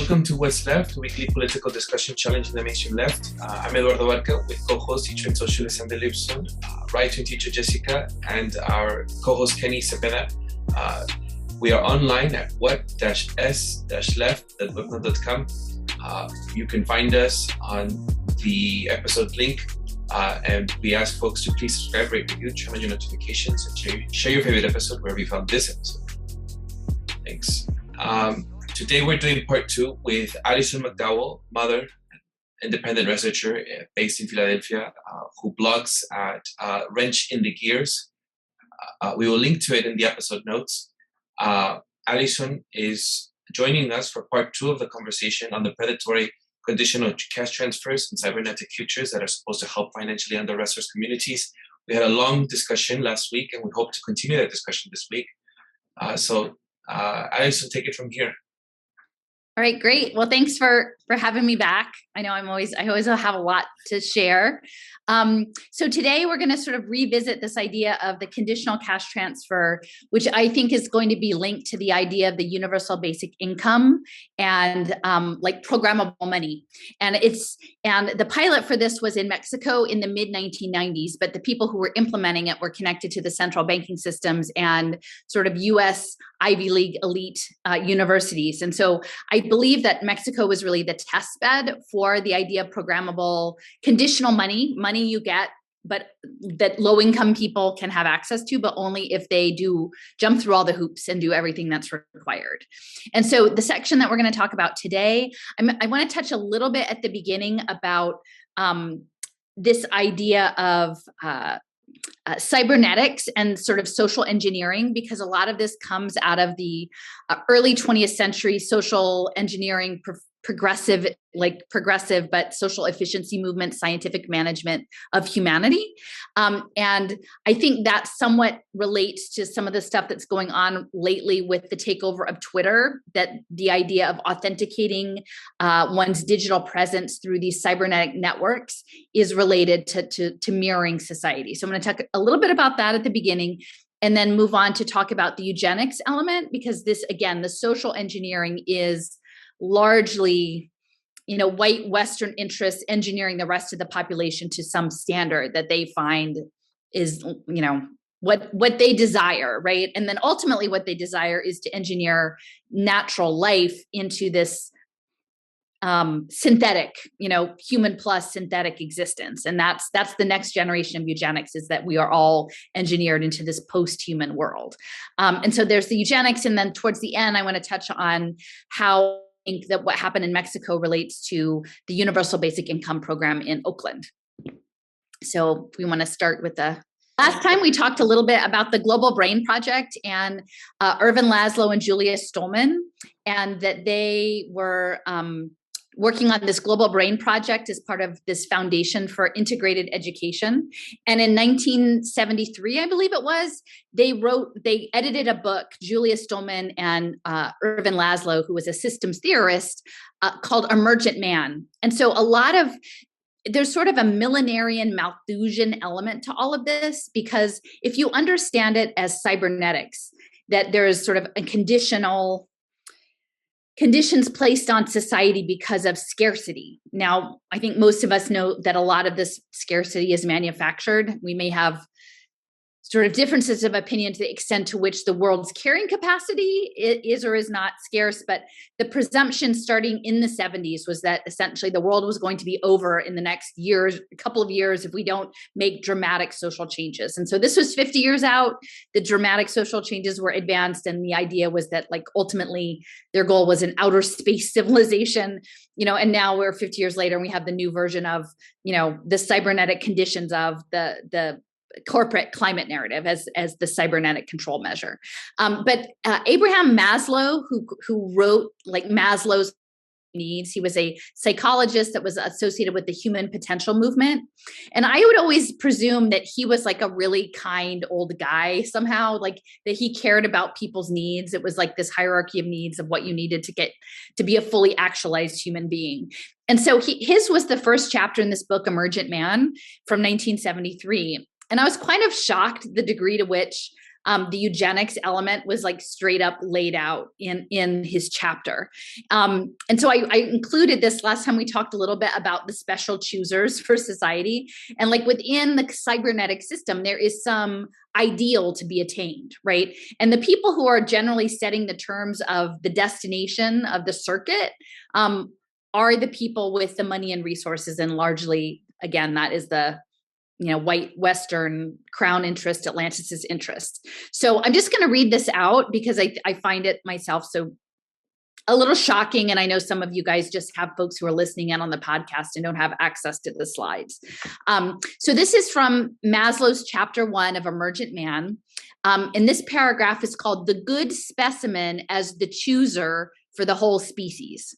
Welcome to What's Left, a weekly political discussion challenging the mainstream left. I'm Eduardo Barca with co-host, teacher in socialist Sander Lipson, writer teacher Jessica, and our co-host Kenny Cepeda. We are online at what-s-left.webnode.com. You can find us on the episode link, and we ask folks to please subscribe, rate, review, turn on your notifications, and share your favorite episode wherever you found this episode. Thanks. Today we're doing part 2 with Alison McDowell, mother, independent researcher based in Philadelphia, who blogs at Wrench in the Gears. We will link to it in the episode notes. Alison is joining us for part 2 of the conversation on the predatory conditional cash transfers and cybernetic futures that are supposed to help financially under-resourced communities. We had a long discussion last week, and we hope to continue that discussion this week. So Alison, take it from here. All right, great. Well, thanks for having me back. I know I always have a lot to share. So today we're going to sort of revisit this idea of the conditional cash transfer, which I think is going to be linked to the idea of the universal basic income and like programmable money. And the pilot for this was in Mexico in the mid 1990s, but the people who were implementing it were connected to the central banking systems and sort of US Ivy League elite universities. And so I believe that Mexico was really the test bed for the idea of programmable conditional money you get, but that low-income people can have access to, but only if they do jump through all the hoops and do everything that's required. And so the section that we're going to talk about today, I want to touch a little bit at the beginning about this idea of cybernetics and sort of social engineering, because a lot of this comes out of the early 20th century social engineering, progressive, but social efficiency movement, scientific management of humanity. And I think that somewhat relates to some of the stuff that's going on lately with the takeover of Twitter, that the idea of authenticating one's digital presence through these cybernetic networks is related to mirroring society. So I'm going to talk a little bit about that at the beginning, and then move on to talk about the eugenics element, because this, again, the social engineering is largely, white Western interests engineering the rest of the population to some standard that they find is, what they desire, right? And then ultimately what they desire is to engineer natural life into this synthetic, human plus synthetic existence. And that's the next generation of eugenics, is that we are all engineered into this post-human world. And so there's the eugenics. And then towards the end, I want to touch on how I think that what happened in Mexico relates to the universal basic income program in Oakland. So we want to start with last time we talked a little bit about the Global Brain Project and Ervin Laszlo and Julia Stolman, and that they were working on this Global Brain Project as part of this Foundation for Integrated Education. And in 1973, I believe it was, they edited a book, Julia Stolman and Ervin Laszlo, who was a systems theorist, called Emergent Man. And so there's sort of a millenarian Malthusian element to all of this, because if you understand it as cybernetics, that there is sort of a conditions placed on society because of scarcity. Now, I think most of us know that a lot of this scarcity is manufactured. We may have sort of differences of opinion to the extent to which the world's carrying capacity is or is not scarce, but the presumption starting in the 70s was that essentially the world was going to be over in the next couple of years if we don't make dramatic social changes. And so this was 50 years out. The dramatic social changes were advanced, and the idea was that ultimately their goal was an outer space civilization, and now we're 50 years later and we have the new version of, the cybernetic conditions of the corporate climate narrative as the cybernetic control measure. But Abraham Maslow, who wrote Maslow's needs, he was a psychologist that was associated with the human potential movement. And I would always presume that he was a really kind old guy somehow, that he cared about people's needs. It was this hierarchy of needs of what you needed to get to be a fully actualized human being. And so his was the first chapter in this book, Emergent Man, from 1973. And I was kind of shocked the degree to which The eugenics element was like straight up laid out in his chapter. And so I included this last time. We talked a little bit about the special choosers for society. And like within the cybernetic system, there is some ideal to be attained, right? And the people who are generally setting the terms of the destination of the circuit are the people with the money and resources, and largely, again, that is the white Western crown interest, Atlantis' interest. So I'm just going to read this out because I find it myself so a little shocking. And I know some of you guys just have folks who are listening in on the podcast and don't have access to the slides. So this is from Maslow's chapter 1 of Emergent Man. And this paragraph is called "The Good Specimen as the Chooser for the Whole Species."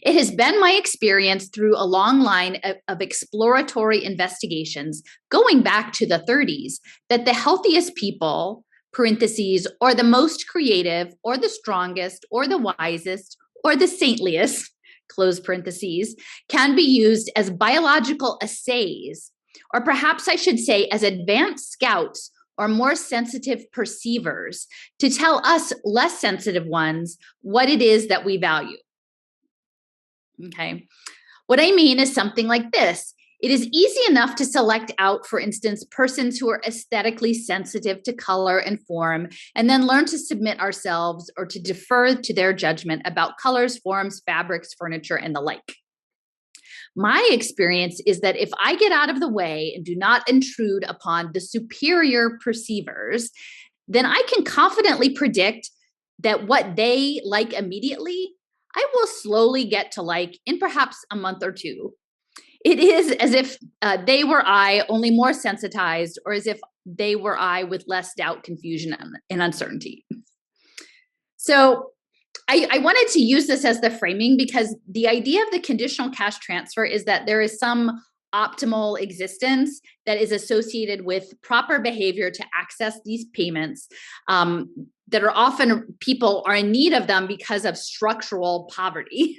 It has been my experience through a long line of exploratory investigations going back to the 30s that the healthiest people, parentheses, or the most creative, or the strongest, or the wisest, or the saintliest, close parentheses, can be used as biological assays, or perhaps I should say as advanced scouts or more sensitive perceivers to tell us less sensitive ones what it is that we value. Okay. What I mean is something like this. It is easy enough to select out, for instance, persons who are aesthetically sensitive to color and form, and then learn to submit ourselves or to defer to their judgment about colors, forms, fabrics, furniture, and the like. My experience is that if I get out of the way and do not intrude upon the superior perceivers, then I can confidently predict that what they like immediately, I will slowly get to like in perhaps a month or two. It is as if they were I, only more sensitized, or as if they were I with less doubt, confusion, and uncertainty. So I wanted to use this as the framing because the idea of the conditional cash transfer is that there is some optimal existence that is associated with proper behavior to access these payments that are often people are in need of them because of structural poverty.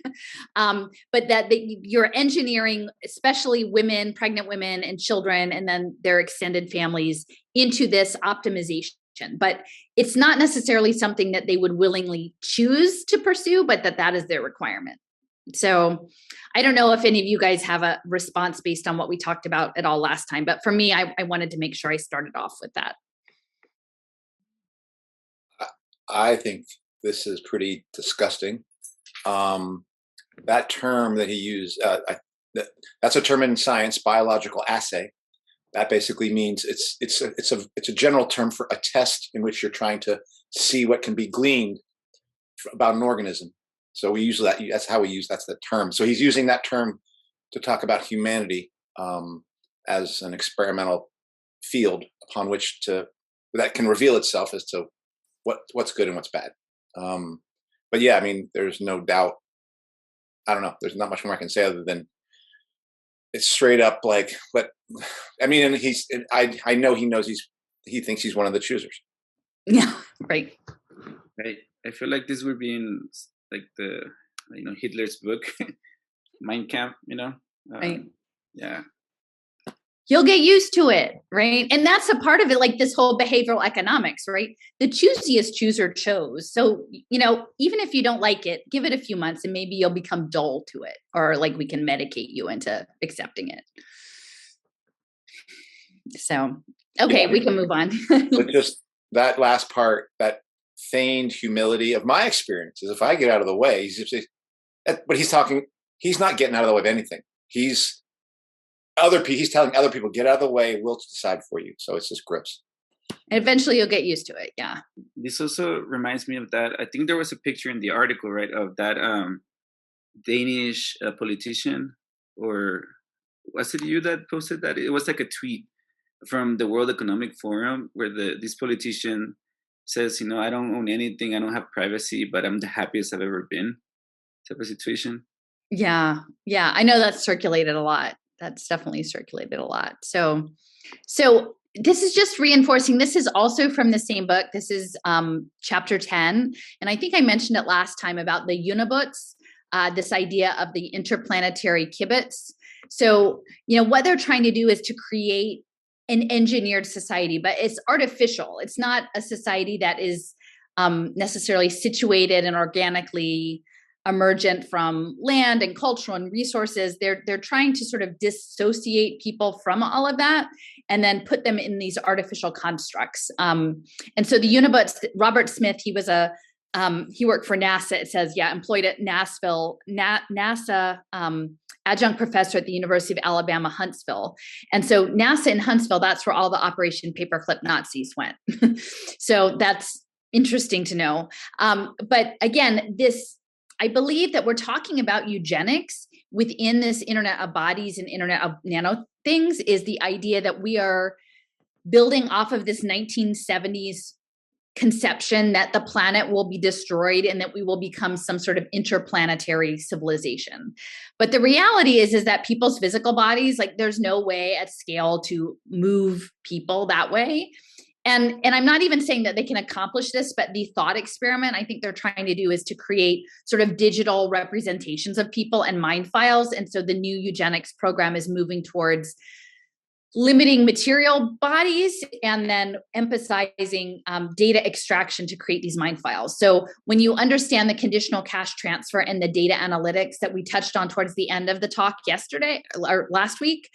But that you're engineering, especially women, pregnant women and children, and then their extended families into this optimization. But it's not necessarily something that they would willingly choose to pursue, but that is their requirement. So I don't know if any of you guys have a response based on what we talked about at all last time, but for me, I wanted to make sure I started off with that. I think this is pretty disgusting. That term that he used, that's a term in science, biological assay. That basically means it's a general term for a test in which you're trying to see what can be gleaned about an organism. So we use that. That's the term. So he's using that term to talk about humanity as an experimental field upon which that can reveal itself as to what's good and what's bad. But yeah, I mean, there's no doubt. I don't know. There's not much more I can say other than it's straight up like what. I mean, and I know he thinks he's one of the choosers. Yeah, right. I feel like this would be in like the Hitler's book, Mein Kampf. Right. Yeah. You'll get used to it, right? And that's a part of it, like this whole behavioral economics, right? The choosiest chooser chose. So, even if you don't like it, give it a few months and maybe you'll become dull to it, or like we can medicate you into accepting it. So, okay, we can move on. But just that last part, that feigned humility of my experience is if I get out of the way, but he's not getting out of the way of anything. He's telling other people, get out of the way, we'll decide for you. So it's just gross. And eventually you'll get used to it. Yeah. This also reminds me of that. I think there was a picture in the article, right, of that Danish politician, or was it you that posted that? It was like a tweet from the World Economic Forum where this politician says, I don't own anything, I don't have privacy, but I'm the happiest I've ever been, type of situation. Yeah. I know that's circulated a lot. That's definitely circulated a lot. So this is just reinforcing. This is also from the same book. This is chapter 10. And I think I mentioned it last time about the Unibuts, this idea of the Interplanetary Qubits. So, what they're trying to do is to create an engineered society, but it's artificial. It's not a society that is necessarily situated and organically emergent from land and cultural and resources. They're trying to sort of dissociate people from all of that and then put them in these artificial constructs. And so the Unibooks, Robert Smith, he worked for NASA. It says, employed at NASA adjunct professor at the University of Alabama, Huntsville. And so NASA in Huntsville, that's where all the Operation Paperclip Nazis went. So that's interesting to know. But again, I believe that we're talking about eugenics within this Internet of Bodies and Internet of Nano things is the idea that we are building off of this 1970s conception that the planet will be destroyed and that we will become some sort of interplanetary civilization. But the reality is that people's physical bodies, like there's no way at scale to move people that way. And I'm not even saying that they can accomplish this, but the thought experiment I think they're trying to do is to create sort of digital representations of people and mind files. And so the new eugenics program is moving towards limiting material bodies and then emphasizing data extraction to create these mind files. So when you understand the conditional cash transfer and the data analytics that we touched on towards the end of the talk yesterday or last week,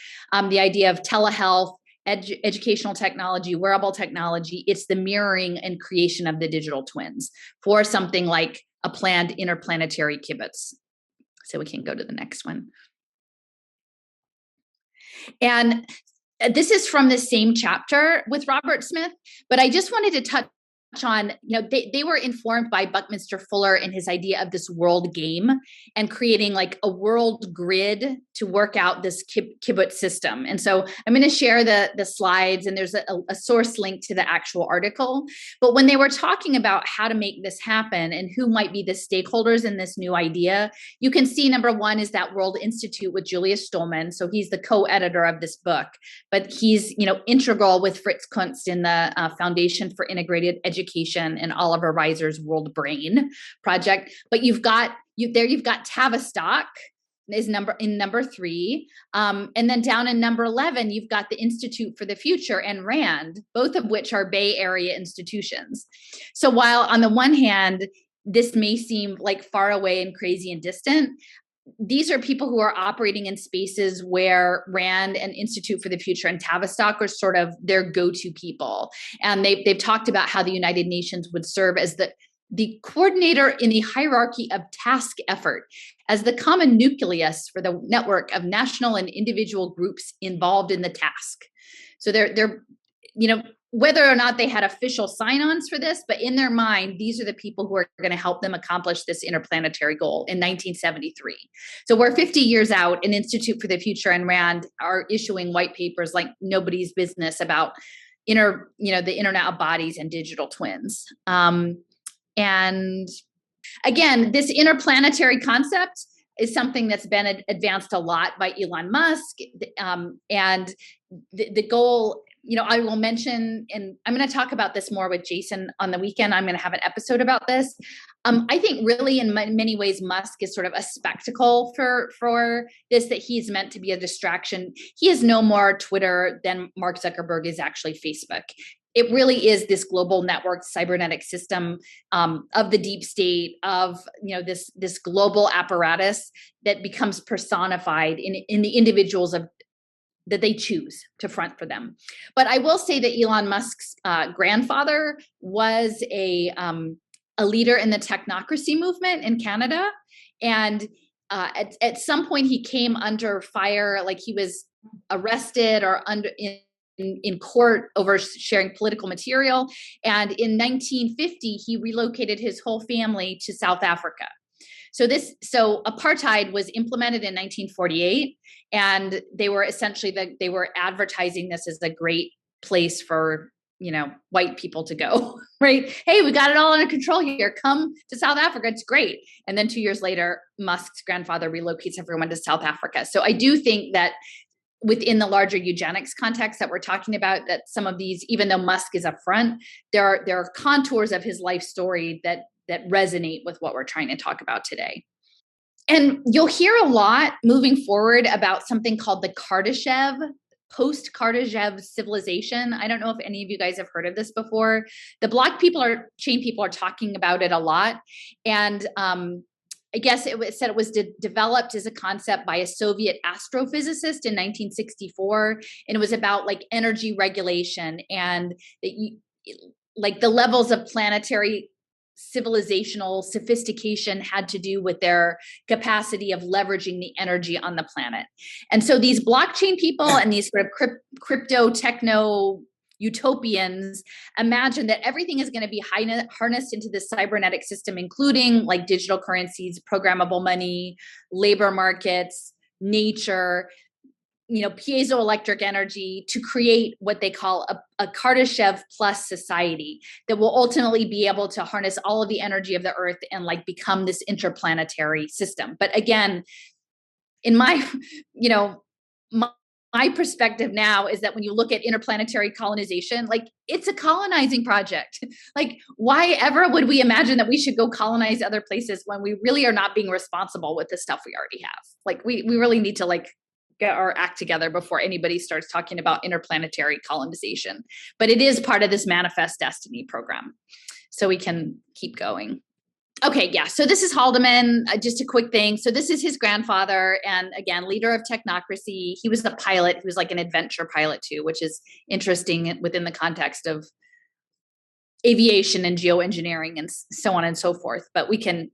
the idea of telehealth, educational technology, wearable technology, it's the mirroring and creation of the digital twins for something like a planned interplanetary Qubits. So we can go to the next one. And this is from the same chapter with Robert Smith, but I just wanted to touch on, they were informed by Buckminster Fuller and his idea of this world game and creating like a world grid to work out this kibbutz system. And so I'm going to share the slides, and there's a source link to the actual article. But when they were talking about how to make this happen and who might be the stakeholders in this new idea, you can see number one is that World Institute with Julius Stolman. So he's the co-editor of this book, but he's, integral with Fritz Kunst in the Foundation for Integrated Education and Oliver Reiser's World Brain project. But you've got Tavistock is number 3. And then down in number 11, you've got the Institute for the Future and RAND, both of which are Bay Area institutions. So while on the one hand, this may seem like far away and crazy and distant, these are people who are operating in spaces where RAND and Institute for the Future and Tavistock are sort of their go-to people. And they've talked about how the United Nations would serve as the coordinator in the hierarchy of task effort, as the common nucleus for the network of national and individual groups involved in the task. So they're whether or not they had official sign-ons for this, but in their mind, these are the people who are going to help them accomplish this interplanetary goal in 1973. So we're 50 years out, and Institute for the Future and RAND are issuing white papers like nobody's business about the Internet of Bodies and digital twins. And again, this interplanetary concept is something that's been advanced a lot by Elon Musk. And the goal, I will mention, and I'm going to talk about this more with Jason on the weekend. I'm going to have an episode about this. I think really in many ways, Musk is sort of a spectacle for this, that he's meant to be a distraction. He is no more Twitter than Mark Zuckerberg is actually Facebook. It really is this global network cybernetic system of the deep state, of this global apparatus that becomes personified in the individuals that they choose to front for them. But I will say that Elon Musk's grandfather was a leader in the technocracy movement in Canada, and at some point he came under fire, like he was arrested or in court over sharing political material. And in 1950, he relocated his whole family to South Africa. So apartheid was implemented in 1948, and they were they were advertising this as a great place for, white people to go, right? Hey, we got it all under control here. Come to South Africa. It's great. And then 2 years later, Musk's grandfather relocates everyone to South Africa. So I do think that within the larger eugenics context that we're talking about, that some of these, even though Musk is up front, there are contours of his life story that resonate with what we're trying to talk about today. And you'll hear a lot moving forward about something called the Kardashev post-Kardashev civilization. I don't know if any of you guys have heard of this before. The blockchain people are talking about it a lot. And I guess said it was developed as a concept by a Soviet astrophysicist in 1964. And it was about like energy regulation and like the levels of planetary civilizational sophistication had to do with their capacity of leveraging the energy on the planet. And so these blockchain people and these sort of crypto techno utopians imagine that everything is going to be harnessed into this cybernetic system, including like digital currencies, programmable money, labor markets, nature, piezoelectric energy, to create what they call a Kardashev plus society that will ultimately be able to harness all of the energy of the earth and like become this interplanetary system. But again, in my perspective now is that when you look at interplanetary colonization, like it's a colonizing project. Like why ever would we imagine that we should go colonize other places when we really are not being responsible with the stuff we already have? Like we really need to like get our act together before anybody starts talking about interplanetary colonization. But it is part of this Manifest Destiny program. So we can keep going. Okay, yeah. So this is Haldeman, just a quick thing. So this is his grandfather, and again, leader of technocracy. He was a pilot. He was like an adventure pilot too, which is interesting within the context of aviation and geoengineering and so on and so forth. But we can,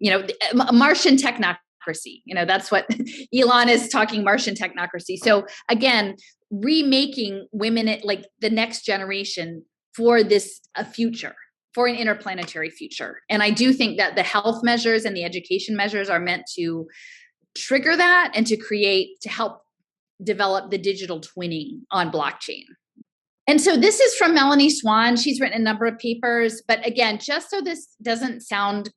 Martian technocracy. That's what Elon is talking, Martian technocracy. So again, remaking women like the next generation for this future, for an interplanetary future. And I do think that the health measures and the education measures are meant to trigger that and to help develop the digital twinning on blockchain. And so this is from Melanie Swan. She's written a number of papers, but again, just so this doesn't sound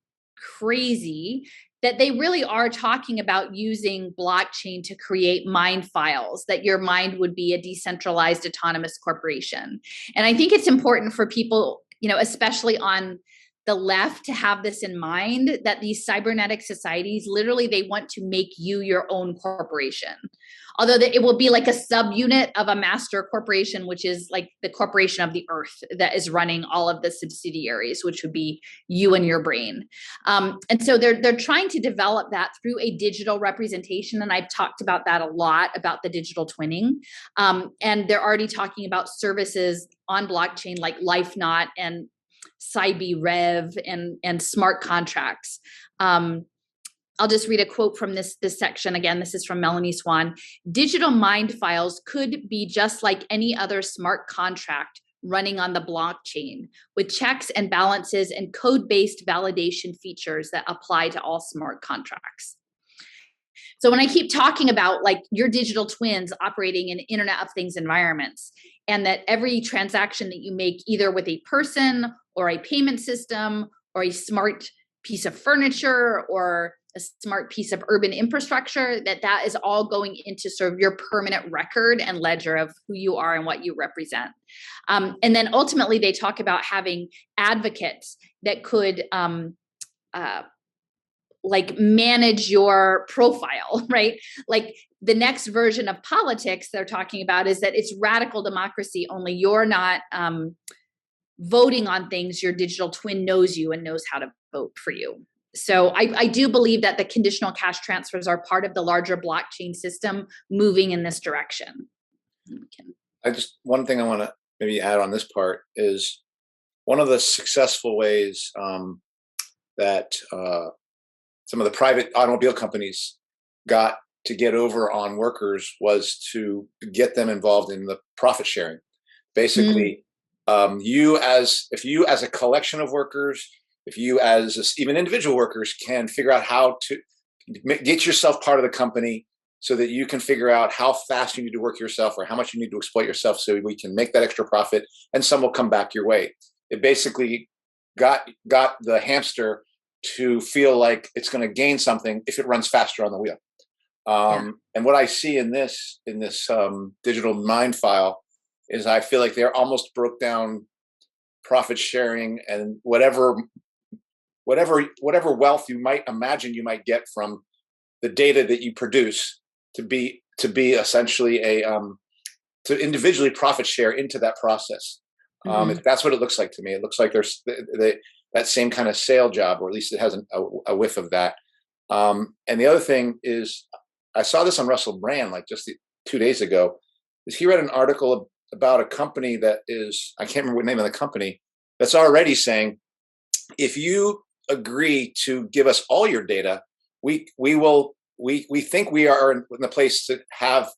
crazy, that they really are talking about using blockchain to create mind files, that your mind would be a decentralized autonomous corporation. And I think it's important for people, especially on the left, to have this in mind, that these cybernetic societies, literally, they want to make you your own corporation. Although it will be like a subunit of a master corporation, which is like the corporation of the earth that is running all of the subsidiaries, which would be you and your brain. And so they're trying to develop that through a digital representation. And I've talked about that a lot, about the digital twinning. And they're already talking about services on blockchain like LifeNot and CyberRev and smart contracts. I'll just read a quote from this section. Again, this is from Melanie Swan. Digital mind files could be just like any other smart contract running on the blockchain, with checks and balances and code-based validation features that apply to all smart contracts. So when I keep talking about like your digital twins operating in Internet of Things environments, and that every transaction that you make either with a person or a payment system or a smart piece of furniture or a smart piece of urban infrastructure, that is all going into sort of your permanent record and ledger of who you are and what you represent. And then ultimately they talk about having advocates that could like manage your profile, right? Like the next version of politics they're talking about is that it's radical democracy, only you're not voting on things. Your digital twin knows you and knows how to vote for you. So I do believe that the conditional cash transfers are part of the larger blockchain system moving in this direction. One thing I want to maybe add on this part is one of the successful ways that some of the private automobile companies got to get over on workers was to get them involved in the profit sharing. Basically, if you as a collection of workers, if you as even individual workers can figure out how to get yourself part of the company so that you can figure out how fast you need to work yourself or how much you need to exploit yourself so we can make that extra profit and some will come back your way. It basically got the hamster to feel like it's going to gain something if it runs faster on the wheel. And what I see in this digital mind file is I feel like they're almost broke down profit sharing and whatever wealth you might imagine you might get from the data that you produce to be essentially to individually profit share into that process. That's what it looks like to me. It looks like there's that same kind of sale job, or at least it has a whiff of that. And the other thing is, I saw this on Russell Brand like just 2 days ago. Is he read an article about a company that is, I can't remember what name of the company, that's already saying, if you agree to give us all your data, we think we are in the place to have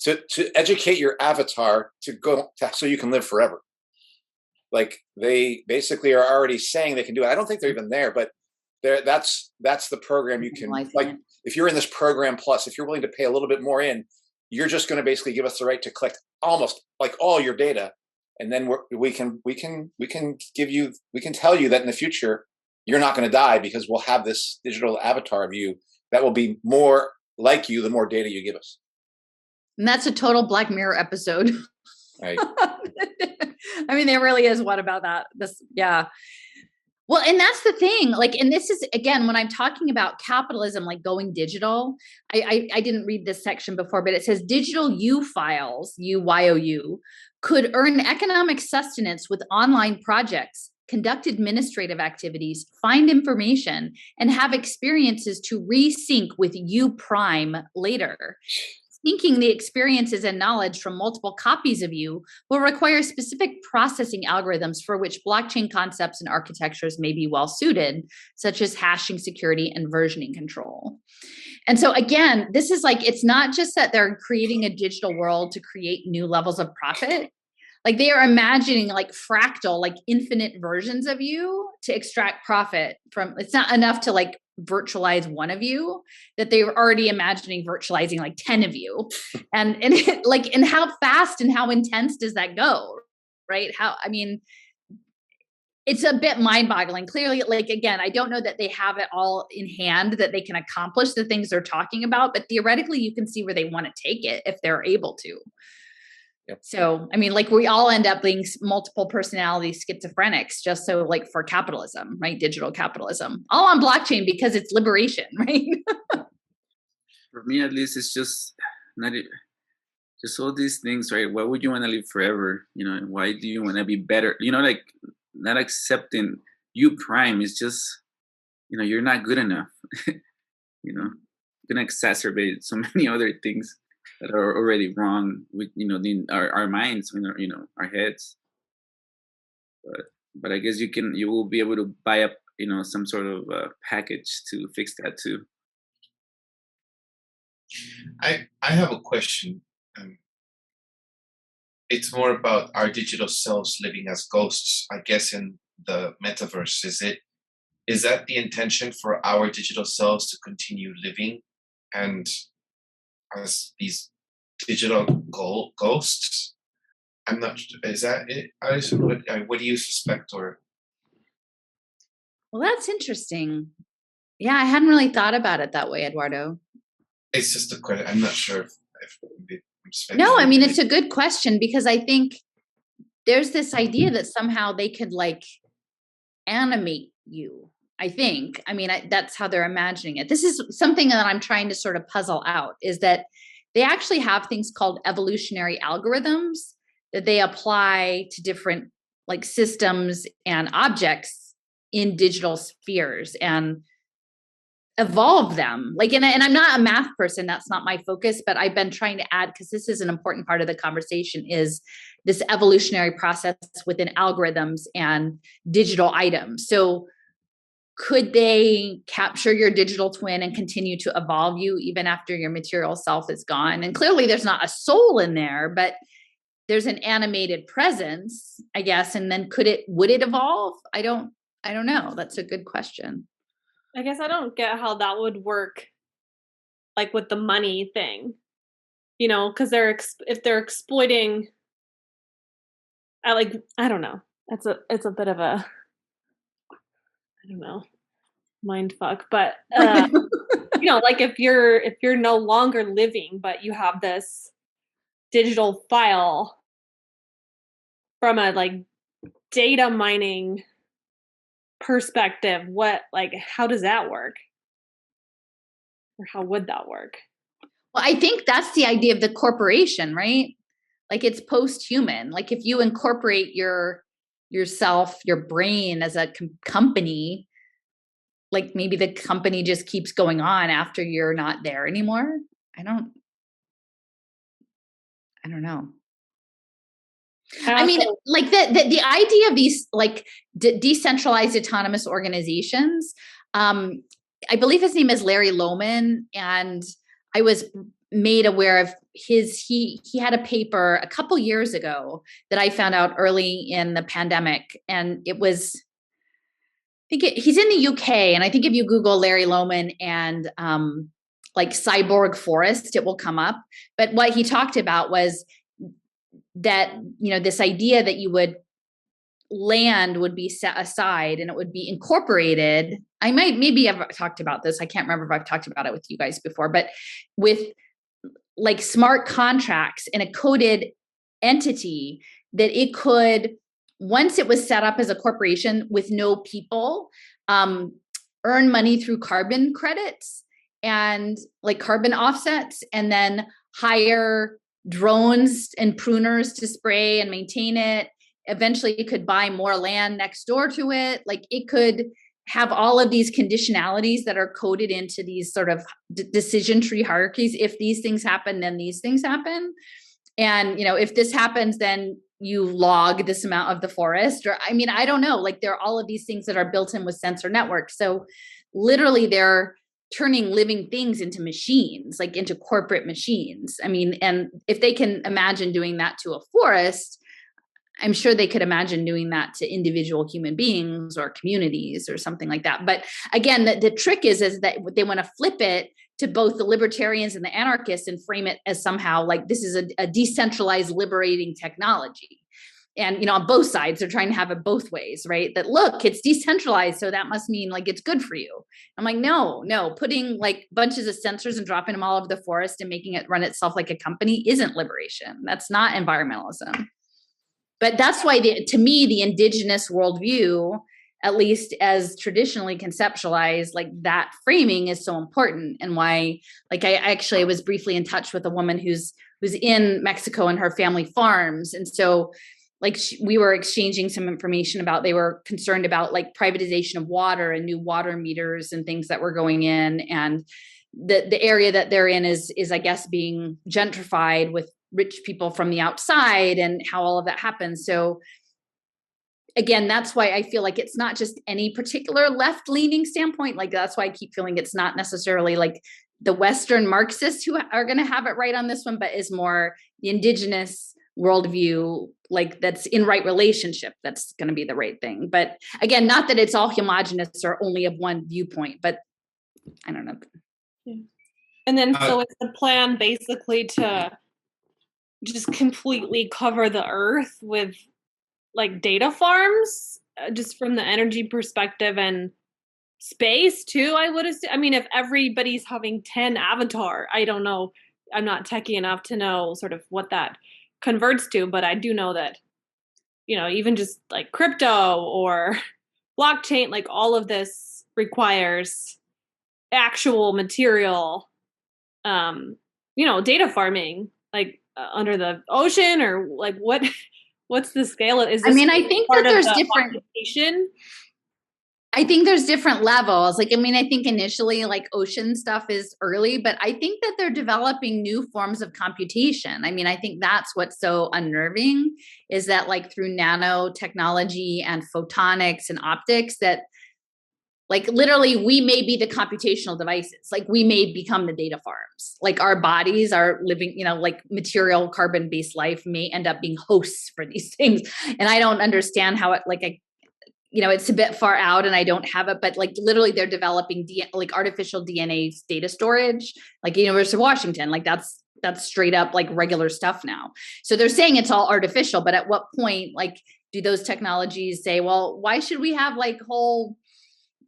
to educate your avatar so you can live forever. Like, they basically are already saying they can do it. I don't think they're even there, but that's the program you can, like, if you're in this program plus, if you're willing to pay a little bit more in, you're just going to basically give us the right to collect almost like all your data. And then we can tell you that in the future, you're not going to die, because we'll have this digital avatar of you that will be more like you the more data you give us. And that's a total Black Mirror episode. Right. I mean, there really is one about that. Yeah. Well, and that's the thing, like, and this is, again, when I'm talking about capitalism, like going digital, I didn't read this section before, but it says digital U files, UYOU, could earn economic sustenance with online projects, conduct administrative activities, find information, and have experiences to resync with U prime later. Syncing the experiences and knowledge from multiple copies of you will require specific processing algorithms for which blockchain concepts and architectures may be well suited, such as hashing security and versioning control. And so again, this is like, it's not just that they're creating a digital world to create new levels of profit. Like, they are imagining like fractal, like infinite versions of you to extract profit from. It's not enough to like virtualize one of you, that they're already imagining virtualizing like 10 of you. And it, like, and how fast and how intense does that go? Right? I mean, it's a bit mind-boggling. Clearly, like, again, I don't know that they have it all in hand, that they can accomplish the things they're talking about, but theoretically you can see where they want to take it if they're able to. Yep. So, I mean, like, we all end up being multiple personality schizophrenics just so, like, for capitalism, right? Digital capitalism, all on blockchain because it's liberation, right? For me, at least, it's just just all these things, right? Why would you want to live forever? You know, why do you want to be better? You know, like, not accepting you prime is just, you know, you're not good enough. You know, it's going to exacerbate so many other things that are already wrong with, you know, our minds, you know, our heads. But I guess you will be able to buy up, you know, some sort of package to fix that too. I have a question. It's more about our digital selves living as ghosts, I guess, in the metaverse. Is that the intention for our digital selves to continue living and as these digital ghosts? I'm not. Is that it? What do you suspect? Or Well, that's interesting. Yeah, I hadn't really thought about it that way, Eduardo. it's just a question. I'm not sure if no, I mean, it's a good question, because I think there's this idea that somehow they could like animate you. I think. I mean, that's how they're imagining it. This is something that I'm trying to sort of puzzle out, is that they actually have things called evolutionary algorithms that they apply to different like systems and objects in digital spheres and evolve them. Like, and I'm not a math person, that's not my focus, but I've been trying to add, because this is an important part of the conversation, is this evolutionary process within algorithms and digital items. So could they capture your digital twin and continue to evolve you even after your material self is gone? And clearly there's not a soul in there, but there's an animated presence, I guess. And then would it evolve? I don't know. That's a good question. I guess I don't get how that would work, like with the money thing, you know, because if they're exploiting, I don't know. It's a bit of a, I don't know, mind fuck. But you know, like if you're no longer living, but you have this digital file from a like data mining perspective, how does that work? Or how would that work? Well, I think that's the idea of the corporation, right? like it's post-human. Like if you incorporate yourself, your brain as a company, like maybe the company just keeps going on after you're not there anymore. I don't know. I mean, like the idea of these like decentralized autonomous organizations, I believe his name is Larry Lohman, and I was made aware of he had a paper a couple years ago that I found out early in the pandemic, and it was, he's in the UK, and I think if you Google Larry Lohman and like cyborg forest, it will come up. But what he talked about was that, you know, this idea that land would be set aside and it would be incorporated. Maybe I've talked about this. I can't remember if I've talked about it with you guys before, but with like smart contracts in a coded entity that it could, once it was set up as a corporation with no people, earn money through carbon credits and like carbon offsets, and then hire drones and pruners to spray and maintain it. Eventually it could buy more land next door to it. Like it could have all of these conditionalities that are coded into these sort of decision tree hierarchies. If these things happen, then these things happen. And, you know, if this happens, then you log this amount of the forest, or, I mean, I don't know, like there are all of these things that are built in with sensor networks. So literally they're turning living things into machines, like into corporate machines. I mean, and if they can imagine doing that to a forest, I'm sure they could imagine doing that to individual human beings or communities or something like that. But again, the trick is that they want to flip it to both the libertarians and the anarchists and frame it as somehow like this is a decentralized liberating technology. And, you know, on both sides, they're trying to have it both ways, right? That look, it's decentralized, so that must mean like it's good for you. I'm like, no, putting like bunches of sensors and dropping them all over the forest and making it run itself like a company isn't liberation. That's not environmentalism. But that's why, to me, the indigenous worldview, at least as traditionally conceptualized, like that framing is so important. And why, like I was briefly in touch with a woman who's in Mexico and her family farms. And so like we were exchanging some information about, they were concerned about like privatization of water and new water meters and things that were going in. And the area that they're in is I guess being gentrified with rich people from the outside and how all of that happens. So again, that's why I feel like it's not just any particular left-leaning standpoint. Like that's why I keep feeling it's not necessarily like the Western Marxists who are going to have it right on this one, but is more the indigenous worldview, like that's in right relationship, that's going to be the right thing. But again, not that it's all homogenous or only of one viewpoint, but I don't know. Yeah. And then so it's the plan basically to just completely cover the earth with like data farms, just from the energy perspective, and space too, I would assume. I mean, if everybody's having 10 avatar, I don't know, I'm not techie enough to know sort of what that converts to, but I do know that, you know, even just like crypto or blockchain, like all of this requires actual material, you know, data farming, like under the ocean, or like what's the scale? Is this, I mean, I think that there's different occupation? I think there's different levels. Like, I mean, I think initially like ocean stuff is early, but I think that they're developing new forms of computation. I mean, I think that's what's so unnerving, is that like through nanotechnology and photonics and optics, that like literally we may be the computational devices. Like we may become the data farms. Like our bodies are living, you know, like material carbon-based life may end up being hosts for these things. And I don't understand how it, like, you know, it's a bit far out and I don't have it, but like literally they're developing like artificial DNA data storage, like University of Washington, like that's straight up like regular stuff now. So they're saying it's all artificial, but at what point, like, do those technologies say, well, why should we have like whole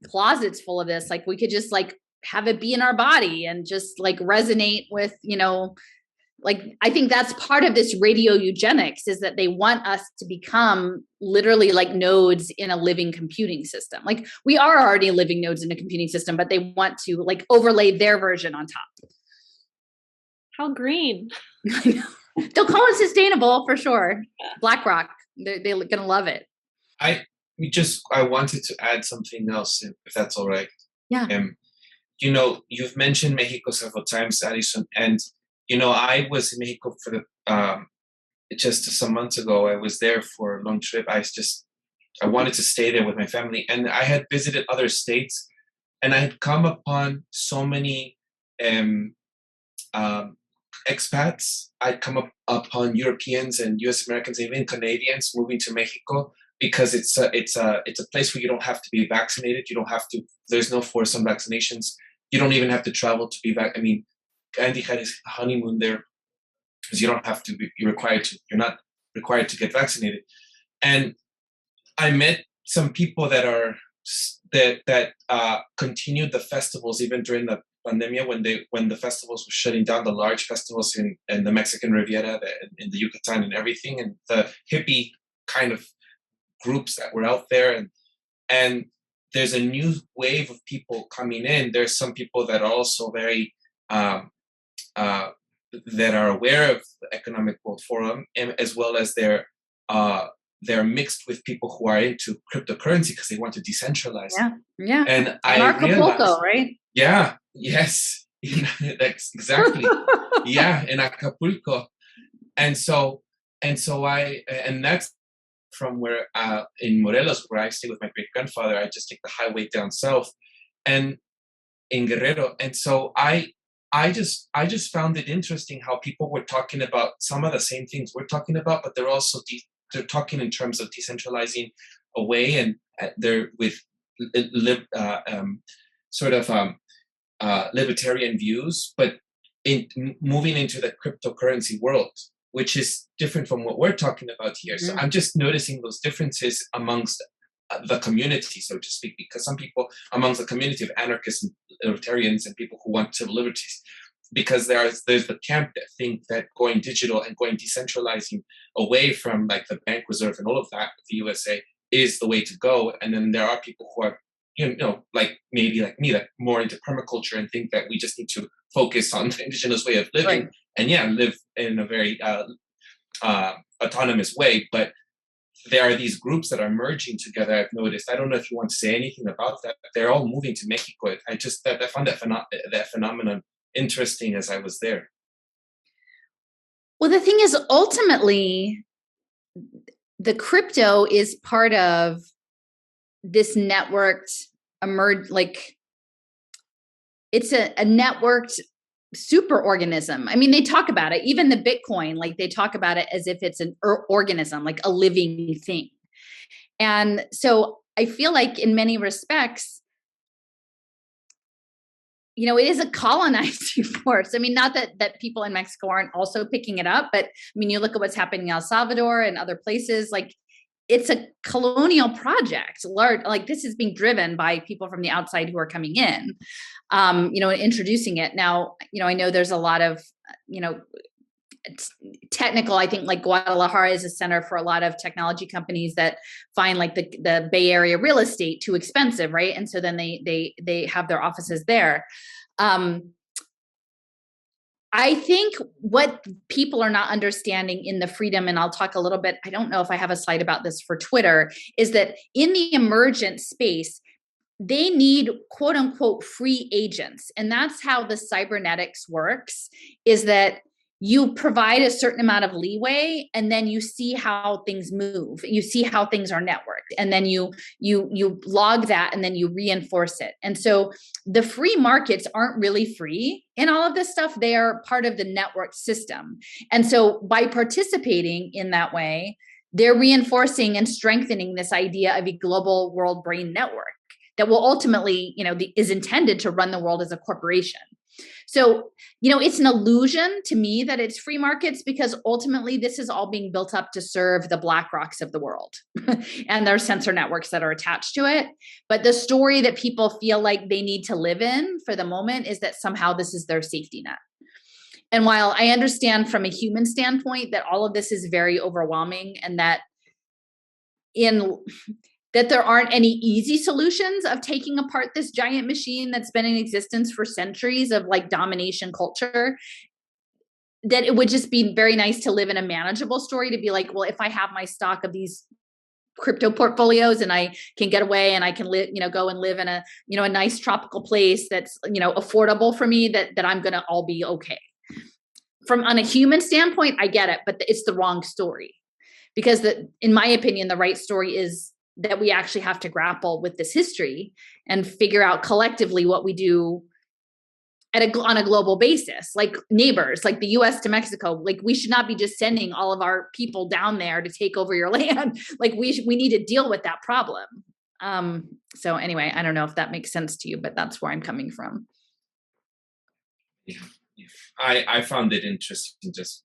closets full of this? Like we could just like have it be in our body and just like resonate with, you know, like, I think that's part of this radio eugenics, is that they want us to become literally like nodes in a living computing system. Like we are already living nodes in a computing system, but they want to like overlay their version on top. How green. I know. They'll call it sustainable for sure. BlackRock, they're gonna love it. I wanted to add something else, if that's all right. Yeah. You know, you've mentioned Mexico several times, Addison, and you know, I was in Mexico for the just some months ago. I was there for a long trip. I wanted to stay there with my family, and I had visited other states, and I had come upon so many expats. I'd come upon Europeans and U.S. Americans, even Canadians, moving to Mexico because it's a place where you don't have to be vaccinated. You don't have to. There's no force on vaccinations. You don't even have to travel to be vaccinated. I mean, Andy had his honeymoon there because you don't have to be. You're not required to get vaccinated. And I met some people that continued the festivals even during the pandemia when the festivals were shutting down, the large festivals in the Mexican Riviera, in the Yucatan and everything, and the hippie kind of groups that were out there, and there's a new wave of people coming in. There's some people that are also very that are aware of the Economic World Forum, as well as they're mixed with people who are into cryptocurrency because they want to decentralize. Yeah. And Acapulco, realized, right? Yeah. Yes. That's exactly. Yeah, in Acapulco, and that's from where in Morelos, where I stay with my great grandfather. I just take the highway down south, and in Guerrero, and so I just found it interesting how people were talking about some of the same things we're talking about, but they're also they're talking in terms of decentralizing away, and they're with libertarian views, but in moving into the cryptocurrency world, which is different from what we're talking about here. So I'm just noticing those differences amongst the community, so to speak, because some people amongst the community of anarchists and libertarians and people who want civil liberties, because there's the camp that think that going digital and going decentralizing away from like the bank reserve and all of that, the USA, is the way to go. And then there are people who are, like maybe like me, that more into permaculture and think that we just need to focus on the indigenous way of living, and live in a very autonomous way. But there are these groups that are merging together. I've noticed. I don't know if you want to say anything about that. But they're all moving to Mexico. I found that phenomenon interesting as I was there. Well, the thing is, ultimately, the crypto is part of this networked it's a networked super organism. I mean, they talk about it, even the Bitcoin, like they talk about it as if it's an organism, like a living thing. And so I feel like in many respects, it is a colonizing force. I mean, not that people in Mexico aren't also picking it up, but I mean, you look at what's happening in El Salvador and other places, like it's a colonial project. Like this is being driven by people from the outside who are coming in, and introducing it. Now, I know there's a lot of, technical, I think like Guadalajara is a center for a lot of technology companies that find like the Bay Area real estate too expensive, right? And so then they have their offices there. I think what people are not understanding in the freedom, and I'll talk a little bit, I don't know if I have a slide about this for Twitter, is that in the emergent space, they need quote unquote free agents. And that's how the cybernetics works, is that you provide a certain amount of leeway and then you see how things move. You see how things are networked, and then you log that and then you reinforce it. And so the free markets aren't really free in all of this stuff. They are part of the network system. And so by participating in that way, they're reinforcing and strengthening this idea of a global world brain network that will ultimately, is intended to run the world as a corporation. So, it's an illusion to me that it's free markets, because ultimately this is all being built up to serve the BlackRocks of the world and their sensor networks that are attached to it. But the story that people feel like they need to live in for the moment is that somehow this is their safety net. And while I understand from a human standpoint that all of this is very overwhelming, and that there aren't any easy solutions of taking apart this giant machine that's been in existence for centuries of like domination culture, that it would just be very nice to live in a manageable story, to be like, well, if I have my stock of these crypto portfolios and I can get away and I can live, go and live in a, a nice tropical place that's, affordable for me, that I'm going to all be okay. From on a human standpoint, I get it, but it's the wrong story, because in my opinion, the right story is that we actually have to grapple with this history and figure out collectively what we do on a global basis, like neighbors, like the US to Mexico. Like, we should not be just sending all of our people down there to take over your land. Like, we need to deal with that problem. So anyway, I don't know if that makes sense to you, but that's where I'm coming from. Yeah. I found it interesting just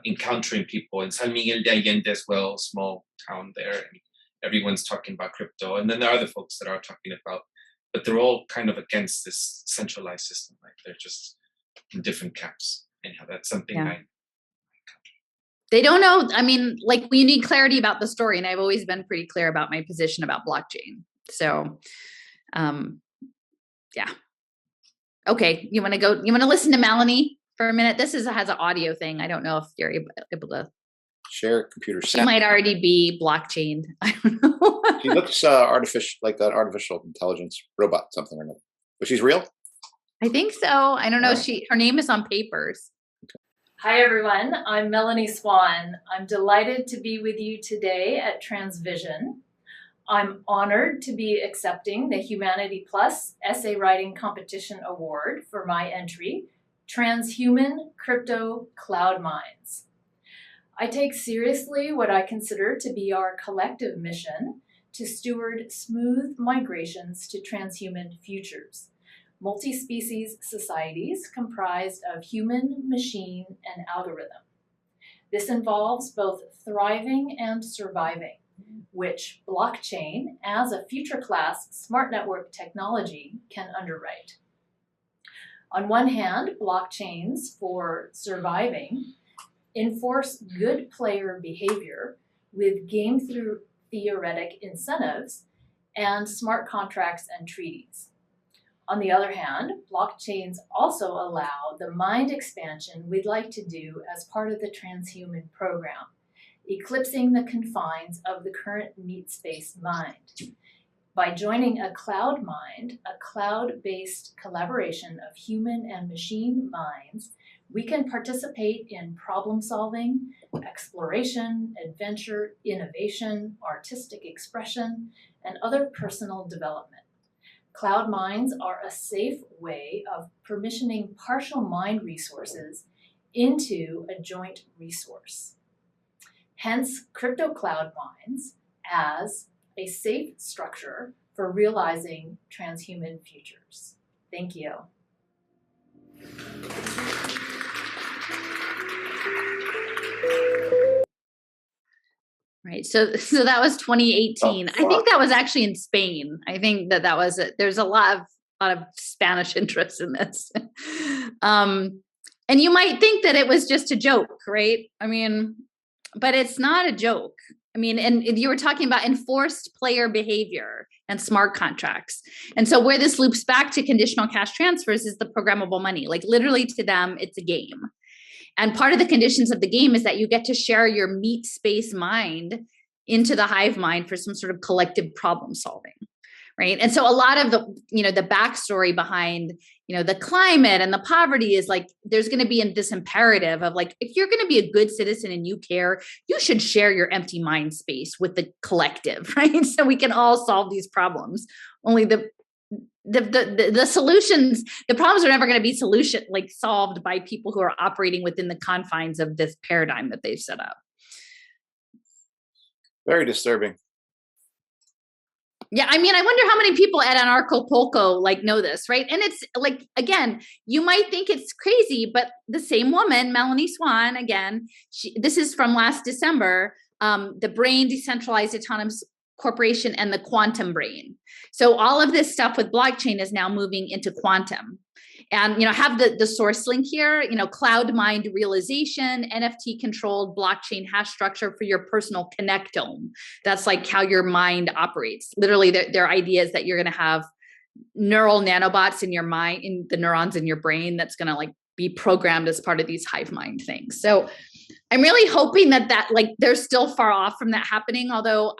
encountering people in San Miguel de Allende as well, small town there, and everyone's talking about crypto. And then there are other folks that are talking about, but they're all kind of against this centralized system. Like, they're just in different camps. Anyhow, that's something they don't know. I mean, like, we need clarity about the story. And I've always been pretty clear about my position about blockchain. So, yeah. Okay. You want to listen to Melanie for a minute? This has an audio thing. I don't know if you're able to share computer. She might already be blockchained. I don't know. She looks artificial, like an artificial intelligence robot, something or another. But she's real? I think so. I don't know. Her name is on papers. Hi, everyone. I'm Melanie Swan. I'm delighted to be with you today at Transvision. I'm honored to be accepting the Humanity Plus Essay Writing Competition Award for my entry, Transhuman Crypto Cloud Mines. I take seriously what I consider to be our collective mission to steward smooth migrations to transhuman futures, multi-species societies comprised of human, machine, and algorithm. This involves both thriving and surviving, which blockchain as a future class smart network technology can underwrite. On one hand, blockchains for surviving enforce good player behavior with game theoretic incentives and smart contracts and treaties. On the other hand, blockchains also allow the mind expansion we'd like to do as part of the transhuman program, eclipsing the confines of the current meat-space mind. By joining a cloud mind, a cloud-based collaboration of human and machine minds, we can participate in problem solving, exploration, adventure, innovation, artistic expression, and other personal development. Cloud minds are a safe way of permissioning partial mind resources into a joint resource. Hence, crypto cloud minds as a safe structure for realizing transhuman futures. Thank you. Right. So that was 2018. I think that was actually in Spain. I think that was it. There's a lot of Spanish interest in this. And you might think that it was just a joke, right? I mean, but it's not a joke. I mean, and you were talking about enforced player behavior and smart contracts. And so where this loops back to conditional cash transfers is the programmable money. Like, literally, to them, it's a game. And part of the conditions of the game is that you get to share your meat space mind into the hive mind for some sort of collective problem solving, right? And so a lot of the, the backstory behind, the climate and the poverty is like, there's going to be this imperative of like, if you're going to be a good citizen and you care, you should share your empty mind space with the collective, right? So we can all solve these problems. Only the solutions, the problems are never going to be solved by people who are operating within the confines of this paradigm that they've set up. Very Yeah, I mean, I wonder how many people at Anarchapulco know this, right? And it's like, again, you might think it's crazy, but the same woman, Melanie Swan, again, this is from last December, the Brain Decentralized Autonomous Corporation and the quantum brain. So all of this stuff with blockchain is now moving into quantum. And, have the source link here, cloud mind realization, NFT controlled blockchain hash structure for your personal connectome. That's like how your mind operates. Literally, their idea is that you're going to have neural nanobots in your mind, in the neurons in your brain, that's going to be programmed as part of these hive mind things. So I'm really hoping that like they're still far off from that happening. Although,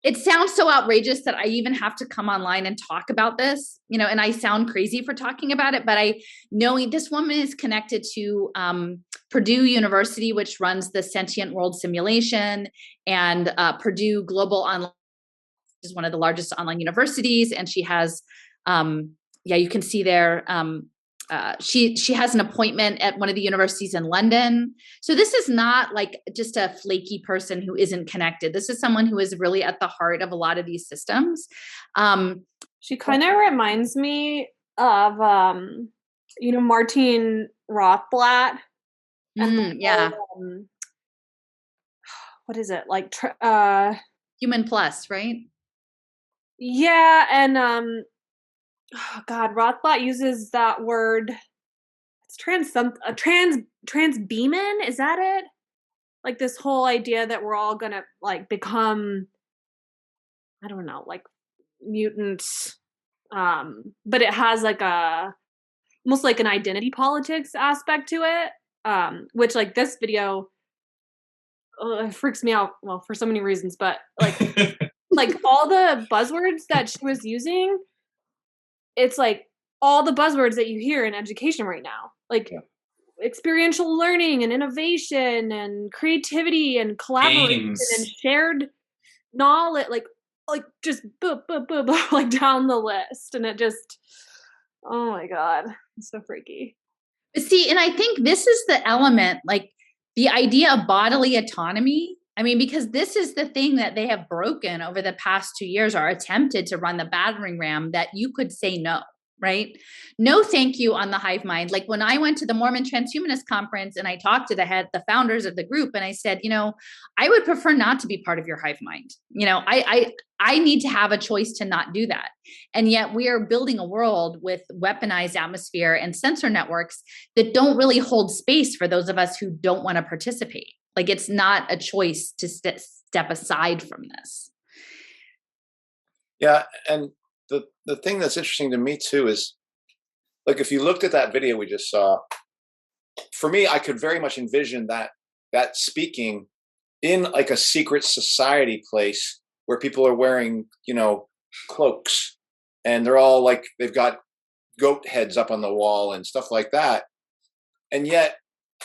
it sounds so outrageous that I even have to come online and talk about this, and I sound crazy for talking about it, but knowing this woman is connected to Purdue University, which runs the Sentient World Simulation, and Purdue Global Online is one of the largest online universities. And she has, you can see there, she has an appointment at one of the universities in London. So this is not like just a flaky person who isn't connected. This is someone who is really at the heart of a lot of these systems. She kind of reminds me of, Martin Rothblatt. Yeah. What is it? Like, Human Plus, right? Yeah. And, oh God, Rothblatt uses that word. It's transbeaming. Is that it? Like this whole idea that we're all gonna like become, I don't know, like mutants. But it has like almost like an identity politics aspect to it. Which like this video it freaks me out. Well, for so many reasons, but like like all the buzzwords that she was using. It's like all the buzzwords that you hear in education right now, like experiential learning and innovation and creativity and collaboration and shared knowledge, like just like down the list. And it just, oh my God, it's so freaky. See, and I think this is the element, like the idea of bodily autonomy. I mean, because this is the thing that they have broken over the past 2 years, or attempted to run the battering ram, that you could say no, right? No, thank you on the hive mind. Like when I went to the Mormon Transhumanist Conference and I talked to the founders of the group, and I said, I would prefer not to be part of your hive mind. I need to have a choice to not do that. And yet we are building a world with weaponized atmosphere and sensor networks that don't really hold space for those of us who don't want to participate. Like it's not a choice to step aside from this. Yeah, and the thing that's interesting to me too is, like, if you looked at that video we just saw, for me, I could very much envision that speaking in like a secret society place where people are wearing, cloaks, and they're all like, they've got goat heads up on the wall and stuff like that, and yet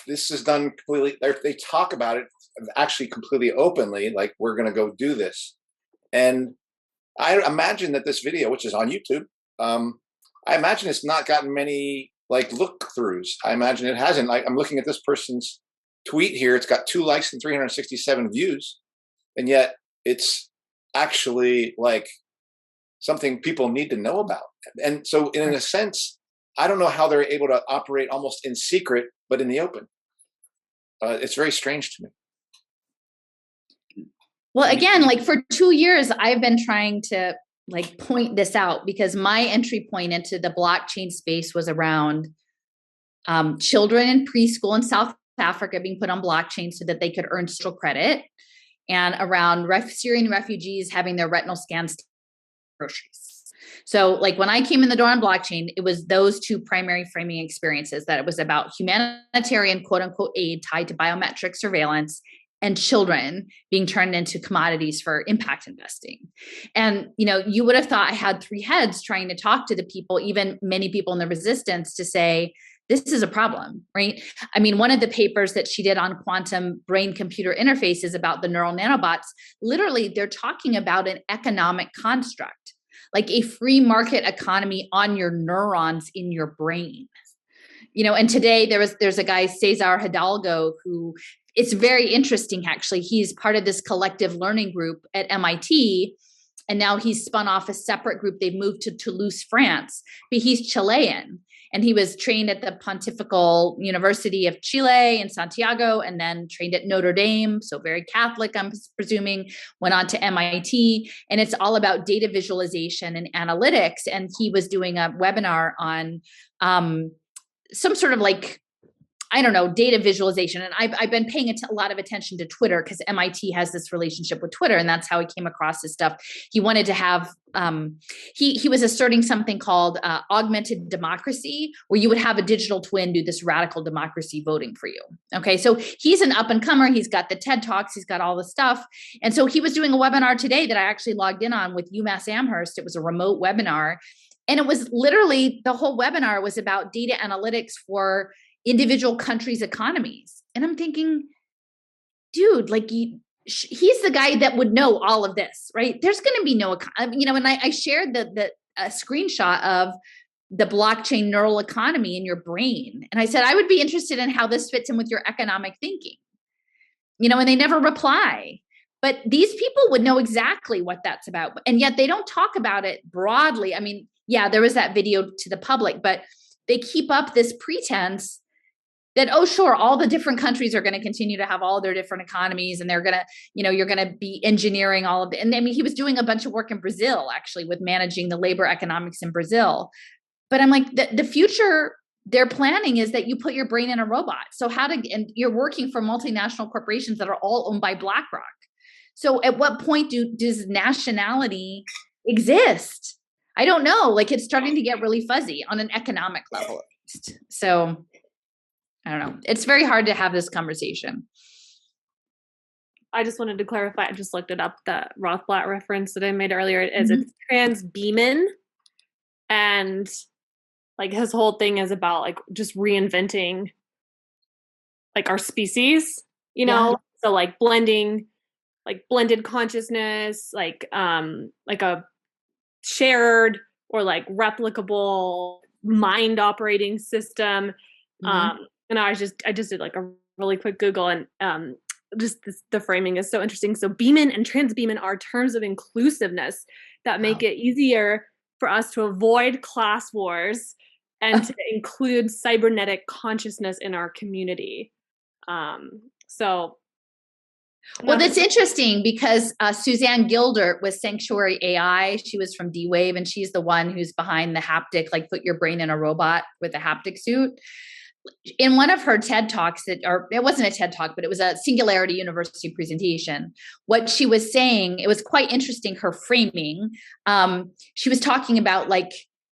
this is done completely. They talk about it actually completely openly, like we're going to go do this. And I imagine that this video, which is on YouTube, I imagine it's not gotten many like look throughs. I imagine it hasn't. Like I'm looking at this person's tweet here; it's got 2 likes and 367 views, and yet it's actually like something people need to know about. And so, in a sense, I don't know how they're able to operate almost in secret, but in the open. It's very strange to me. Well, again, like for 2 years, I've been trying to like point this out, because my entry point into the blockchain space was around children in preschool in South Africa being put on blockchain so that they could earn social credit, and around Syrian refugees having their retinal scans groceries. So like when I came in the door on blockchain, it was those 2 primary framing experiences, that it was about humanitarian quote unquote aid tied to biometric surveillance, and children being turned into commodities for impact investing. And, you would have thought I had 3 heads trying to talk to the people, even many people in the resistance, to say, this is a problem, right? I mean, one of the papers that she did on quantum brain-computer interfaces about the neural nanobots, literally they're talking about an economic construct, like a free market economy on your neurons in your brain. And today there's a guy, Cesar Hidalgo, who, it's very interesting, actually. He's part of this collective learning group at MIT, and now he's spun off a separate group. They've moved to Toulouse, France, but he's Chilean. And he was trained at the Pontifical University of Chile in Santiago, and then trained at Notre Dame. So very Catholic, I'm presuming, went on to MIT. And it's all about data visualization and analytics. And he was doing a webinar on some sort of like, I don't know, data visualization. And I've been paying a lot of attention to Twitter because MIT has this relationship with Twitter, and that's how he came across his stuff. He wanted to have, he was asserting something called augmented democracy, where you would have a digital twin do this radical democracy voting for you. Okay, so he's an up and comer. He's got the TED Talks. He's got all the stuff. And so he was doing a webinar today that I actually logged in on with UMass Amherst. It was a remote webinar. And it was literally, the whole webinar was about data analytics for individual countries' economies. And I'm thinking, dude, like he's the guy that would know all of this, right? There's going to be no, you know, and I shared the screenshot of the blockchain neural economy in your brain. And I said, I would be interested in how this fits in with your economic thinking, you know, and they never reply. But these people would know exactly what that's about. And yet they don't talk about it broadly. I mean, yeah, there was that video to the public, but they keep up this pretense that, oh, sure, all the different countries are going to continue to have all their different economies, and they're going to, you know, you're going to be engineering all of it. And I mean, he was doing a bunch of work in Brazil, actually, with managing the labor economics in Brazil. But I'm like, the future they're planning is that you put your brain in a robot. So and you're working for multinational corporations that are all owned by BlackRock. So at what point does nationality exist? I don't know. Like, it's starting to get really fuzzy on an economic level, at least. So I don't know. It's very hard to have this conversation. I just wanted to clarify. I just looked it up. The Rothblatt reference that I made earlier is it's transbeeman, and like his whole thing is about like just reinventing like our species, you know. Yeah. So like blending, like blended consciousness, like a shared or like replicable mind operating system. And I just did like a really quick Google, and the framing is so interesting. So Beeman and Transbeeman are terms of inclusiveness that make it easier for us to avoid class wars and to include cybernetic consciousness in our community. Well, that's interesting because Suzanne Gildert with Sanctuary AI, she was from D-Wave, and she's the one who's behind the haptic, like put your brain in a robot with a haptic suit. In one of her TED Talks it wasn't a TED Talk, but it was a Singularity University presentation. What she was saying, it was quite interesting, her framing. She was talking about like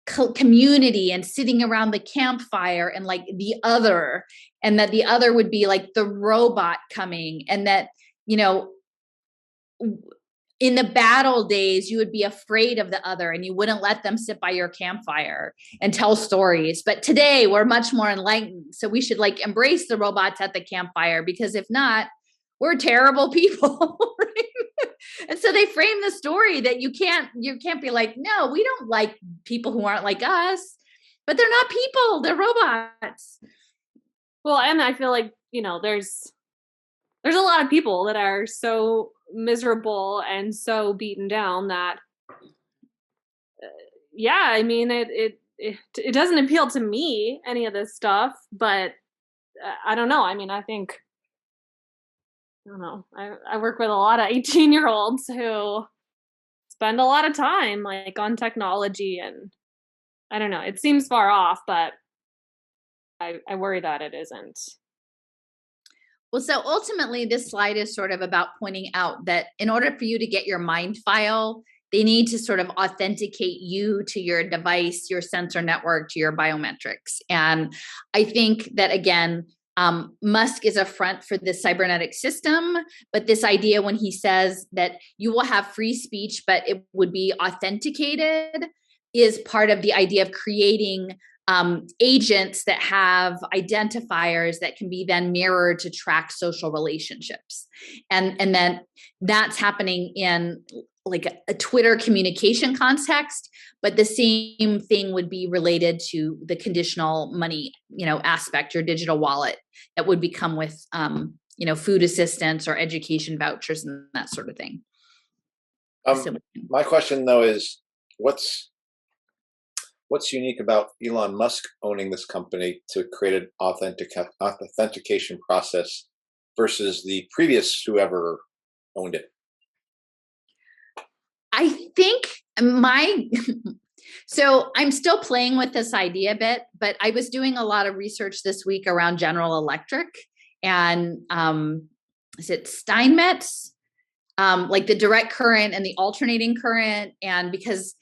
community and sitting around the campfire and like the other, and that the other would be like the robot coming, and that, you know, in the battle days, you would be afraid of the other and you wouldn't let them sit by your campfire and tell stories. But today we're much more enlightened. So we should like embrace the robots at the campfire, because if not, we're terrible people. Right? And so they frame the story that you can't be like, no, we don't like people who aren't like us, but they're not people, they're robots. Well, and I feel like, you know, there's a lot of people that are so miserable and so beaten down that I mean it doesn't appeal to me, any of this stuff, but I don't know. I mean, I don't know. I work with a lot of 18-year-olds who spend a lot of time like on technology, and I don't know. It seems far off, but I worry that it isn't. Well, so ultimately, this slide is sort of about pointing out that in order for you to get your mind file, they need to sort of authenticate you to your device, your sensor network, to your biometrics. And I think that, again, Musk is a front for this cybernetic system, but this idea when he says that you will have free speech, but it would be authenticated, is part of the idea of creating agents that have identifiers that can be then mirrored to track social relationships. And then that's happening in like a Twitter communication context, but the same thing would be related to the conditional money, you know, aspect, your digital wallet that would become with, you know, food assistance or education vouchers and that sort of thing. My question though is, what's unique about Elon Musk owning this company to create an authentication process versus the previous whoever owned it? I think So I'm still playing with this idea a bit, but I was doing a lot of research this week around General Electric and is it Steinmetz? Like the direct current and the alternating current. And because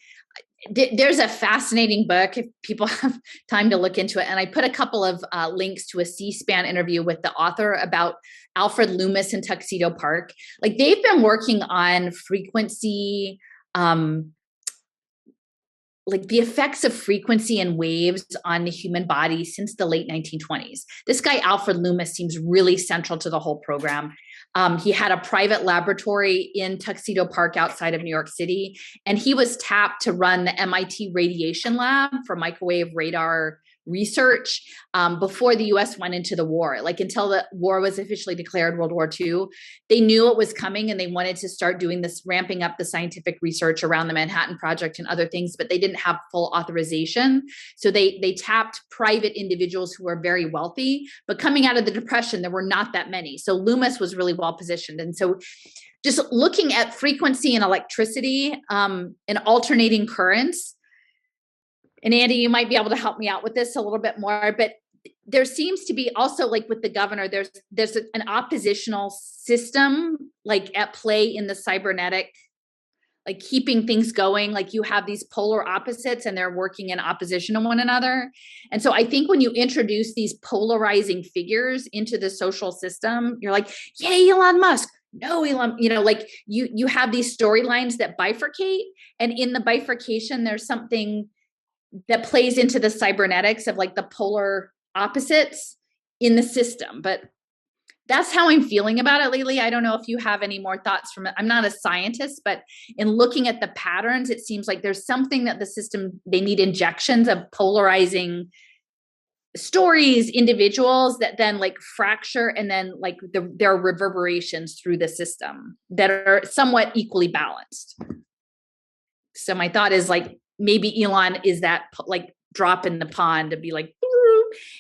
there's a fascinating book, if people have time to look into it. And I put a couple of links to a C-SPAN interview with the author about Alfred Loomis and Tuxedo Park. Like they've been working on frequency, like the effects of frequency and waves on the human body since the late 1920s. This guy, Alfred Loomis, seems really central to the whole program. He had a private laboratory in Tuxedo Park outside of New York City, and he was tapped to run the MIT Radiation Lab for microwave radar research before the US went into the war. Like until the war was officially declared, World War II, they knew it was coming and they wanted to start doing this, ramping up the scientific research around the Manhattan Project and other things, but they didn't have full authorization. So they tapped private individuals who were very wealthy, but coming out of the Depression, there were not that many. So Loomis was really well positioned. And so just looking at frequency and electricity and alternating currents, and Andy, you might be able to help me out with this a little bit more, but there seems to be also, like with the governor, there's an oppositional system like at play in the cybernetic, like keeping things going. Like you have these polar opposites and they're working in opposition to one another. And so I think when you introduce these polarizing figures into the social system, you're like, yay, Elon Musk. No, Elon, like you have these storylines that bifurcate, and in the bifurcation, there's something that plays into the cybernetics of like the polar opposites in the system. But that's how I'm feeling about it lately. I don't know if you have any more thoughts from it. I'm not a scientist, but in looking at the patterns, it seems like there's something that the system, they need injections of polarizing stories, individuals that then like fracture, and then like there are reverberations through the system that are somewhat equally balanced. So my thought is like, maybe Elon is that like drop in the pond to be like,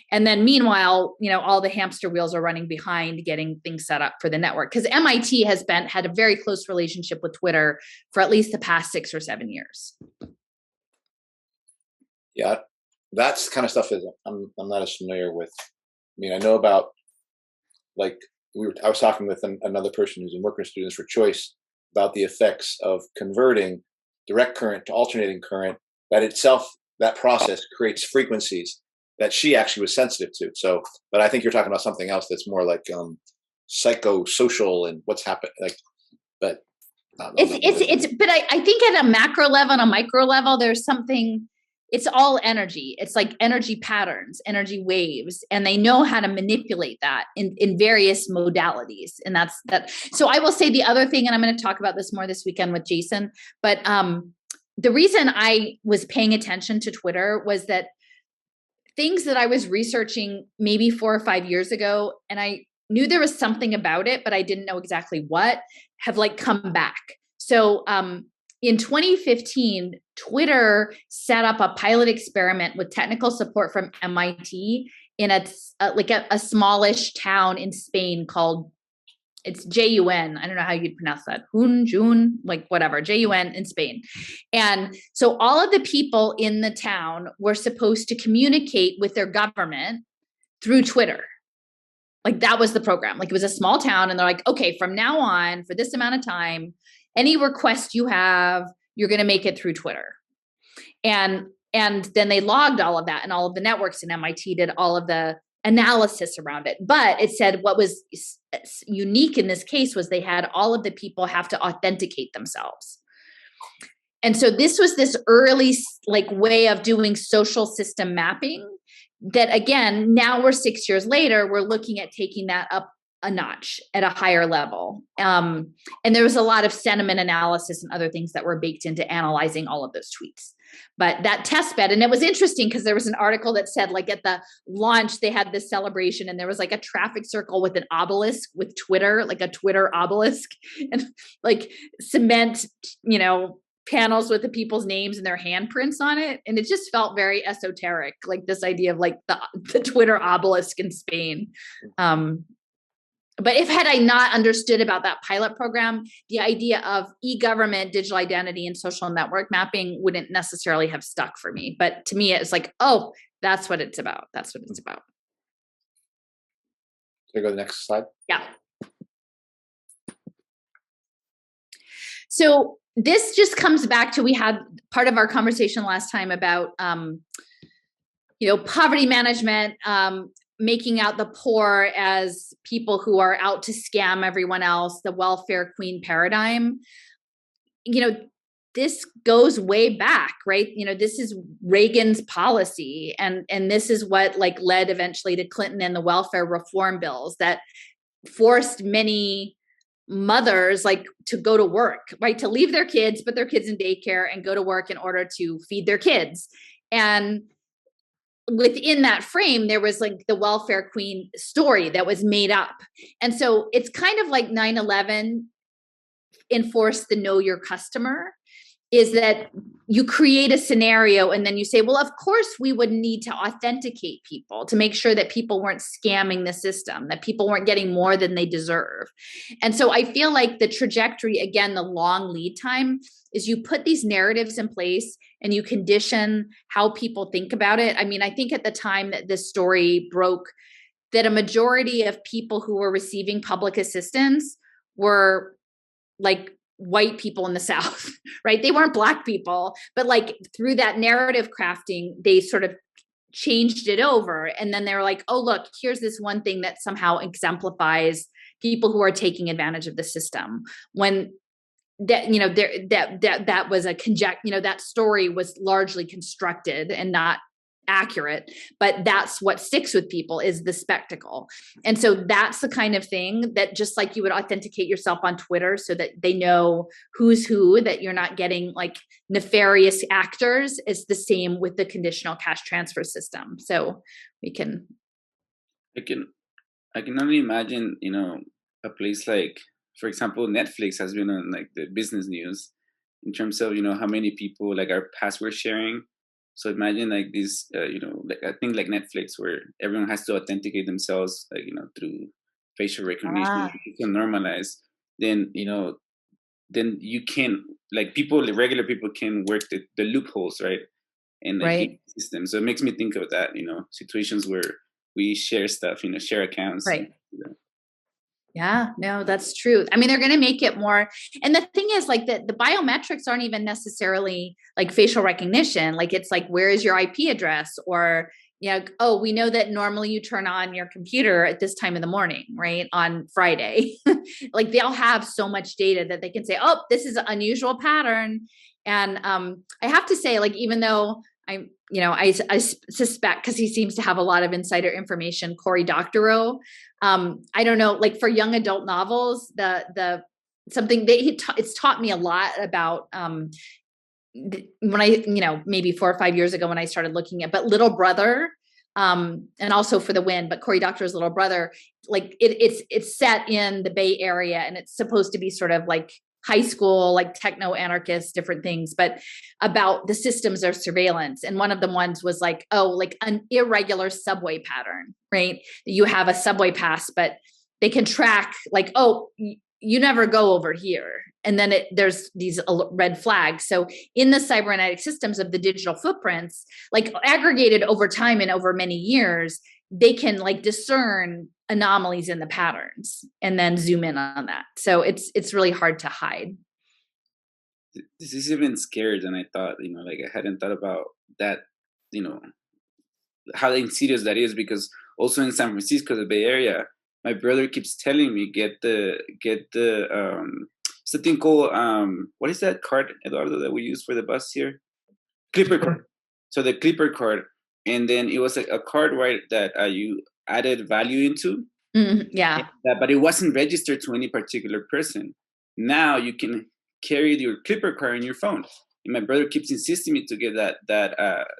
and then meanwhile, all the hamster wheels are running behind getting things set up for the network. Because MIT has had a very close relationship with Twitter for at least the past 6 or 7 years. Yeah, that's kind of stuff that I'm not as familiar with. I mean, I know about, like, I was talking with another person who's in Working Students for Choice about the effects of converting direct current to alternating current, that process creates frequencies that she actually was sensitive to. So, but I think you're talking about something else that's more like psychosocial and what's happened. Like, but but I think at a macro level and a micro level, there's something. It's all energy. It's like energy patterns, energy waves, and they know how to manipulate that in various modalities. And that's that. So I will say the other thing, and I'm going to talk about this more this weekend with Jason, but the reason I was paying attention to Twitter was that things that I was researching maybe 4 or 5 years ago, and I knew there was something about it, but I didn't know exactly what, have like come back. So in 2015, Twitter set up a pilot experiment with technical support from MIT in a smallish town in Spain called, it's Jun. I don't know how you'd pronounce that. Jun, like whatever, Jun in Spain. And so all of the people in the town were supposed to communicate with their government through Twitter. Like that was the program. Like it was a small town, and they're like, okay, from now on, for this amount of time, any request you have, you're going to make it through Twitter. And then they logged all of that, and all of the networks in MIT did all of the analysis around it. But it said what was unique in this case was they had all of the people have to authenticate themselves. And so this was this early like way of doing social system mapping that, again, now we're 6 years later, we're looking at taking that up a notch at a higher level. And there was a lot of sentiment analysis and other things that were baked into analyzing all of those tweets. But that test bed, and it was interesting because there was an article that said like at the launch, they had this celebration and there was like a traffic circle with an obelisk with Twitter, like a Twitter obelisk, and like cement, panels with the people's names and their handprints on it. And it just felt very esoteric, like this idea of like the Twitter obelisk in Spain. But if had I not understood about that pilot program, the idea of e-government, digital identity, and social network mapping wouldn't necessarily have stuck for me. But to me, it's like, oh, that's what it's about. That's what it's about. Can I go to the next slide? Yeah. So this just comes back to, we had part of our conversation last time about, poverty management, making out the poor as people who are out to scam everyone else, the welfare queen paradigm. This goes way back, right? This is Reagan's policy. And this is what led eventually to Clinton and the welfare reform bills that forced many mothers to go to work, right? To leave their kids, put their kids in daycare and go to work in order to feed their kids. And within that frame, there was the welfare queen story that was made up. And so it's kind of like 9/11 enforced the know your customer, is that you create a scenario and then you say, well, of course we would need to authenticate people to make sure that people weren't scamming the system, that people weren't getting more than they deserve. And so I feel like the trajectory, again, the long lead time, is you put these narratives in place and you condition how people think about it. I mean, I think at the time that this story broke, that a majority of people who were receiving public assistance were white people in the South, right? They weren't Black people, but through that narrative crafting, they sort of changed it over. And then they were like, oh, look, here's this one thing that somehow exemplifies people who are taking advantage of the system. When that, that was a that story was largely constructed and not accurate, but that's what sticks with people, is the spectacle. And so that's the kind of thing that, just like you would authenticate yourself on Twitter so that they know who's who, that you're not getting nefarious actors, is the same with the conditional cash transfer system. So I can only imagine, a place for example, Netflix has been on the business news in terms of, how many people are password sharing. So imagine this, I think Netflix, where everyone has to authenticate themselves, through facial recognition, to normalize. Then, then you can, regular people can work the loopholes, right? And right. system. So it makes me think of that, situations where we share stuff, share accounts. Right. Yeah, no, that's true. I mean, they're going to make it more. And the thing is, the biometrics aren't even necessarily facial recognition. It's where is your IP address? Or, oh, we know that normally you turn on your computer at this time of the morning, right? On Friday. They'll have so much data that they can say, oh, this is an unusual pattern. And I have to say, even though I suspect, because he seems to have a lot of insider information, Cory Doctorow, I don't know, for young adult novels, the something that it's taught me a lot about, when I, maybe 4 or 5 years ago when I started looking at, but Little Brother, and also For the Win, but Cory Doctorow's Little Brother, it's set in the Bay Area, and it's supposed to be sort of high school, techno anarchist, different things, but about the systems of surveillance. And one of the ones was an irregular subway pattern, right? You have a subway pass, but they can track oh, you never go over here. And then there's these red flags. So in the cybernetic systems of the digital footprints, aggregated over time and over many years, they can discern anomalies in the patterns and then zoom in on that. So it's really hard to hide. This is even scarier than I thought, I hadn't thought about that, how insidious that is, because also in San Francisco, the Bay Area, my brother keeps telling me, get the something called, what is that card, Eduardo, that we use for the bus here? Clipper card. So the Clipper card. And then it was a card, right, that you added value into. Yeah. But it wasn't registered to any particular person. Now you can carry your Clipper card on your phone. And my brother keeps insisting me to get that,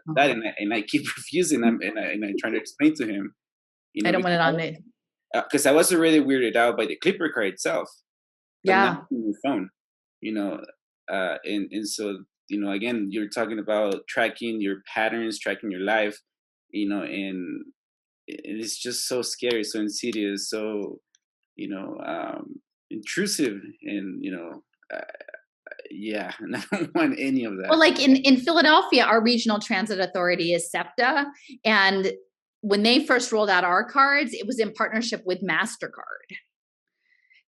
and I keep refusing. And I try to explain to him. I don't want it on me. Because I was already weirded out by the Clipper card itself. But yeah. Not on your phone, and so, again, you're talking about tracking your patterns, tracking your life, and it's just so scary, so insidious. So intrusive, and yeah, and I don't want any of that. Well, like in Philadelphia, our regional transit authority is SEPTA, and when they first rolled out our cards, it was in partnership with MasterCard.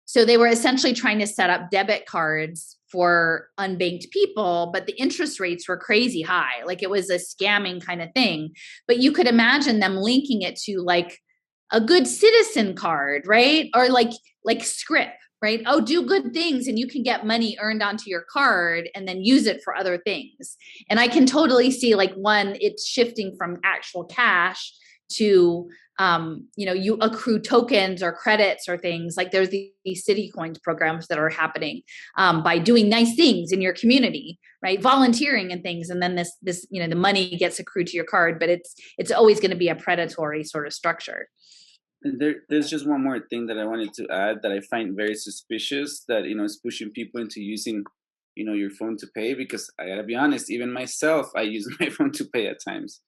So they were essentially trying to set up debit cards for unbanked people, but the interest rates were crazy high. Like it was a scamming kind of thing. But you could imagine them linking it to like a good citizen card, right? Or like Scrip, right? Oh, do good things and you can get money earned onto your card and then use it for other things. And I can totally see like one, it's shifting from actual cash to you accrue tokens or credits or things. Like there's these city coins programs that are happening by doing nice things in your community, right? Volunteering and things. And then this the money gets accrued to your card, but it's always going to be a predatory sort of structure. And there's just one more thing that I wanted to add that I find very suspicious, that is pushing people into using your phone to pay, because I gotta be honest, even myself, I use my phone to pay at times,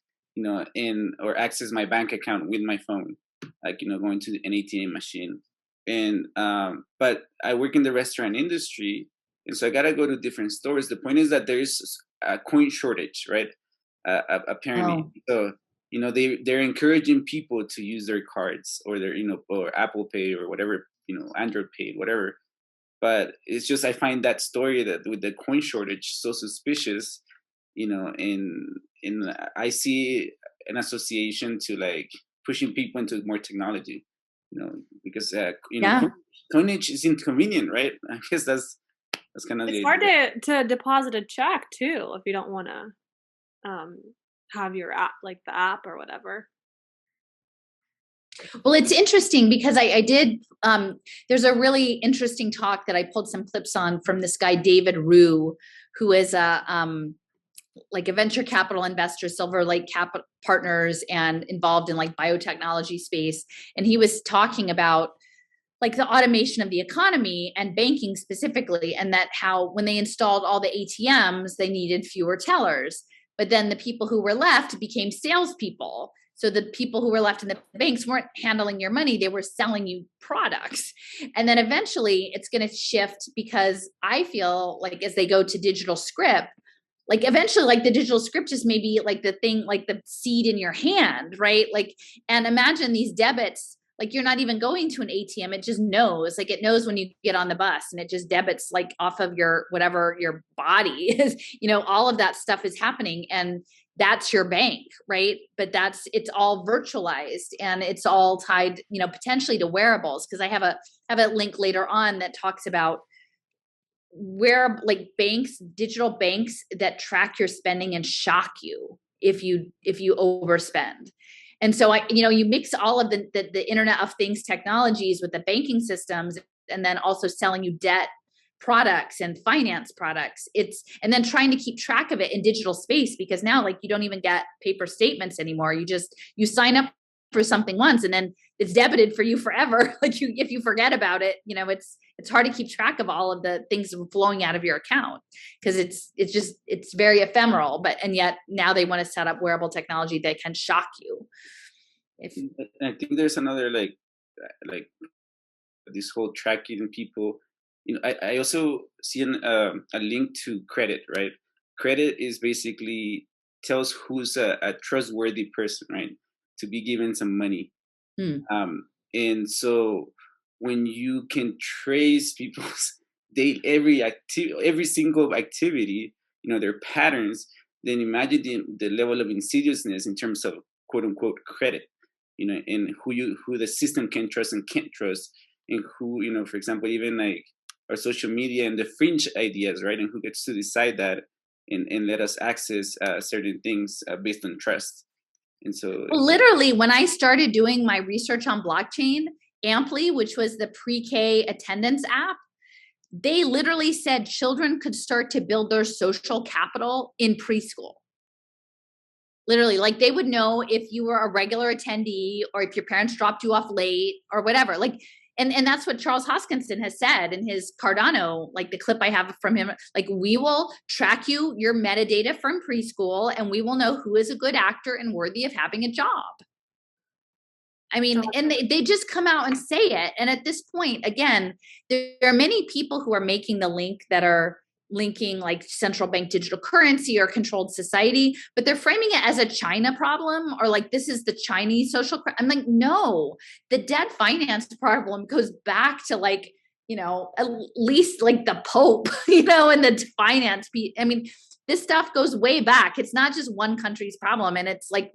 or access my bank account with my phone, like going to an ATM machine. And but I work in the restaurant industry, and so I gotta go to different stores. The point is that there is a coin shortage, right? Apparently. So they're encouraging people to use their cards or their or Apple Pay or whatever, Android Pay, whatever. But it's just, I find that story that with the coin shortage so suspicious, and I see an association to like pushing people into more technology, because coinage is inconvenient, right? I guess that's kind of it's hard to deposit a check too if you don't want to have your app, like the app or whatever. Well, it's interesting because I did, there's a really interesting talk that I pulled some clips on from this guy, David Rue, who is like a venture capital investor, Silver Lake Capital Partners, and involved in like biotechnology space. And he was talking about like the automation of the economy and banking specifically, and that how when they installed all the ATMs, they needed fewer tellers. But then the people who were left became salespeople. So the people who were left in the banks weren't handling your money, they were selling you products. And then eventually it's going to shift, because I feel like as they go to digital script, like eventually like the digital script just may be like the thing, like the seed in your hand, right? Like, and imagine these debits, like you're not even going to an ATM. It just knows, like it knows when you get on the bus, and it just debits like off of your, whatever your body is, all of that stuff is happening. And that's your bank, right? But it's all virtualized, and it's all tied, potentially to wearables. Cause I have a link later on that talks about where like banks, digital banks that track your spending and shock you if you overspend. And so you mix all of the Internet of Things technologies with the banking systems, and then also selling you debt products and finance products. And then trying to keep track of it in digital space, because now like you don't even get paper statements anymore. You sign up for something once and then it's debited for you forever. Like if you forget about it, it's hard to keep track of all of the things flowing out of your account, because it's very ephemeral. And yet now they want to set up wearable technology that can shock you. I think there's another like this whole tracking people. I also see a link to credit, right? Credit is basically tells who's a trustworthy person, right? To be given some money. And so when you can trace people's every single activity, their patterns, then imagine the level of insidiousness in terms of quote unquote credit, and who the system can trust and can't trust, and who, for example, even like our social media and the fringe ideas, right? And who gets to decide that and let us access certain things based on trust. And so literally when I started doing my research on blockchain, Amply, which was the pre-K attendance app, they literally said children could start to build their social capital in preschool. Literally, like they would know if you were a regular attendee or if your parents dropped you off late or whatever. Like, and that's what Charles Hoskinson has said in his Cardano, like the clip I have from him, like we will track your metadata from preschool, and we will know who is a good actor and worthy of having a job. I mean, and they just come out and say it. And at this point, again, there are many people who are making the link that are linking like central bank digital currency or controlled society, but they're framing it as a China problem or like this is the Chinese social. I'm like, no, the debt finance problem goes back to like, at least like the Pope, and the finance. I mean, this stuff goes way back. It's not just one country's problem. And it's like,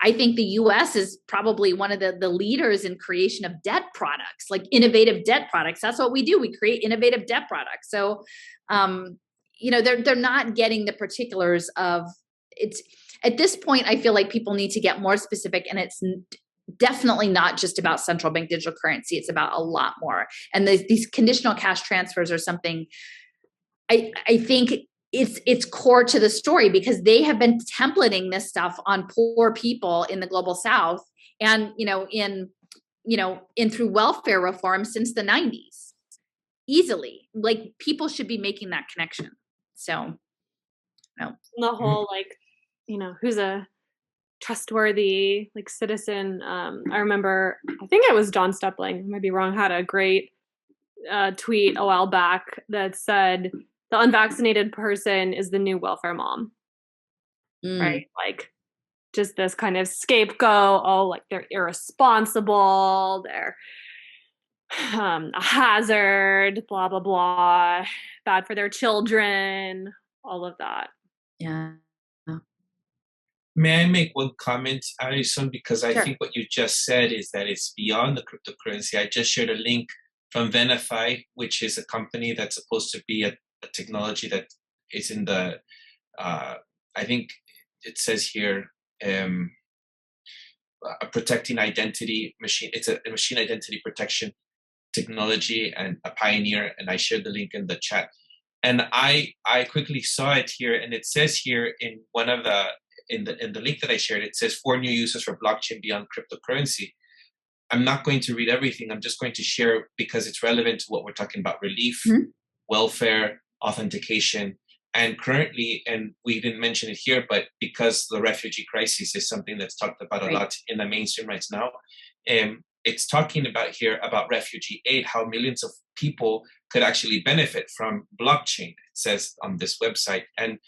I think the US is probably one of the leaders in creation of debt products, like innovative debt products. That's what we do. We create innovative debt products. So, they're not getting the particulars of it's at this point. I feel like people need to get more specific, and it's definitely not just about central bank digital currency. It's about a lot more. And these conditional cash transfers are something I think it's core to the story, because they have been templating this stuff on poor people in the global South and, in through welfare reform since the 90s. Easily, like people should be making that connection. So, no. The whole who's a trustworthy like citizen. I remember, I think it was John Stepling, I might be wrong, had a great tweet a while back that said the unvaccinated person is the new welfare mom. Right? Like just this kind of scapegoat. Oh, like they're irresponsible. They're a hazard, blah, blah, blah, bad for their children, all of that. Yeah. May I make one comment, Alison? Because I Sure. think what you just said is that it's beyond the cryptocurrency. I just shared a link from Venify, which is a company that's supposed to be a technology that is in the, I think it says here, a protecting identity machine. It's a machine identity protection technology and a pioneer. And I shared the link in the chat. And I quickly saw it here, and it says here in one of the in the link that I shared, it says 4 new uses for blockchain beyond cryptocurrency. I'm not going to read everything. I'm just going to share because it's relevant to what we're talking about: relief, welfare, authentication, and currently, and we didn't mention it here, but because the refugee crisis is something that's talked about a lot in the mainstream right now, it's talking about here about refugee aid, how millions of people could actually benefit from blockchain, it says on this website. And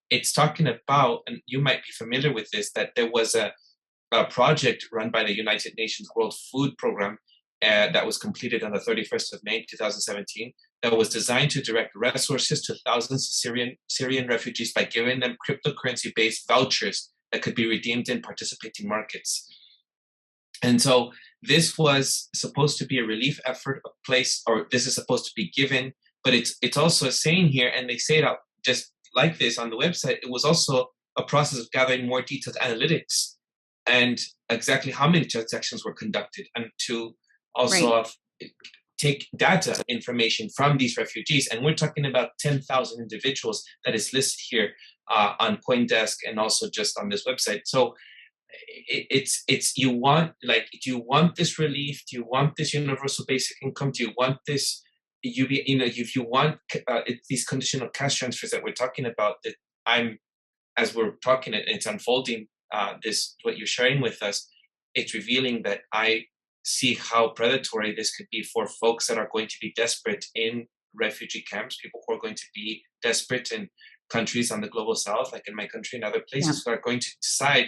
it's talking about, and you might be familiar with this, that there was a project run by the United Nations World Food Program that was completed on the 31st of May, 2017, that was designed to direct resources to thousands of Syrian refugees by giving them cryptocurrency-based vouchers that could be redeemed in participating markets. And so this was supposed to be a relief effort, a place, or this is supposed to be given, but it's also saying here, and they say it out just like this on the website, it was also a process of gathering more detailed analytics and exactly how many transactions were conducted, and to also take data information from these refugees. And we're talking about 10,000 individuals that is listed here on CoinDesk and also just on this website. So it's you want, like, do you want this relief? Do you want this universal basic income? Do you want this UBI? If you want these conditional cash transfers that we're talking about, that as we're talking, it's unfolding, this, what you're sharing with us, it's revealing that I see how predatory this could be for folks that are going to be desperate in refugee camps, people who are going to be desperate in countries on the global South, like in my country and other places, who are going to decide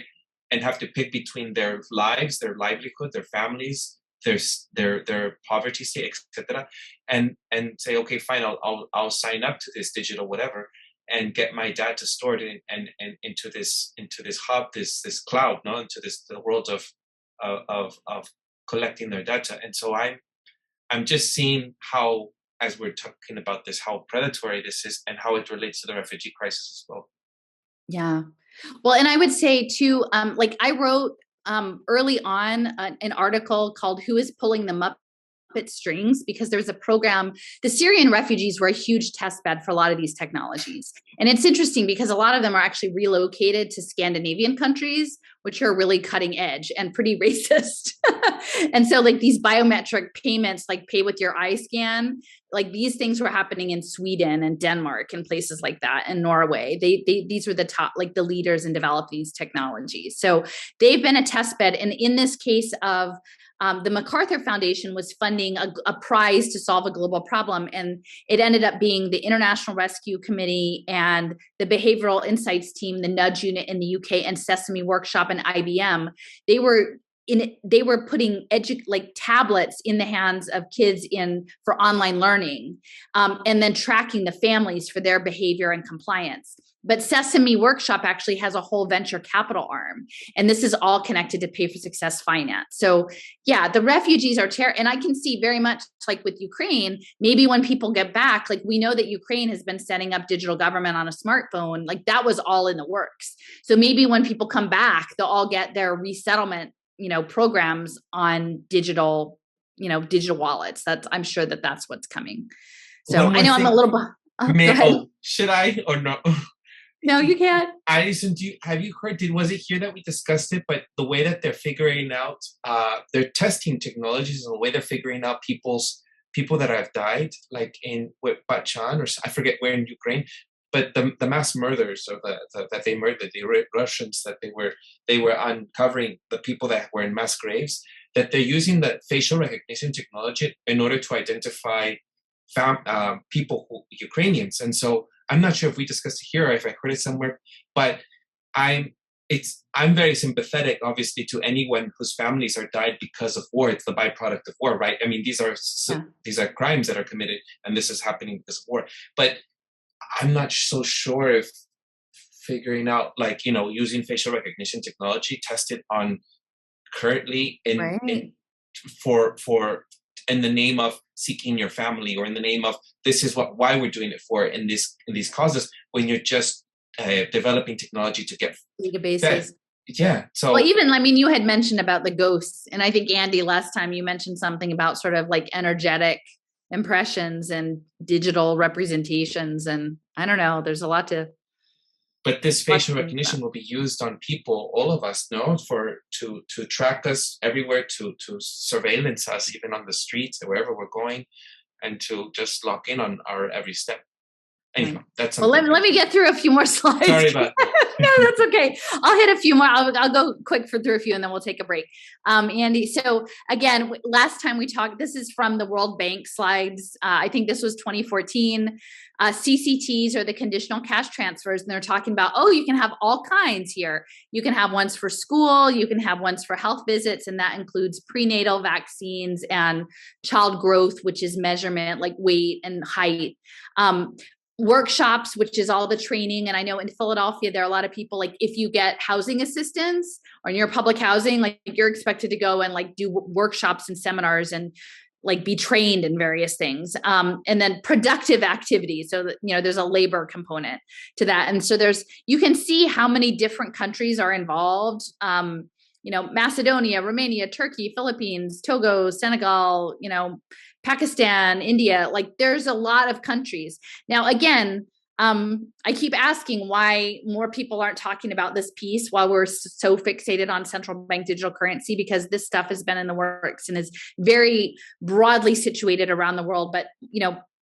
and have to pick between their lives, their livelihood, their families, their poverty state, etc., and say, okay, fine, I'll sign up to this digital whatever and get my data stored in and into this hub, this cloud, into the world of collecting their data. And so I'm just seeing how, as we're talking about this, how predatory this is and how it relates to the refugee crisis as well. Yeah. Well, and I would say too, like I wrote early on an article called "Who is Pulling Them Up at Strings?" because there was a program. The Syrian refugees were a huge test bed for a lot of these technologies, And it's interesting because a lot of them are actually relocated to Scandinavian countries, which are really cutting edge and pretty racist. And so like these biometric payments, like pay with your eye scan, like these things were happening in Sweden and Denmark and places like that, and Norway. These were the top, like the leaders in developing these technologies. So they've been a test bed. And in this case of the MacArthur Foundation was funding a prize to solve a global problem. And it ended up being the International Rescue Committee and the Behavioral Insights Team, the Nudge Unit in the UK, and Sesame Workshop and IBM. They were putting like tablets in the hands of kids for online learning, and then tracking the families for their behavior and compliance. But Sesame Workshop actually has a whole venture capital arm, and this is all connected to Pay for Success Finance. So yeah, the refugees are and I can see very much like with Ukraine, maybe when people get back, like we know that Ukraine has been setting up digital government on a smartphone, like that was all in the works. So maybe when people come back, they'll all get their resettlement, programs on digital wallets. I'm sure that that's what's coming. So I know I'm a little should I or no? No, you can't. Alison, have you heard? Was it here that we discussed it? But the way that they're figuring out, they're testing technologies and the way they're figuring out people that have died, like in Bachan, or I forget where in Ukraine, but the mass murders or that they murdered, the Russians, that they were uncovering the people that were in mass graves, that they're using the facial recognition technology in order to identify Ukrainians. And so I'm not sure if we discussed it here or if I heard it somewhere, but I'm very sympathetic, obviously, to anyone whose families are died because of war. It's the byproduct of war, right? I mean, these are crimes that are committed, and this is happening because of war. But I'm not so sure if figuring out, like, using facial recognition technology tested on currently in the name of seeking your family, or in the name of this is why we're doing it for in these causes, when you're just developing technology to get databases. Yeah. So well, even you had mentioned about the ghosts, and I think Andy last time you mentioned something about sort of like energetic impressions and digital representations, and I don't know. There's a lot to. But this facial recognition will be used on people, all of us, to track us everywhere, to surveillance us, even on the streets, wherever we're going, and to just lock in on our every step. Anyway, that's well. Let me get through a few more slides. Sorry about that. No, that's okay. I'll hit a few more. I'll go quick through a few, and then we'll take a break. Andy, so again, last time we talked, this is from the World Bank slides. I think this was 2014. CCTs are the conditional cash transfers, and they're talking about, you can have all kinds here. You can have ones for school, you can have ones for health visits, and that includes prenatal vaccines and child growth, which is measurement like weight and height. Workshops, which is all the training. And I know in Philadelphia, there are a lot of people, like if you get housing assistance or in your public housing, like you're expected to go and like do workshops and seminars and like be trained in various things. And then productive activities. So that, there's a labor component to that. And so you can see how many different countries are involved. Macedonia, Romania, Turkey, Philippines, Togo, Senegal, Pakistan, India, like there's a lot of countries. Now, again, I keep asking why more people aren't talking about this piece while we're so fixated on central bank digital currency, because this stuff has been in the works and is very broadly situated around the world, but,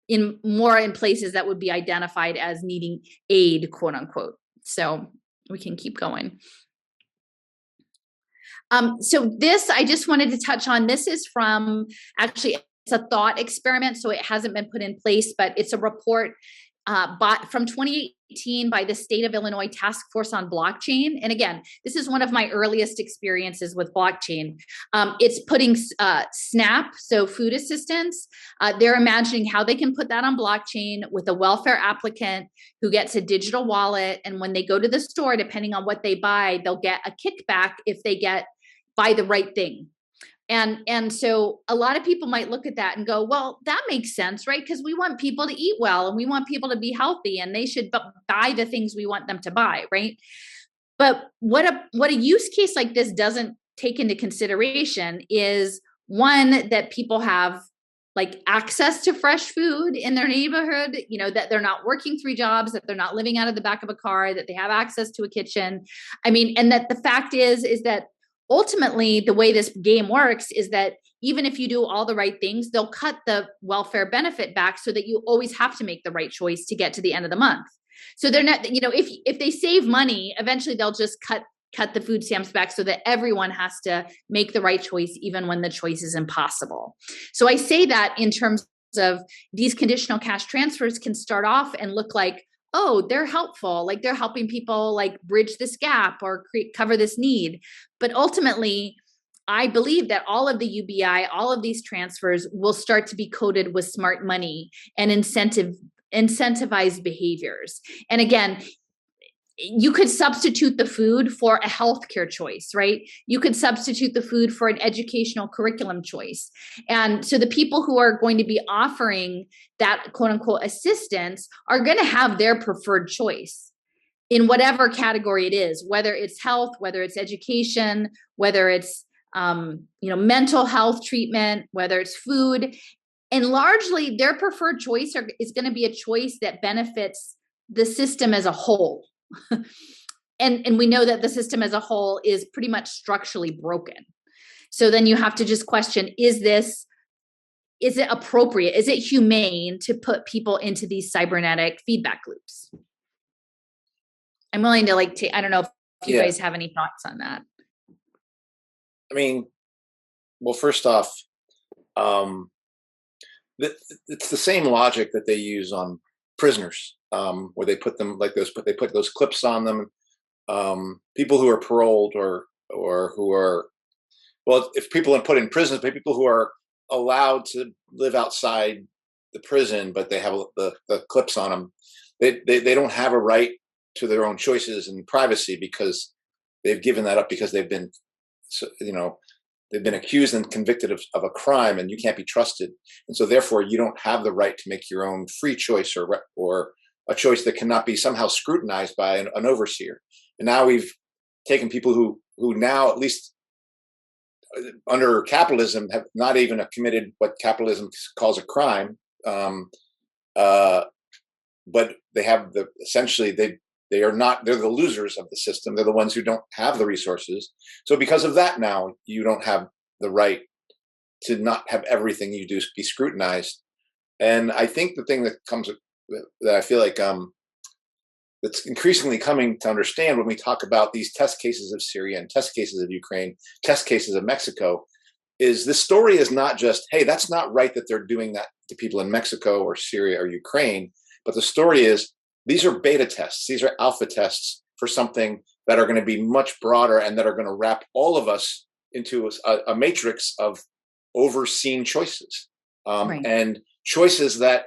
in places that would be identified as needing aid, quote unquote. So we can keep going. So this, I just wanted to touch on, this is from actually, it's a thought experiment, so it hasn't been put in place, but it's a report from 2018 by the State of Illinois Task Force on Blockchain. And again, this is one of my earliest experiences with blockchain. It's putting SNAP, so food assistance, they're imagining how they can put that on blockchain with a welfare applicant who gets a digital wallet. And when they go to the store, depending on what they buy, they'll get a kickback if they buy the right thing. And so a lot of people might look at that and go, well, that makes sense, right? Because we want people to eat well and we want people to be healthy and they should buy the things we want them to buy, right? But what a use case like this doesn't take into consideration is, one, that people have like access to fresh food in their neighborhood, that they're not working 3 jobs, that they're not living out of the back of a car, that they have access to a kitchen. I mean, and that the fact is that ultimately the way this game works is that even if you do all the right things, they'll cut the welfare benefit back so that you always have to make the right choice to get to the end of the month. So they're not, if they save money, eventually they'll just cut the food stamps back so that everyone has to make the right choice, even when the choice is impossible. So I say that in terms of these conditional cash transfers can start off and look like, oh, they're helpful. Like they're helping people like bridge this gap or cover this need. But ultimately, I believe that all of the UBI, all of these transfers will start to be coded with smart money and incentivized behaviors. And again, you could substitute the food for a healthcare choice, right? You could substitute the food for an educational curriculum choice. And so the people who are going to be offering that quote unquote assistance are going to have their preferred choice in whatever category it is, whether it's health, whether it's education, whether it's mental health treatment, whether it's food. And largely their preferred choice is going to be a choice that benefits the system as a whole. And we know that the system as a whole is pretty much structurally broken. So then you have to just question, is it appropriate? Is it humane to put people into these cybernetic feedback loops? I'm willing to I don't know if you guys have any thoughts on that. I mean, well, first off, it's the same logic that they use on prisoners, where they put them like those, they put those clips on them. People who are paroled or who are, well, if people are put in prisons, but people who are allowed to live outside the prison, but they have the clips on them, they don't have a right to their own choices and privacy because they've given that up because they've been, they've been accused and convicted of a crime, and you can't be trusted. And so therefore you don't have the right to make your own free choice or a choice that cannot be somehow scrutinized by an overseer. And now we've taken people who now, at least under capitalism, have not even committed what capitalism calls a crime. But they have essentially they're the losers of the system. They're the ones who don't have the resources. So because of that, now you don't have the right to not have everything you do be scrutinized. And I think the thing that I feel like that's increasingly coming to understand when we talk about these test cases of Syria and test cases of Ukraine, test cases of Mexico, is this story is not just, hey, that's not right that they're doing that to people in Mexico or Syria or Ukraine. But the story is, these are beta tests. These are alpha tests for something that are going to be much broader and that are going to wrap all of us into a matrix of overseen choices, Right. and choices that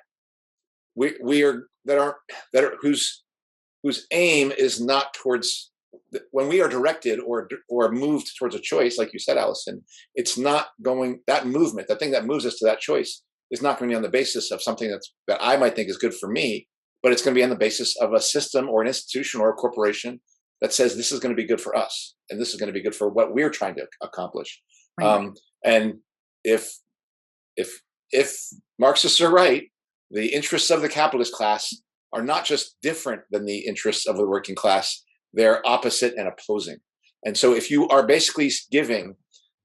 whose aim is not towards, when we are directed or moved towards a choice, like you said, Allison, it's not going, that movement, the thing that moves us to that choice is not going to be on the basis of something that I might think is good for me, but it's going to be on the basis of a system or an institution or a corporation that says this is going to be good for us and this is going to be good for what we're trying to accomplish. Right. And if Marxists are right, the interests of the capitalist class are not just different than the interests of the working class, they're opposite and opposing. And so if you are basically giving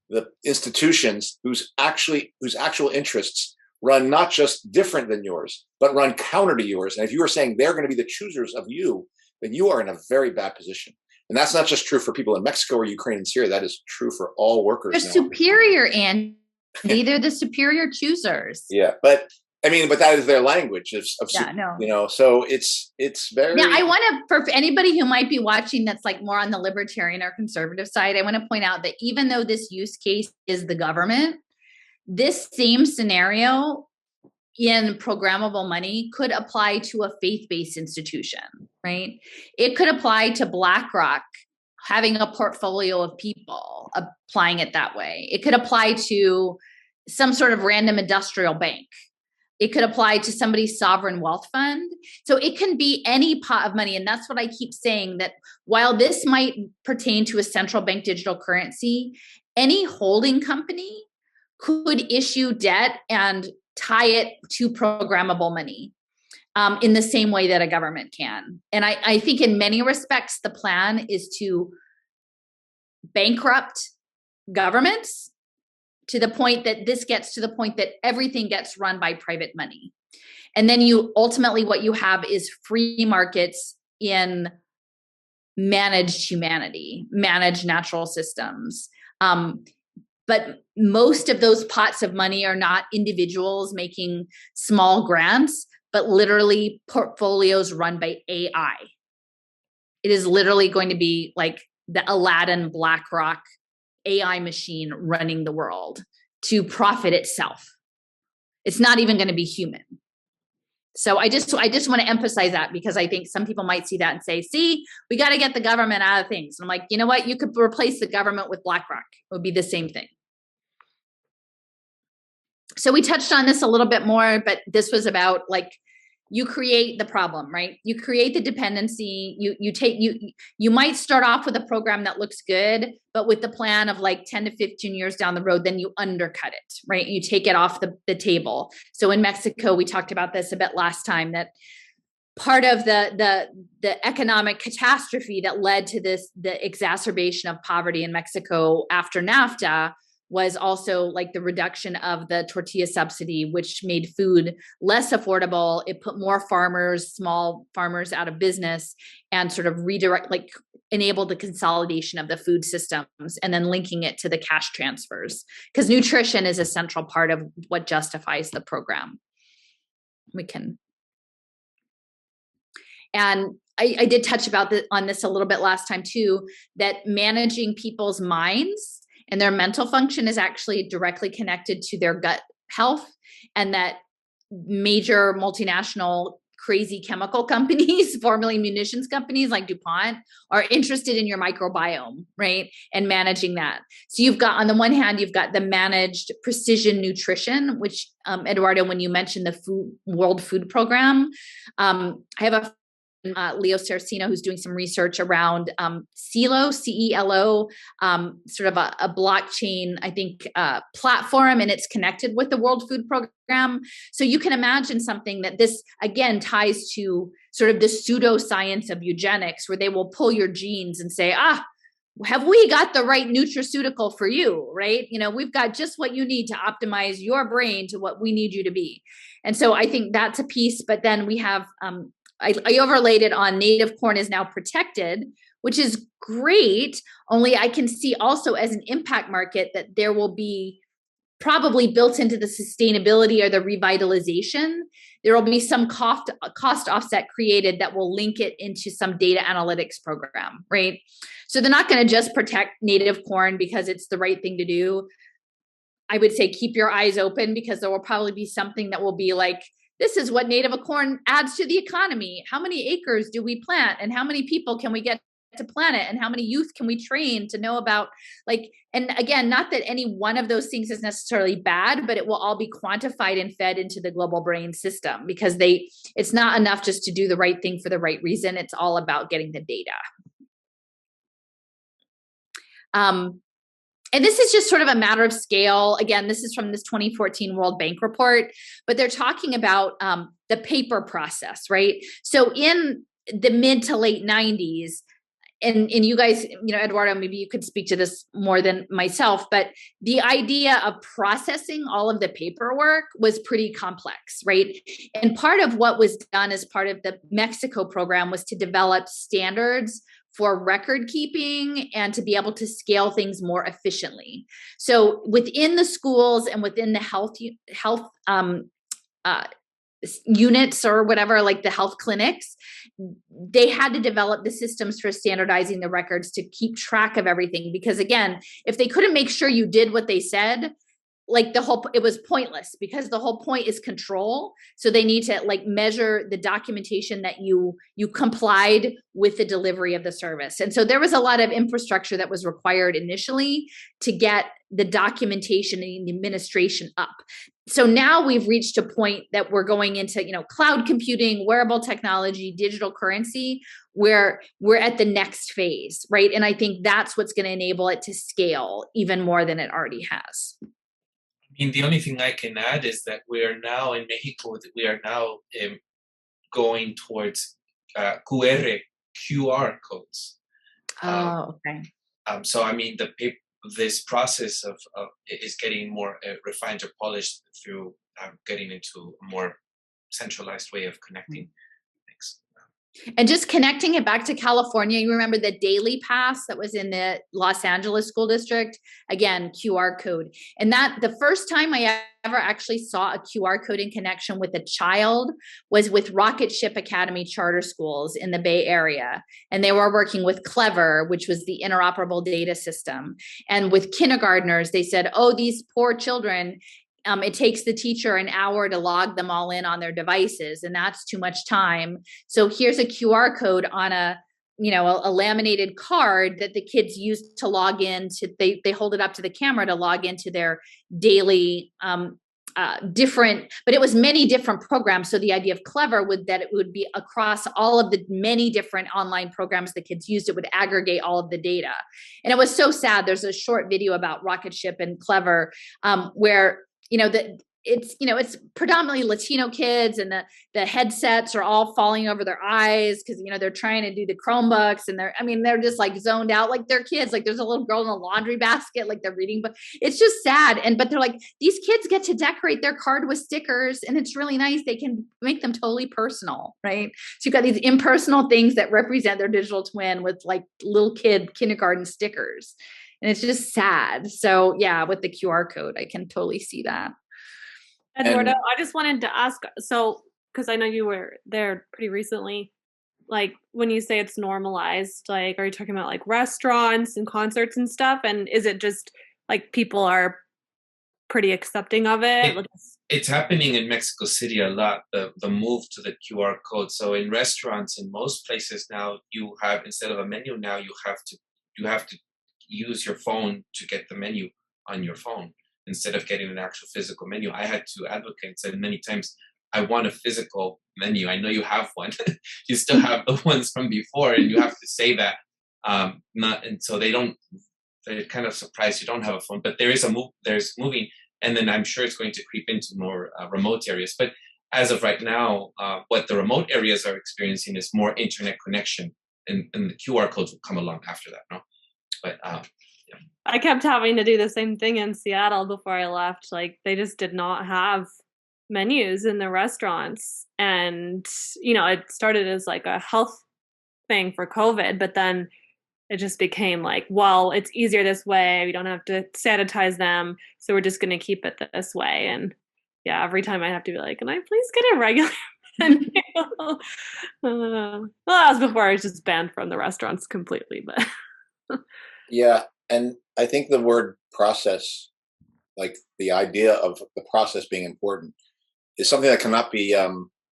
the institutions whose actual interests run not just different than yours, but run counter to yours, and if you are saying they're going to be the choosers of you, then you are in a very bad position. And that's not just true for people in Mexico or Ukraine and Syria. That is true for all workers. They're superior, Andy. They're the superior choosers. Yeah, but that is their language. So it's very. Now, I want to, for anybody who might be watching that's like more on the libertarian or conservative side, I want to point out that even though this use case is the government, this same scenario in programmable money could apply to a faith-based institution, right? It could apply to BlackRock having a portfolio of people, applying it that way. It could apply to some sort of random industrial bank. It could apply to somebody's sovereign wealth fund. So it can be any pot of money. And that's what I keep saying, that while this might pertain to a central bank digital currency, any holding company could issue debt and tie it to programmable money in the same way that a government can. And I think in many respects, the plan is to bankrupt governments to the point that this gets to the point that everything gets run by private money. And then you ultimately, what you have is free markets in managed humanity, managed natural systems. But most of those pots of money are not individuals making small grants, but literally portfolios run by AI. It is literally going to be like the Aladdin BlackRock AI machine running the world to profit itself. It's not even going to be human. So I just want to emphasize that, because I think some people might see that and say, see, we got to get the government out of things. And I'm like, you know what? You could replace the government with BlackRock. It would be the same thing. So we touched on this a little bit more, but this was about like, you create the problem, right? You create the dependency. You might start off with a program that looks good, but with the plan of like 10 to 15 years down the road, then you undercut it, right? You take it off the table. So in Mexico, we talked about this a bit last time, that part of the economic catastrophe that led to the exacerbation of poverty in Mexico after NAFTA was also like the reduction of the tortilla subsidy, which made food less affordable. It put more farmers, small farmers, out of business, and sort of enabled the consolidation of the food systems, and then linking it to the cash transfers, because nutrition is a central part of what justifies the program. And I did touch on this a little bit last time too, that managing people's minds and their mental function is actually directly connected to their gut health, and that major multinational crazy chemical companies, formerly munitions companies like DuPont, are interested in your microbiome, right? And managing that. So you've got, on the one hand, you've got the managed precision nutrition, which Eduardo, when you mentioned the World Food Program, I have a Leo Saracino, who's doing some research around CELO, CELO, sort of a blockchain, I think, platform, and it's connected with the World Food Program. So you can imagine something that this, again, ties to sort of the pseudoscience of eugenics, where they will pull your genes and say, have we got the right nutraceutical for you, right? You know, we've got just what you need to optimize your brain to what we need you to be. And so I think that's a piece, but then we have, I overlaid it on native corn is now protected, which is great. Only I can see also as an impact market that there will be probably built into the sustainability or the revitalization, there will be some cost offset created that will link it into some data analytics program, right? So they're not going to just protect native corn because it's the right thing to do. I would say keep your eyes open, because there will probably be something that will be like, this is what native corn adds to the economy. How many acres do we plant, and how many people can we get to plant it, and how many youth can we train to know about, like, and again, not that any one of those things is necessarily bad, but it will all be quantified and fed into the global brain system, because it's not enough just to do the right thing for the right reason. It's all about getting the data. And this is just sort of a matter of scale. Again, this is from this 2014 World Bank report, but they're talking about the paper process, right? So in the mid to late 90s, and you guys, you know, Eduardo, maybe you could speak to this more than myself, but the idea of processing all of the paperwork was pretty complex, right? And part of what was done as part of the Mexico program was to develop standards for record keeping and to be able to scale things more efficiently. So within the schools and within the health units or whatever, like the health clinics, they had to develop the systems for standardizing the records to keep track of everything. Because again, if they couldn't make sure you did what they said, like it was pointless, because the whole point is control. So they need to like measure the documentation that you complied with the delivery of the service. And so there was a lot of infrastructure that was required initially to get the documentation and the administration up. So now we've reached a point that we're going into, you know, cloud computing, wearable technology, digital currency, where we're at the next phase, right? And I think that's what's going to enable it to scale even more than it already has. mean, the only thing I can add is that we are now in Mexico, we are now going towards QR codes. Okay. So, I mean, this process of is getting more refined or polished through getting into a more centralized way of connecting things. And just connecting it back to California, you remember the Daily Pass that was in the Los Angeles School District? Again, QR code. And that the first time I ever actually saw a QR code in connection with a child was with Rocket Ship Academy charter schools in the Bay Area. And they were working with Clever, which was the interoperable data system. And with kindergartners, they said, oh, these poor children, it takes the teacher an hour to log them all in on their devices, and that's too much time. So here's a QR code on a laminated card that the kids use to log in to, they hold it up to the camera to log into their daily different, but it was many different programs. So the idea of Clever that it would be across all of the many different online programs the kids used. It would aggregate all of the data. And it was so sad. There's a short video about Rocket Ship and Clever where it's predominantly Latino kids, and the headsets are all falling over their eyes because, they're trying to do the Chromebooks, and they're just like zoned out, like they're kids. Like there's a little girl in a laundry basket, like they're reading, but it's just sad. But they're like, these kids get to decorate their card with stickers, and it's really nice. They can make them totally personal, right? So you've got these impersonal things that represent their digital twin with like little kid kindergarten stickers. And it's just sad. So yeah, with the QR code, I can totally see that. Eduardo, I just wanted to ask, so, because I know you were there pretty recently, like when you say it's normalized, like, are you talking about like restaurants and concerts and stuff? And is it just like people are pretty accepting of it? It's happening in Mexico City a lot, the move to the QR code. So in restaurants, in most places now, you have, instead of a menu, now you have to use your phone to get the menu on your phone, instead of getting an actual physical menu. I had to advocate and said many times, I want a physical menu. I know you have one. You still have the ones from before, and you have to say that. And so they're kind of surprised you don't have a phone, but there's moving, and then I'm sure it's going to creep into more remote areas. But as of right now, what the remote areas are experiencing is more internet connection, and the QR codes will come along after that, no? But I kept having to do the same thing in Seattle before I left. Like they just did not have menus in the restaurants. And, it started as like a health thing for COVID, but then it just became like, well, it's easier this way. We don't have to sanitize them. So we're just going to keep it this way. And yeah, every time I have to be like, can I please get a regular menu? Well, that was before I was just banned from the restaurants completely, but yeah. And I think the word process, like the idea of the process being important, is something that cannot be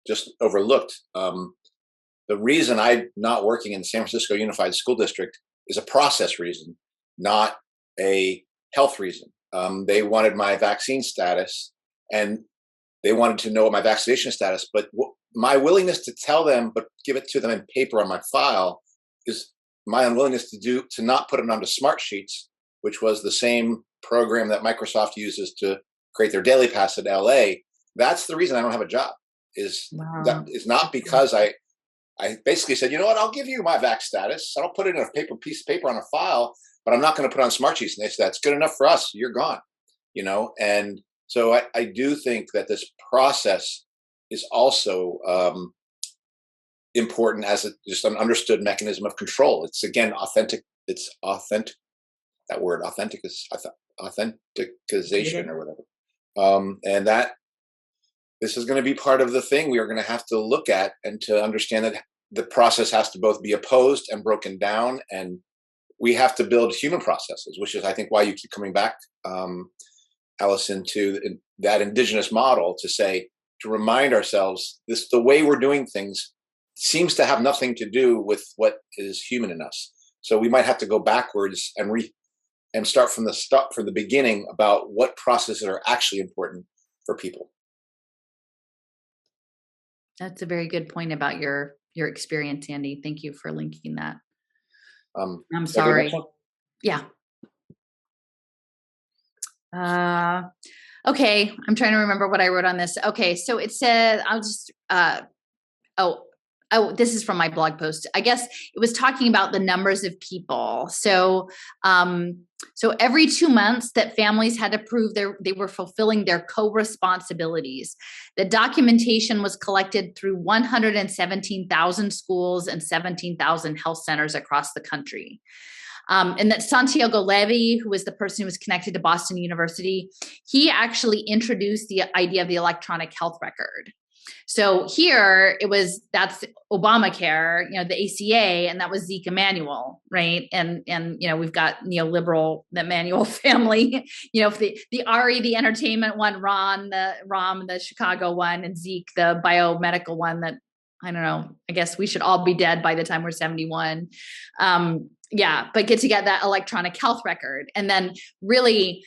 just overlooked. The reason I'm not working in the San Francisco Unified School District is a process reason, not a health reason. They wanted my vaccine status, and they wanted to know what my vaccination status, but my willingness to tell them, but give it to them in paper on my file, is my unwillingness to not put it onto smart sheets, which was the same program that Microsoft uses to create their Daily Pass at LA. That's the reason I don't have a job. That is not because I basically said, you know what, I'll give you my vac status. I'll put it in a piece of paper on a file, but I'm not going to put it on smart sheets. And they said, that's good enough for us. You're gone. And so I do think that this process is also important as just an understood mechanism of control. It's again authentic. It's authentic. That word authentic is authenticization or whatever. And that this is going to be part of the thing we are going to have to look at, and to understand that the process has to both be opposed and broken down, and we have to build human processes, which is I think why you keep coming back, Allison, to that indigenous model, to remind ourselves the way we're doing things seems to have nothing to do with what is human in us. So we might have to go backwards and start from the beginning about what processes are actually important for people. That's a very good point about your experience, Andy. Thank you for linking that. I'm sorry. Yeah. Okay, I'm trying to remember what I wrote on this. Okay, so it said, I'll just, this is from my blog post. I guess it was talking about the numbers of people. So, so every 2 months that families had to prove they were fulfilling their co-responsibilities. The documentation was collected through 117,000 schools and 17,000 health centers across the country. And that Santiago Levy, who was the person who was connected to Boston University, he actually introduced the idea of the electronic health record. So here that's Obamacare, the ACA, and that was Zeke Emanuel, right? And we've got neoliberal, the Emanuel family, the Ari, the entertainment one, Ram, the Chicago one, and Zeke, the biomedical one that, I don't know, I guess we should all be dead by the time we're 71. But get to get that electronic health record. And then really,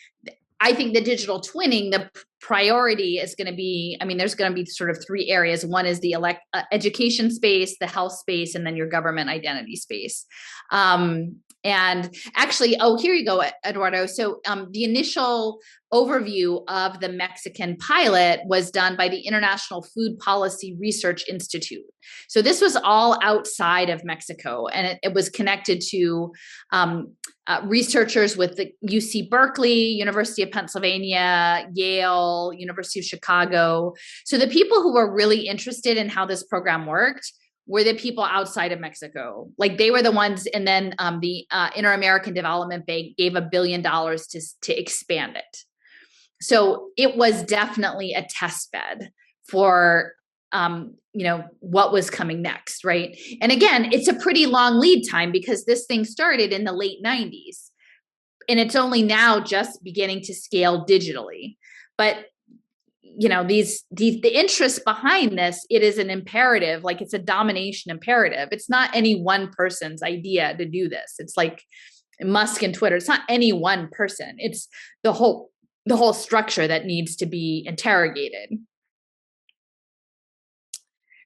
I think the digital twinning, the priority is going to be, there's going to be sort of 3 areas. One is the education space, the health space, and then your government identity space. And actually, here you go, Eduardo. So the initial overview of the Mexican pilot was done by the International Food Policy Research Institute. So this was all outside of Mexico, and it was connected to researchers with the UC Berkeley, University of Pennsylvania, Yale, University of Chicago. So the people who were really interested in how this program worked were the people outside of Mexico. Like they were the ones, and then the Inter-American Development Bank gave $1 billion to expand it. So it was definitely a test bed for what was coming next, right? And again, it's a pretty long lead time because this thing started in the late 90s, and it's only now just beginning to scale digitally. But the interest behind this, it is an imperative, like it's a domination imperative. It's not any one person's idea to do this. It's like Musk and Twitter. It's not any one person. It's the whole structure that needs to be interrogated.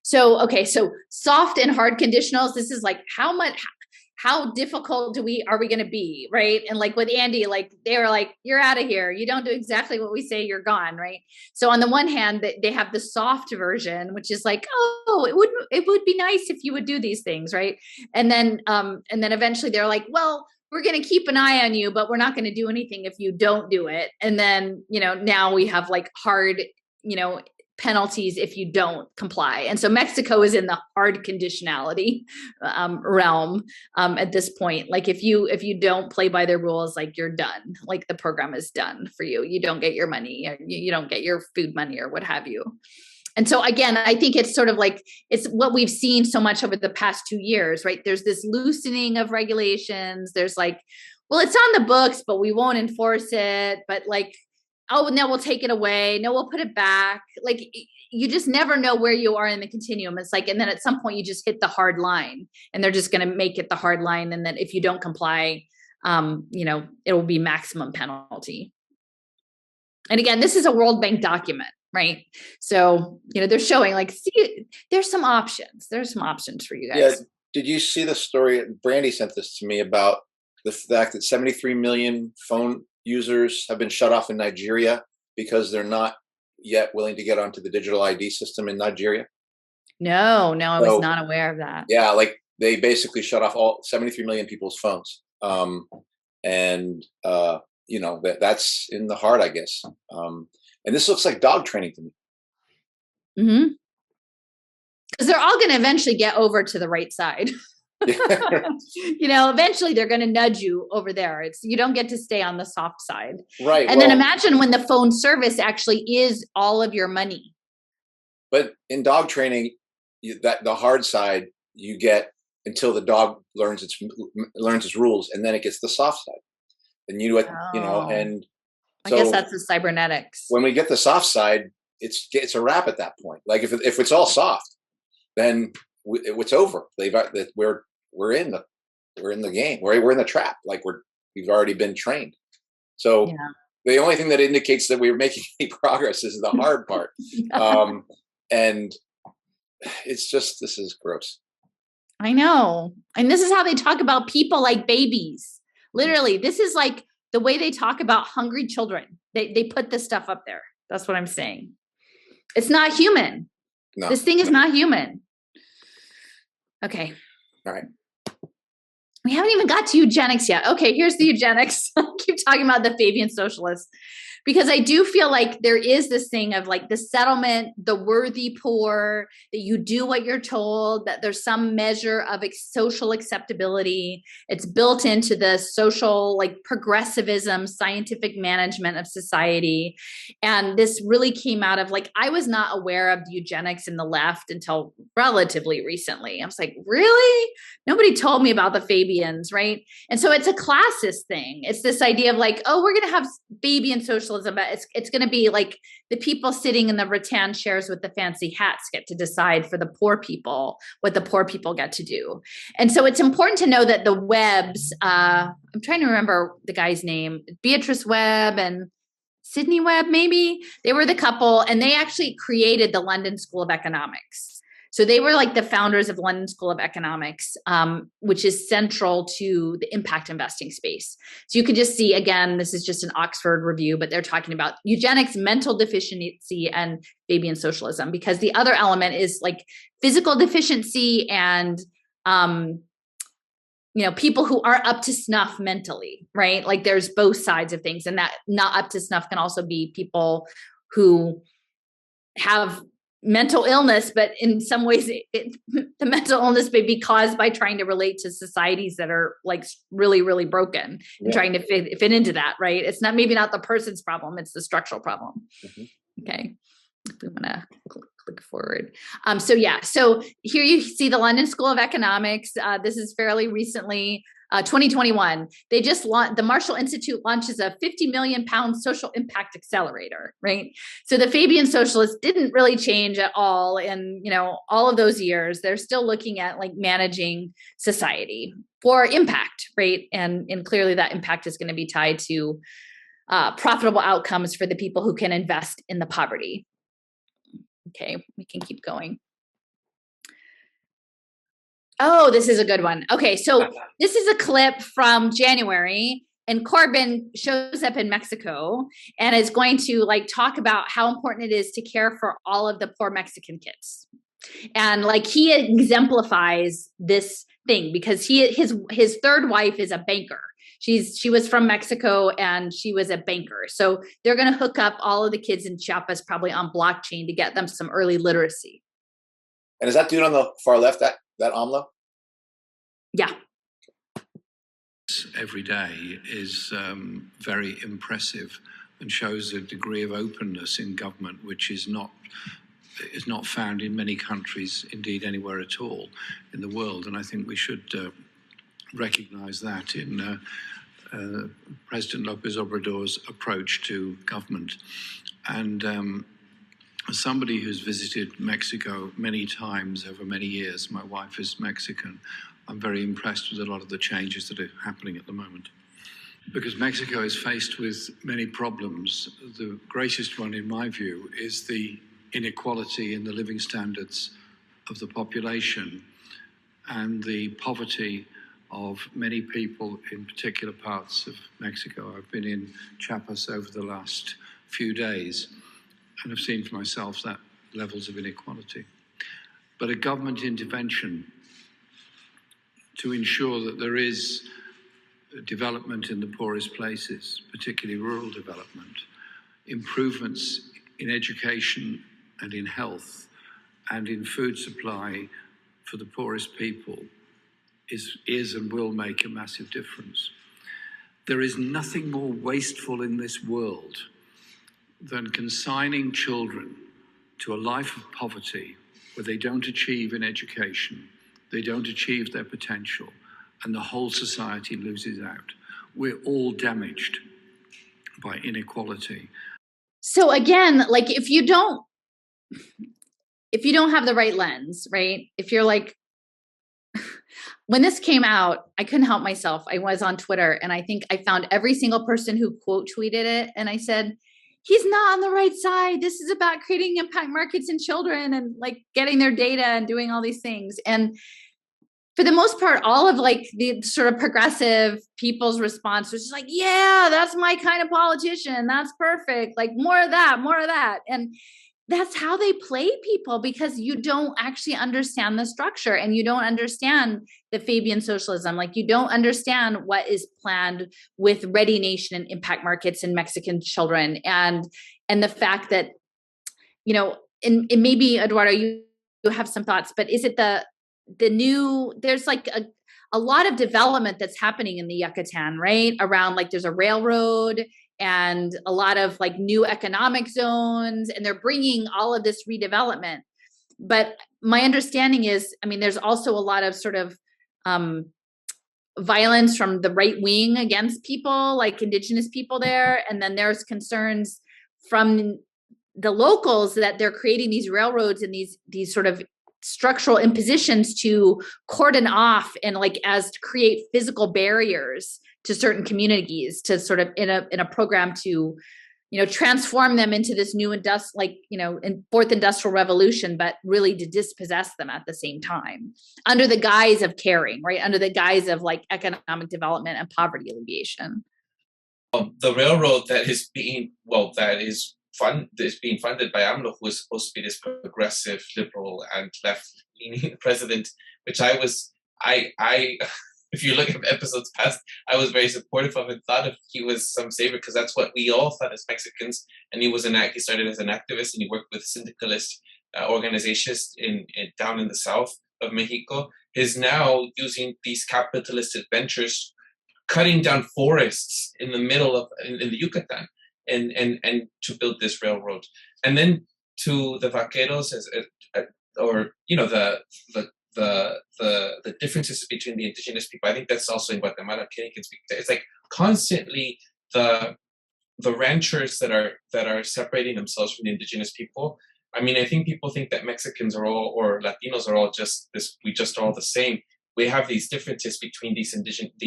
So, okay, so soft and hard conditionals, this is like how difficult are we going to be, right? And like with Andy, like they were like, you're out of here. You don't do exactly what we say, you're gone, right? So on the one hand, they have the soft version, which is like, oh, it would be nice if you would do these things, right? And then eventually they're like, well, we're going to keep an eye on you, but we're not going to do anything if you don't do it. And then, now we have like hard, penalties if you don't comply. And so Mexico is in the hard conditionality realm at this point. Like if you don't play by their rules, like you're done, like the program is done for you. You don't get your money, you don't get your food money or what have you. And so again, I think it's sort of like, it's what we've seen so much over the past 2 years, right? There's this loosening of regulations. There's like, well, it's on the books, but we won't enforce it. But like, oh, no, we'll take it away. No, we'll put it back. Like you just never know where you are in the continuum. It's like, and then at some point you just hit the hard line, and they're just going to make it the hard line. And then if you don't comply, it will be maximum penalty. And again, this is a World Bank document, right? So, they're showing like, see, there's some options. There's some options for you guys. Yeah. Did you see the story? Brandy sent this to me about the fact that 73 million phone users have been shut off in Nigeria because they're not yet willing to get onto the digital ID system in Nigeria. No, I was not aware of that. Yeah, like they basically shut off all 73 million people's phones. That's in the heart, I guess. And this looks like dog training to me. Mm-hmm. Because they're all going to eventually get over to the right side. Eventually they're going to nudge you over there. You don't get to stay on the soft side. Right. And then imagine when the phone service actually is all of your money. But in dog training, the hard side you get until the dog learns its rules, and then it gets the soft side. And and so I guess that's the cybernetics. When we get the soft side, it's a wrap at that point. Like if it's all soft, then it's over. We're in the game. We're in the trap. Like we've already been trained. So the only thing that indicates that we're making any progress is the hard part. And it's just, this is gross. I know. And this is how they talk about people like babies. Literally, this is like the way they talk about hungry children. They put this stuff up there. That's what I'm saying. It's not human. No. This thing is not human. Okay. All right. We haven't even got to eugenics yet. Okay, here's the eugenics. I keep talking about the Fabian socialists because I do feel like there is this thing of like the settlement, the worthy poor, that you do what you're told, that there's some measure of social acceptability. It's built into the social, like progressivism, scientific management of society. And this really came out of like, I was not aware of the eugenics in the left until relatively recently. I was like, really? Nobody told me about the Fabians, right? And so it's a classist thing. It's this idea of like, oh, we're going to have Fabian socialism, but it's going to be like the people sitting in the rattan chairs with the fancy hats get to decide for the poor people what the poor people get to do. And so it's important to know that the Webbs, I'm trying to remember the guy's name, Beatrice Webb and Sydney Webb, maybe, they were the couple, and they actually created the London School of Economics. So they were like the founders of London School of Economics, which is central to the impact investing space. So you can just see, again, this is just an Oxford review, but they're talking about eugenics, mental deficiency, and Fabian socialism, because the other element is like physical deficiency and, people who aren't up to snuff mentally, right? Like there's both sides of things, and that not up to snuff can also be people who have mental illness, but in some ways the mental illness may be caused by trying to relate to societies that are like really, really broken and trying to fit into that, right? It's maybe not the person's problem, it's the structural problem. Mm-hmm. Okay. If we want to click forward. So here you see the London School of Economics. This is fairly recently, 2021. They just launched, the Marshall Institute launches a £50 million social impact accelerator, right? So the Fabian socialists didn't really change at all in, all of those years. They're still looking at like managing society for impact, right? And clearly that impact is going to be tied to profitable outcomes for the people who can invest in the poverty. Okay, we can keep going. Oh, this is a good one. Okay, so this is a clip from January, and Corbyn shows up in Mexico and is going to like talk about how important it is to care for all of the poor Mexican kids. And like he exemplifies this thing because his third wife is a banker. She was from Mexico and she was a banker. So they're going to hook up all of the kids in Chiapas probably on blockchain to get them some early literacy. And is that dude on the far left, that AMLO? Yeah. Every day is very impressive and shows a degree of openness in government which is not found in many countries, indeed anywhere at all in the world. And I think we should recognize that in President López Obrador's approach to government. And as somebody who's visited Mexico many times over many years, my wife is Mexican, I'm very impressed with a lot of the changes that are happening at the moment. Because Mexico is faced with many problems. The greatest one, in my view, is the inequality in the living standards of the population and the poverty of many people in particular parts of Mexico. I've been in Chiapas over the last few days and have seen for myself that levels of inequality. But a government intervention to ensure that there is development in the poorest places, particularly rural development, improvements in education and in health and in food supply for the poorest people is and will make a massive difference. There is nothing more wasteful in this world than consigning children to a life of poverty where they don't achieve in education, they don't achieve their potential, and the whole society loses out. We're all damaged by inequality. So again, like if you don't have the right lens, right? If you're like, when this came out, I couldn't help myself. I was on Twitter and I think I found every single person who quote tweeted it. And I said, he's not on the right side. This is about creating impact markets in children and like getting their data and doing all these things. And for the most part, all of like the sort of progressive people's response was just like, yeah, that's my kind of politician. That's perfect. Like more of that, more of that. And that's how they play people, because you don't actually understand the structure and you don't understand the Fabian socialism. Like you don't understand what is planned with Ready Nation and impact markets and Mexican children. And the fact that, you know, and maybe Eduardo, you have some thoughts, but is it the new, there's like a lot of development that's happening in the Yucatan, right? Around like there's a railroad and a lot of like new economic zones, and they're bringing all of this redevelopment. But my understanding is, I mean, there's also a lot of sort of violence from the right wing against people, like indigenous people there. And then there's concerns from the locals that they're creating these railroads and these sort of structural impositions to cordon off and like as to create physical barriers to certain communities, to sort of in a program to, you know, transform them into this new fourth industrial revolution, but really to dispossess them at the same time under the guise of caring, right? Under the guise of like economic development and poverty alleviation. The railroad that is being funded by AMLO, who is supposed to be this progressive, liberal, and left-leaning president, which if you look at episodes past, I was very supportive of and thought he was some savior, because that's what we all thought as Mexicans. And he started as an activist, and he worked with syndicalist organizations down in the south of Mexico. He's now using these capitalist ventures, cutting down forests in the middle of in the Yucatan, and to build this railroad. And then to the vaqueros, or you know, the differences between the indigenous people. I think that's also in Guatemala. Kenny can speak to. It's like constantly the ranchers that are separating themselves from the indigenous people. I mean, I think people think that Mexicans are all, or Latinos are all just this. We just are all the same. We have these differences between the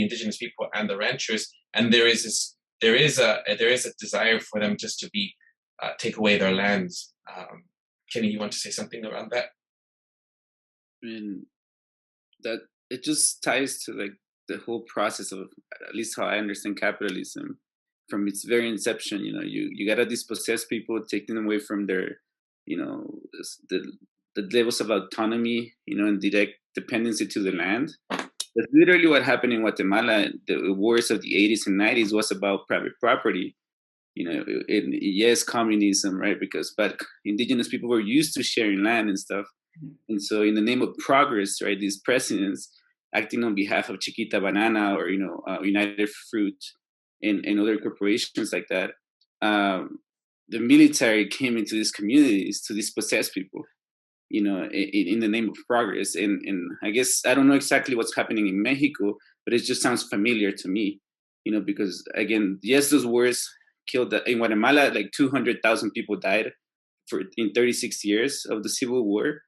indigenous people and the ranchers, and there is a desire for them just to be take away their lands. Kenny, you want to say something around that? I mean, that it just ties to like the whole process of, at least how I understand capitalism, from its very inception. You know, you gotta dispossess people, take them away from their, you know, the levels of autonomy, you know, and direct dependency to the land. That's literally what happened in Guatemala. The wars of the 80s and 90s was about private property. You know, yes, communism, right? But indigenous people were used to sharing land and stuff. And so in the name of progress, right, these presidents acting on behalf of Chiquita Banana or, you know, United Fruit and other corporations like that, the military came into these communities to dispossess people, you know, in the name of progress. And I guess, I don't know exactly what's happening in Mexico, but it just sounds familiar to me, you know, because again, yes, those wars killed, in Guatemala, like 200,000 people died in 36 years of the Civil War.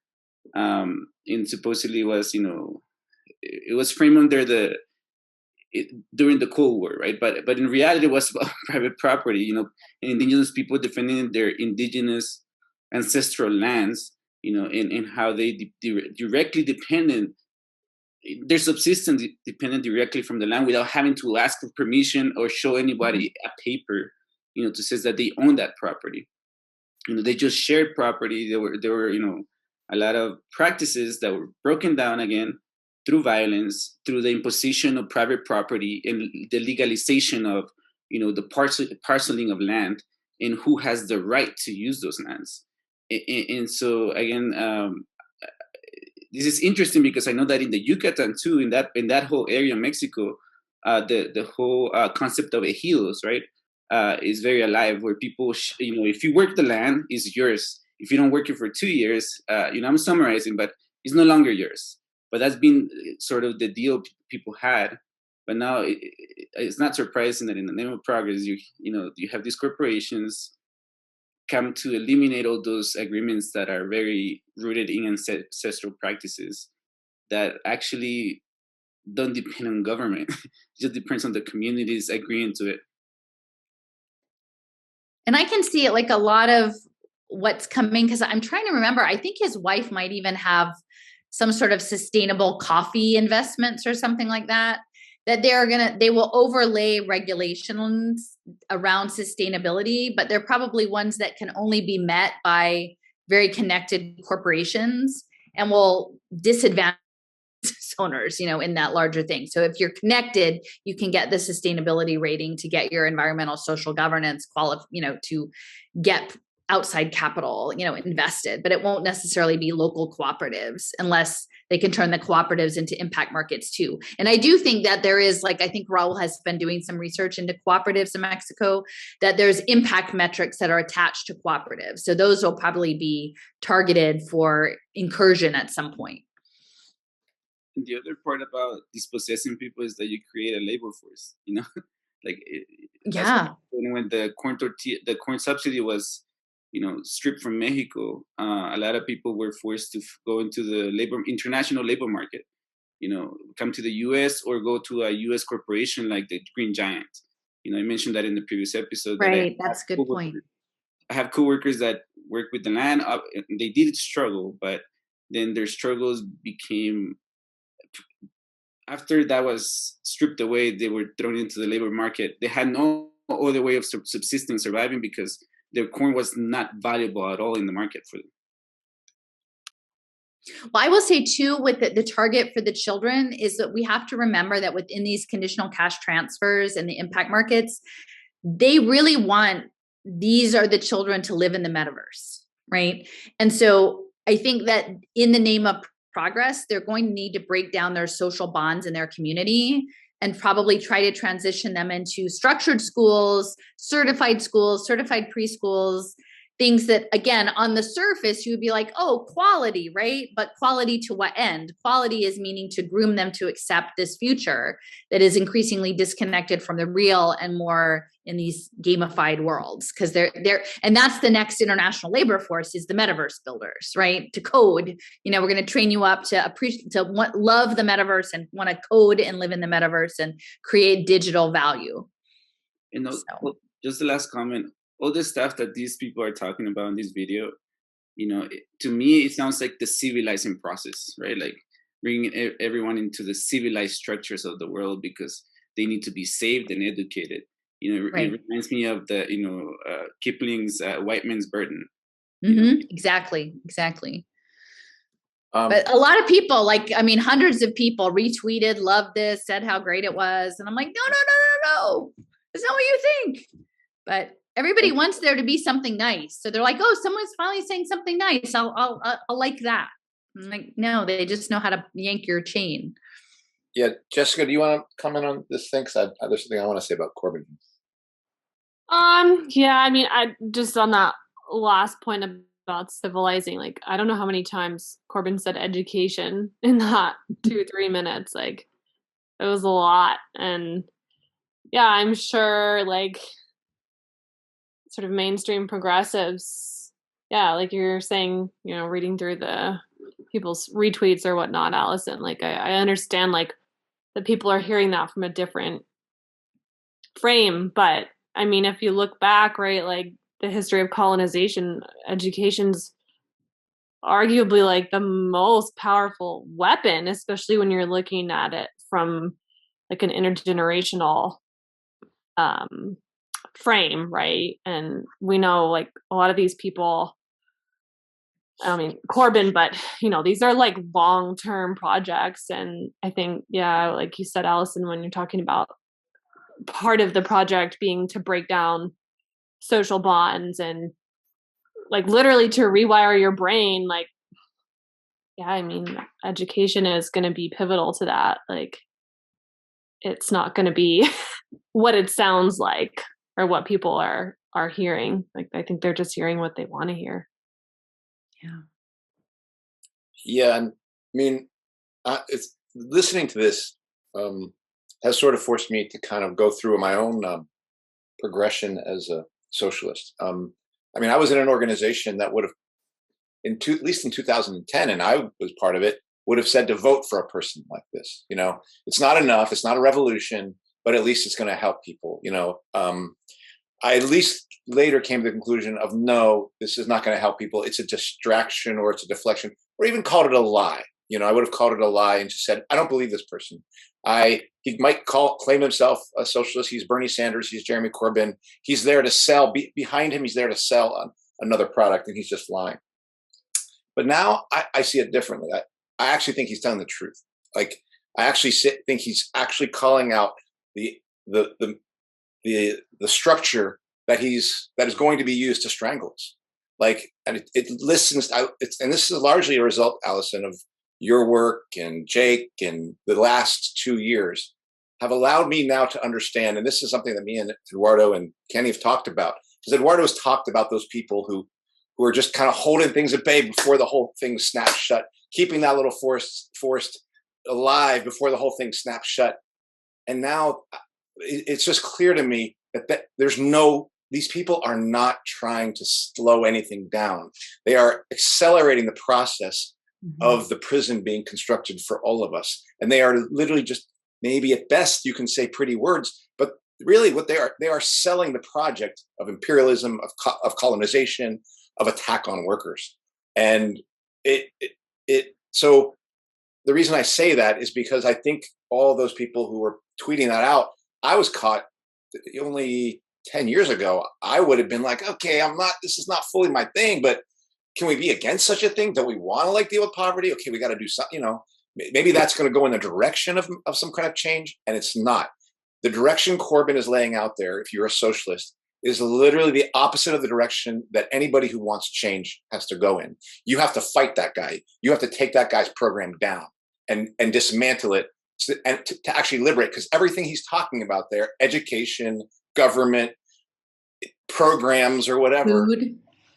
And supposedly was, you know, it was framed under during the Cold War, right? But in reality, it was about private property, you know, and indigenous people defending their indigenous ancestral lands, you know, and how they directly dependent, their subsistence depended directly from the land without having to ask for permission or show anybody a paper, you know, to say that they own that property. You know, they just shared property. There were, you know, a lot of practices that were broken down again through violence, through the imposition of private property and the legalization of, you know, the parceling of land and who has the right to use those lands. And so again, this is interesting because I know that in the Yucatan too, in that whole area of Mexico, the whole concept of ejidos, right, is very alive, where people, you know, if you work the land, it's yours. If you don't work it for 2 years, you know, I'm summarizing, but it's no longer yours. But that's been sort of the deal people had. But now it's not surprising that in the name of progress, you know, you have these corporations come to eliminate all those agreements that are very rooted in ancestral practices that actually don't depend on government. It just depends on the communities agreeing to it. And I can see it like a lot of what's coming, because I'm trying to remember, I think his wife might even have some sort of sustainable coffee investments or something like that, that they will overlay regulations around sustainability, but they're probably ones that can only be met by very connected corporations and will disadvantage owners, in that larger thing. So if you're connected, you can get the sustainability rating to get your environmental social governance to get outside capital, invested, but it won't necessarily be local cooperatives unless they can turn the cooperatives into impact markets too. And I do think that there is, I think Raul has been doing some research into cooperatives in Mexico, that there's impact metrics that are attached to cooperatives. So those will probably be targeted for incursion at some point. And the other part about dispossessing people is that you create a labor force, Yeah. When the corn subsidy was, stripped from Mexico, a lot of people were forced to go into the international labor market, come to the U.S. or go to a U.S. corporation like the Green Giant. I mentioned that in the previous episode. Right, that's a good point. I have coworkers that work with the land. They did struggle, but then their struggles became, after that was stripped away, they were thrown into the labor market. They had no other way of subsisting, surviving, because their corn was not valuable at all in the market for them. Well, I will say too, with the target for the children is that we have to remember that within these conditional cash transfers and the impact markets, they really want, these are the children to live in the metaverse, right? And so I think that in the name of progress, they're going to need to break down their social bonds in their community and probably try to transition them into structured schools, certified preschools, things that, again, on the surface, you would be like, oh, quality, right? But quality to what end? Quality is meaning to groom them to accept this future that is increasingly disconnected from the real and more in these gamified worlds. Because and that's the next international labor force, is the metaverse builders, right? To code, we're going to train you up to love the metaverse and want to code and live in the metaverse and create digital value. Just the last comment. All the stuff that these people are talking about in this video, to me, it sounds like the civilizing process, right? Like bringing everyone into the civilized structures of the world because they need to be saved and educated. Right. It reminds me of the, Kipling's White Man's Burden. Mm-hmm. Exactly. But a lot of people, hundreds of people retweeted, loved this, said how great it was. And I'm like, no. That's not what you think. But everybody wants there to be something nice. So they're like, oh, someone's finally saying something nice. I'll like that. I'm like, no, they just know how to yank your chain. Yeah. Jessica, do you want to comment on this thing? Because there's something I want to say about Corbyn. Yeah, I just on that last point about civilizing, I don't know how many times Corbyn said education in that 2-3 minutes. It was a lot. And yeah, I'm sure sort of mainstream progressives, like you're saying, reading through the people's retweets or whatnot, Allison, I understand that people are hearing that from a different frame. But if you look back, right, the history of colonization, education's arguably the most powerful weapon, especially when you're looking at it from an intergenerational frame, right? And we know a lot of these people, Corbyn, but these are long-term projects. And I think, yeah, like you said, Allison, when you're talking about part of the project being to break down social bonds and literally to rewire your brain, education is going to be pivotal to that. It's not going to be what it sounds like or what people are hearing. I think they're just hearing what they want to hear. Yeah. And it's listening to this has sort of forced me to kind of go through my own progression as a socialist. I was in an organization that would have, at least in 2010, and I was part of it, would have said to vote for a person like this. It's not enough. It's not a revolution, but at least it's going to help people. I at least later came to the conclusion of, no, this is not going to help people. It's a distraction, or it's a deflection, or even called it a lie. I would have called it a lie and just said, I don't believe this person. He might claim himself a socialist. He's Bernie Sanders. He's Jeremy Corbyn. He's there to sell. Behind him, he's there to sell another product, and he's just lying. But now I see it differently. I actually think he's telling the truth. Like, I actually think he's actually calling out the structure that is going to be used to strangle us. Like, and it listens. And this is largely a result, Allison, of your work and Jake and the last 2 years have allowed me now to understand. And this is something that me and Eduardo and Kenny have talked about. Because Eduardo has talked about those people who are just kind of holding things at bay before the whole thing snaps shut, keeping that little forest alive before the whole thing snaps shut. And now it's just clear to me that these people are not trying to slow anything down. They are accelerating the process of the prison being constructed for all of us. And they are literally just, maybe at best you can say pretty words, but really what they are selling the project of imperialism, of colonization, of attack on workers. And so the reason I say that is because I think all those people who were tweeting that out, I was caught only 10 years ago. I would have been like, okay, this is not fully my thing, but can we be against such a thing? Don't we want to deal with poverty? Okay, we got to do something, maybe that's going to go in the direction of some kind of change. And it's not. The direction Corbyn is laying out there, if you're a socialist, is literally the opposite of the direction that anybody who wants change has to go in. You have to fight that guy. You have to take that guy's program down and dismantle it and to actually liberate, because everything he's talking about there, education, government, programs or whatever,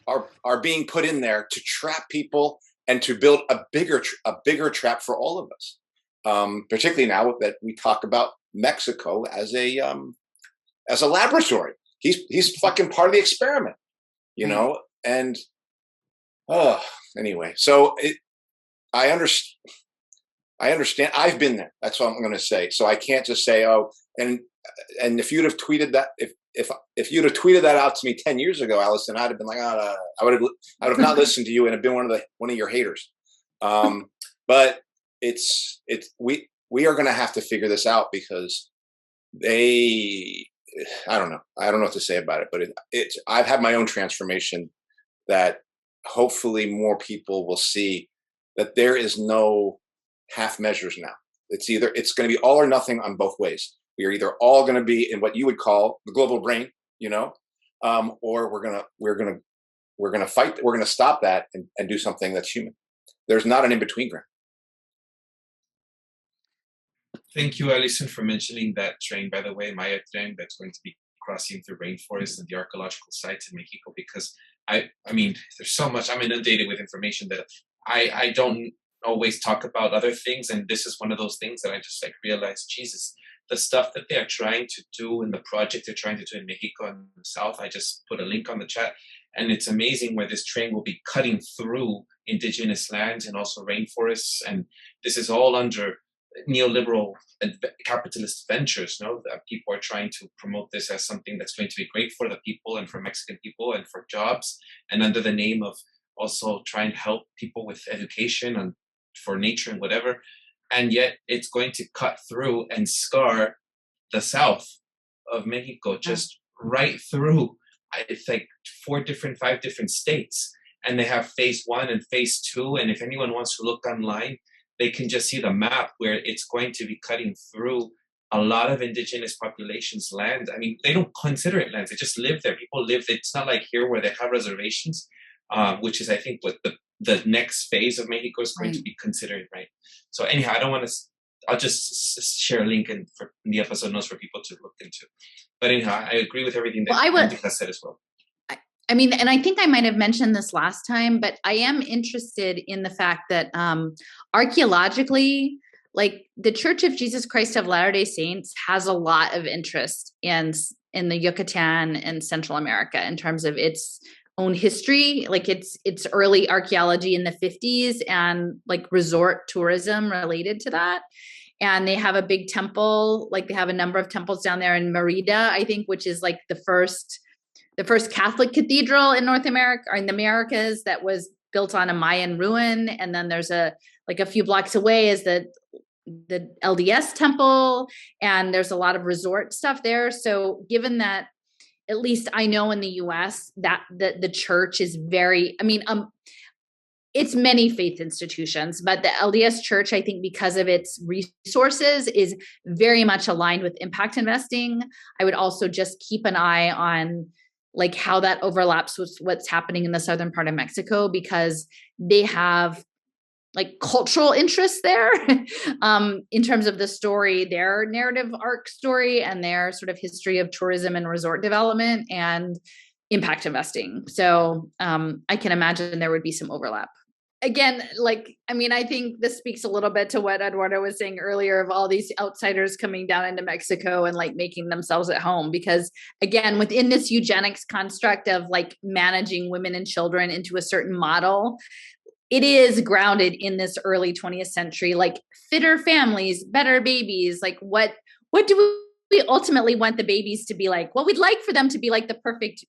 are being put in there to trap people and to build a bigger trap for all of us. Particularly now that we talk about Mexico as a laboratory. He's fucking part of the experiment, and anyway. So I understand. I've been there. That's what I'm going to say. So I can't just say, and if you'd have tweeted that, if you'd have tweeted that out to me 10 years ago, Allison, I'd have been like, I would have not listened to you and have been one of your haters. But we are going to have to figure this out, because I don't know what to say about it, but I've had my own transformation that hopefully more people will see that there is no half measures now. It's going to be all or nothing on both ways. We are either all going to be in what you would call the global brain, or we're going to fight. We're going to stop that and do something that's human. There's not an in-between ground. Thank you, Alison, for mentioning that train, by the way, Maya train that's going to be crossing through rainforest and the archaeological sites in Mexico, because I mean, there's so much. I'm inundated with information that I don't always talk about other things. And this is one of those things that I just realized, Jesus, the stuff that they are trying to do in the project they're trying to do in Mexico and the South. I just put a link on the chat, and it's amazing where this train will be cutting through indigenous lands and also rainforests. And this is all under neoliberal and capitalist ventures. That people are trying to promote this as something that's going to be great for the people and for Mexican people and for jobs, and under the name of also trying to help people with education and for nature and whatever. And yet it's going to cut through and scar the south of Mexico, just right through. It's 5 different states, and they have phase 1 and phase 2. And if anyone wants to look online, they can just see the map where it's going to be cutting through a lot of indigenous populations' land. I mean, they don't consider it lands. They just live there. People live. It's not like here where they have reservations, which is, I think, what the next phase of Mexico is going to be considered, right? So anyhow, I'll just share a link in the episode notes for people to look into. But anyhow, I agree with everything that Antika said as well. I mean, and I think I might have mentioned this last time, but I am interested in the fact that archaeologically, the Church of Jesus Christ of Latter-day Saints has a lot of interest in the Yucatan and Central America in terms of its own history, its early archaeology in the 50s and resort tourism related to that. And they have a big temple, they have a number of temples down there in Merida, I think, which is the first Catholic cathedral in North America or in the Americas that was built on a Mayan ruin. And then there's a few blocks away is the LDS temple, and there's a lot of resort stuff there. So given that, at least I know in the US that the church is very, it's many faith institutions, but the LDS church, I think because of its resources, is very much aligned with impact investing. I would also just keep an eye on like how that overlaps with what's happening in the southern part of Mexico, because they have like cultural interests there in terms of the story, their narrative arc story, and their sort of history of tourism and resort development and impact investing. So I can imagine there would be some overlap. Again, I think this speaks a little bit to what Eduardo was saying earlier of all these outsiders coming down into Mexico and like making themselves at home, because again, within this eugenics construct of like managing women and children into a certain model, it is grounded in this early 20th century, like fitter families, better babies. Like what do we ultimately want the babies to be like? Well, we'd like for them to be like the perfect,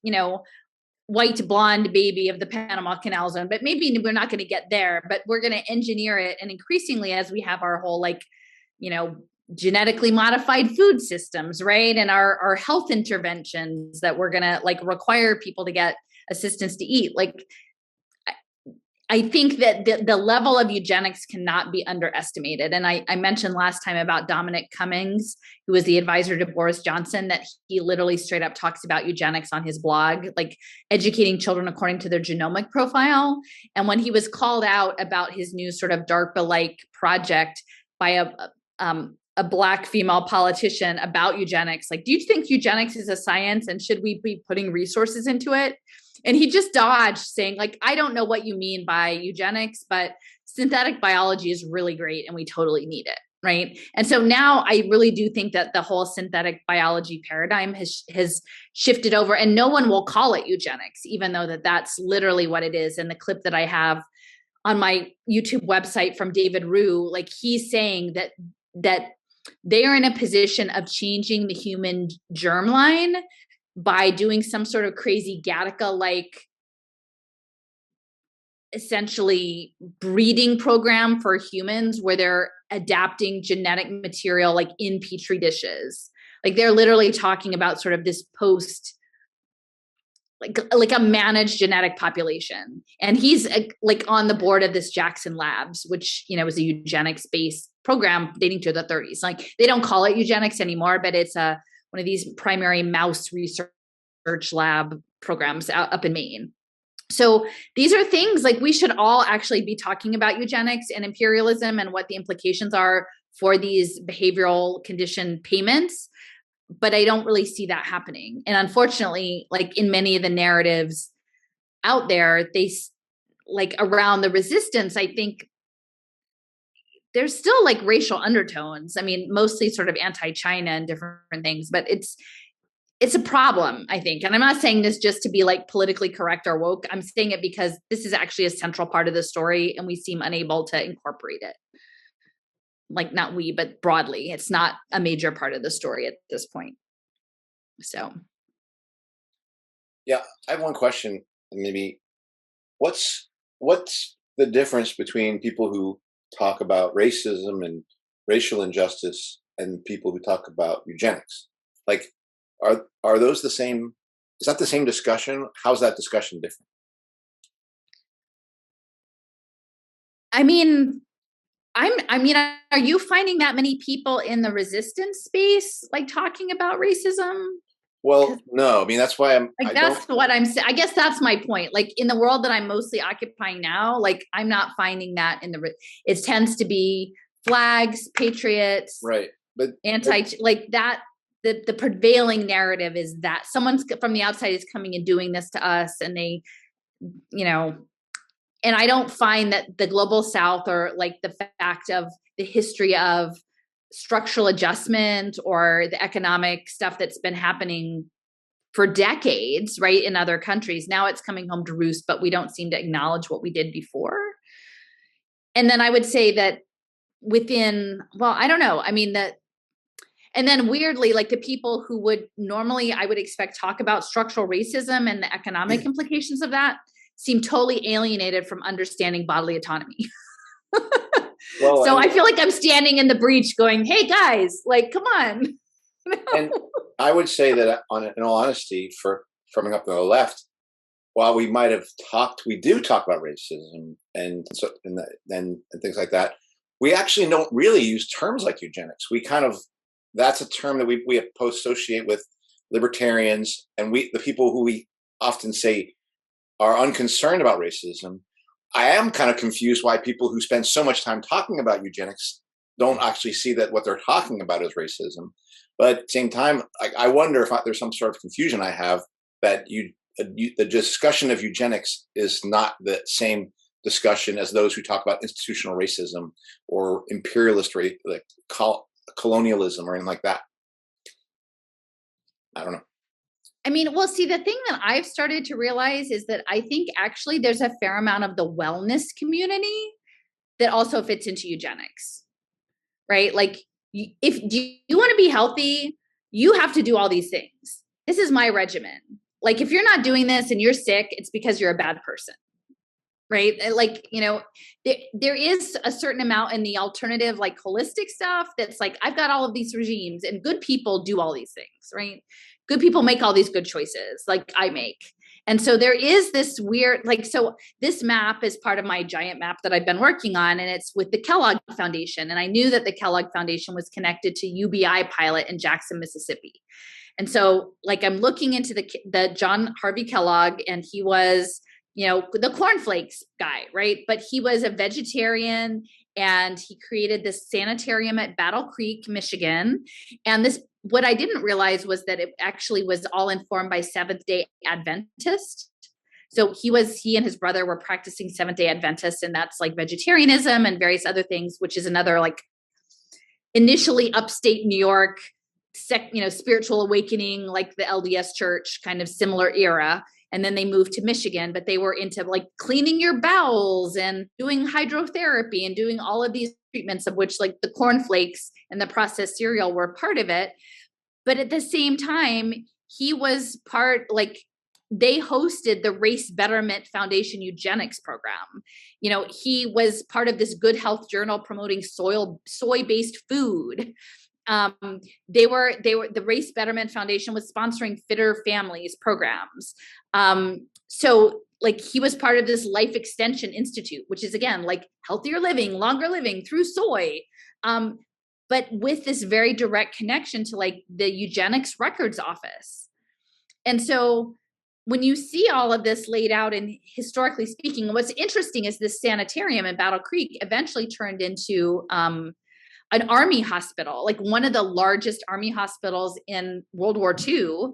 white blonde baby of the Panama Canal Zone, but maybe we're not going to get there, but we're going to engineer it. And increasingly, as we have our whole genetically modified food systems, right? And our health interventions that we're going to require people to get assistance to eat. I think that the level of eugenics cannot be underestimated. And I mentioned last time about Dominic Cummings, who was the advisor to Boris Johnson, that he literally straight up talks about eugenics on his blog, like educating children according to their genomic profile. And when he was called out about his new sort of DARPA-like project by a Black female politician about eugenics, do you think eugenics is a science and should we be putting resources into it? And he just dodged, saying, I don't know what you mean by eugenics, but synthetic biology is really great and we totally need it, right? And so now I really do think that the whole synthetic biology paradigm has shifted over, and no one will call it eugenics, even though that's literally what it is. And the clip that I have on my YouTube website from David Rue, he's saying that they are in a position of changing the human germline by doing some sort of crazy Gattaca-like essentially breeding program for humans where they're adapting genetic material in petri dishes. They're literally talking about sort of this post, a managed genetic population. And he's on the board of this Jackson Labs, which, is a eugenics-based program dating to the 30s. They don't call it eugenics anymore, but it's one of these primary mouse research lab programs up in Maine. So these are things we should all actually be talking about eugenics and imperialism and what the implications are for these behavioral condition payments. But I don't really see that happening. And unfortunately, in many of the narratives out there, they around the resistance, I think there's still racial undertones. Mostly sort of anti-China and different things, but it's a problem, I think. And I'm not saying this just to be politically correct or woke. I'm saying it because this is actually a central part of the story and we seem unable to incorporate it. Not we, but broadly, it's not a major part of the story at this point. So. Yeah, I have one question. Maybe what's the difference between people who talk about racism and racial injustice and people who talk about eugenics? Are those the same? Is that the same discussion? How's that discussion different? Are you finding that many people in the resistance space talking about racism? Well, no. That's why that's what I'm saying. I guess that's my point. In the world that I'm mostly occupying now, I'm not finding that it tends to be flags, patriots, right? But that. The prevailing narrative is that someone's from the outside is coming and doing this to us, and they, and I don't find that the global South or the fact of the history of structural adjustment or the economic stuff that's been happening for decades, right, in other countries. Now it's coming home to roost, but we don't seem to acknowledge what we did before. And then I would say that I don't know. And then weirdly, the people who would normally, I would expect, talk about structural racism and the economic implications of that seem totally alienated from understanding bodily autonomy. Well, so I feel like I'm standing in the breach going, hey guys, like, come on. And I would say that in all honesty, from up to the left, while we might have we do talk about racism and things like that, we actually don't really use terms like eugenics. That's a term that we associate with libertarians, and the people who we often say are unconcerned about racism. I am kind of confused why people who spend so much time talking about eugenics don't actually see that what they're talking about is racism. But at the same time, I wonder if there's some sort of confusion I have that the discussion of eugenics is not the same discussion as those who talk about institutional racism or imperialist like colonialism or anything like that. I don't know. I mean, well, see, the thing that I've started to realize is that I think actually there's a fair amount of the wellness community that also fits into eugenics, right? Like, if you want to be healthy, you have to do all these things. This is my regimen. Like, if you're not doing this and you're sick, it's because you're a bad person, right? Like, there is a certain amount in the alternative, like holistic stuff that's like, I've got all of these regimes and good people do all these things, right? Good people make all these good choices like I make. And so there is this weird, so this map is part of my giant map that I've been working on, and it's with the Kellogg Foundation. And I knew that the Kellogg Foundation was connected to UBI pilot in Jackson, Mississippi. And so I'm looking into the John Harvey Kellogg, and he was, the cornflakes guy, right? But he was a vegetarian, and he created this sanitarium at Battle Creek, Michigan. And what I didn't realize was that it actually was all informed by Seventh-day Adventists. So he and his brother were practicing Seventh-day Adventists, and that's like vegetarianism and various other things, which is another initially upstate New York, spiritual awakening, like the LDS Church, kind of similar era. And then they moved to Michigan, but they were into cleaning your bowels and doing hydrotherapy and doing all of these treatments, of which the cornflakes and the processed cereal were part of it. But at the same time, he was they hosted the Race Betterment Foundation Eugenics program. He was part of this Good Health Journal promoting soy-based food. The Race Betterment Foundation was sponsoring Fitter Families programs. So he was part of this Life Extension Institute, which is again, healthier living, longer living through soy. But with this very direct connection to the Eugenics Records Office. And so when you see all of this laid out, and historically speaking, what's interesting is this sanitarium in Battle Creek eventually turned into an army hospital, one of the largest army hospitals in World War II,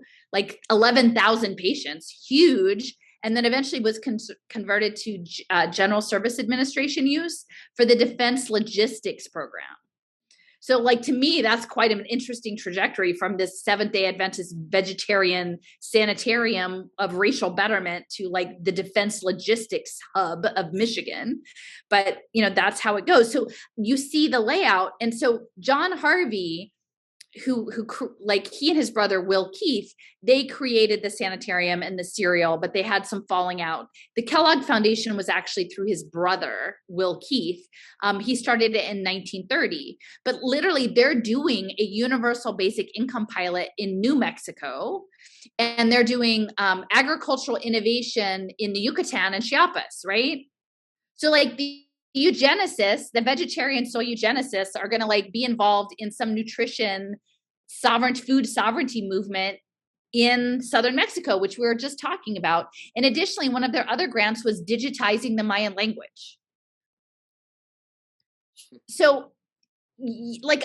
11,000 patients, huge. And then eventually was converted to General Service Administration use for the Defense Logistics Program. So to me, that's quite an interesting trajectory from this Seventh-day Adventist vegetarian sanitarium of racial betterment to the defense logistics hub of Michigan. But, that's how it goes. So you see the layout. And so John Harvey, who he and his brother, Will Keith, they created the sanitarium and the cereal, but they had some falling out. The Kellogg Foundation was actually through his brother, Will Keith. He started it in 1930, but literally they're doing a universal basic income pilot in New Mexico, and they're doing agricultural innovation in the Yucatan and Chiapas, right? So the eugenicists, the vegetarian soy eugenicists, are going to be involved in some nutrition food sovereignty movement in southern Mexico, which we were just talking about. And additionally, one of their other grants was digitizing the Mayan language. So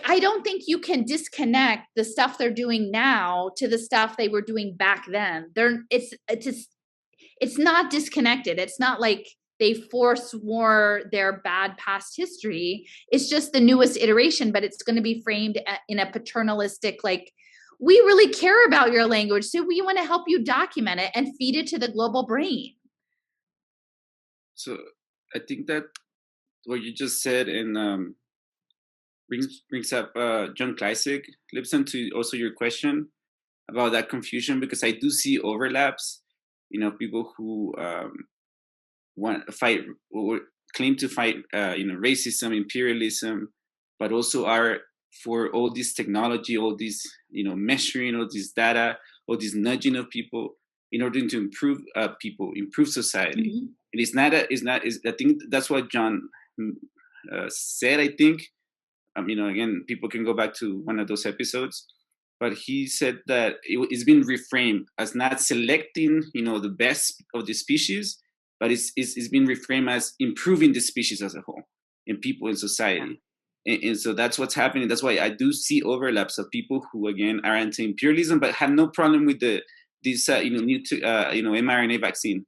I don't think you can disconnect the stuff they're doing now to the stuff they were doing back then. It's not disconnected. It's not they forswore their bad past history. It's just the newest iteration, but it's going to be framed in a paternalistic, we really care about your language, so we want to help you document it and feed it to the global brain. So I think that what you just said and brings up John Kleisig, Libson, to also your question about that confusion, because I do see overlaps. People who claim to fight, racism, imperialism, but also are for all this technology, all this, measuring, all this data, all this nudging of people in order to improve people, improve society. Mm-hmm. I think that's what John said, I think. Again, people can go back to one of those episodes, but he said that it's been reframed as not selecting, the best of the species, but it's been reframed as improving the species as a whole, and people in society. And so that's what's happening. That's why I do see overlaps of people who, again, are anti-imperialism, but have no problem with this new mRNA vaccine.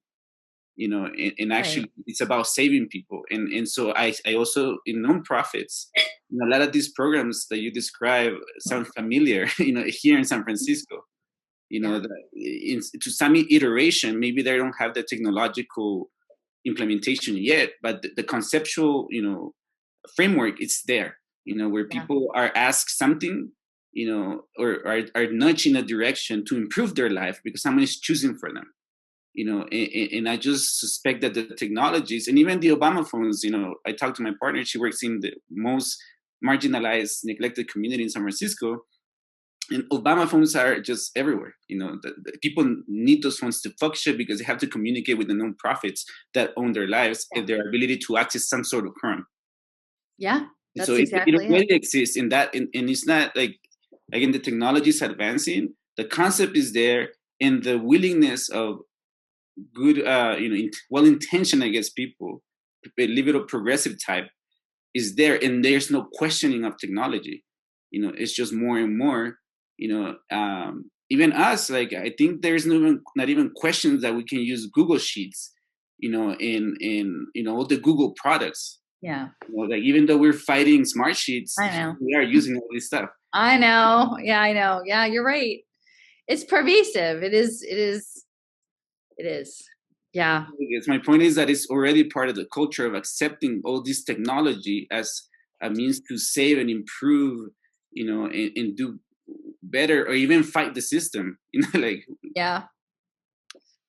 And actually it's about saving people. And so I also, in nonprofits, a lot of these programs that you describe sound familiar, here in San Francisco, to some iteration, maybe they don't have the technological implementation yet, but the conceptual, framework, it's there, where people are asked something, or are nudged in a direction to improve their life because someone is choosing for them. And I just suspect that the technologies, and even the Obama phones, I talked to my partner, she works in the most marginalized, neglected community in San Francisco, and Obama phones are just everywhere. The people need those phones to function because they have to communicate with the non-profits that own their lives and their ability to access some sort of current. Yeah, that's so exactly it already exists in that, and it's not like, again, the technology is advancing, the concept is there, and the willingness of good, well-intentioned, I guess, people, a liberal progressive type, is there, and there's no questioning of technology. It's just more and more. Even us, like, I think there's not even questions that we can use Google Sheets, in all the Google products. Yeah. Like, even though we're fighting smart sheets, I know. we are using all this stuff. I know. Yeah, I know. Yeah, you're right. It's pervasive. It is. Yeah. My point is that it's already part of the culture of accepting all this technology as a means to save and improve, and do better, or even fight the system. Yeah.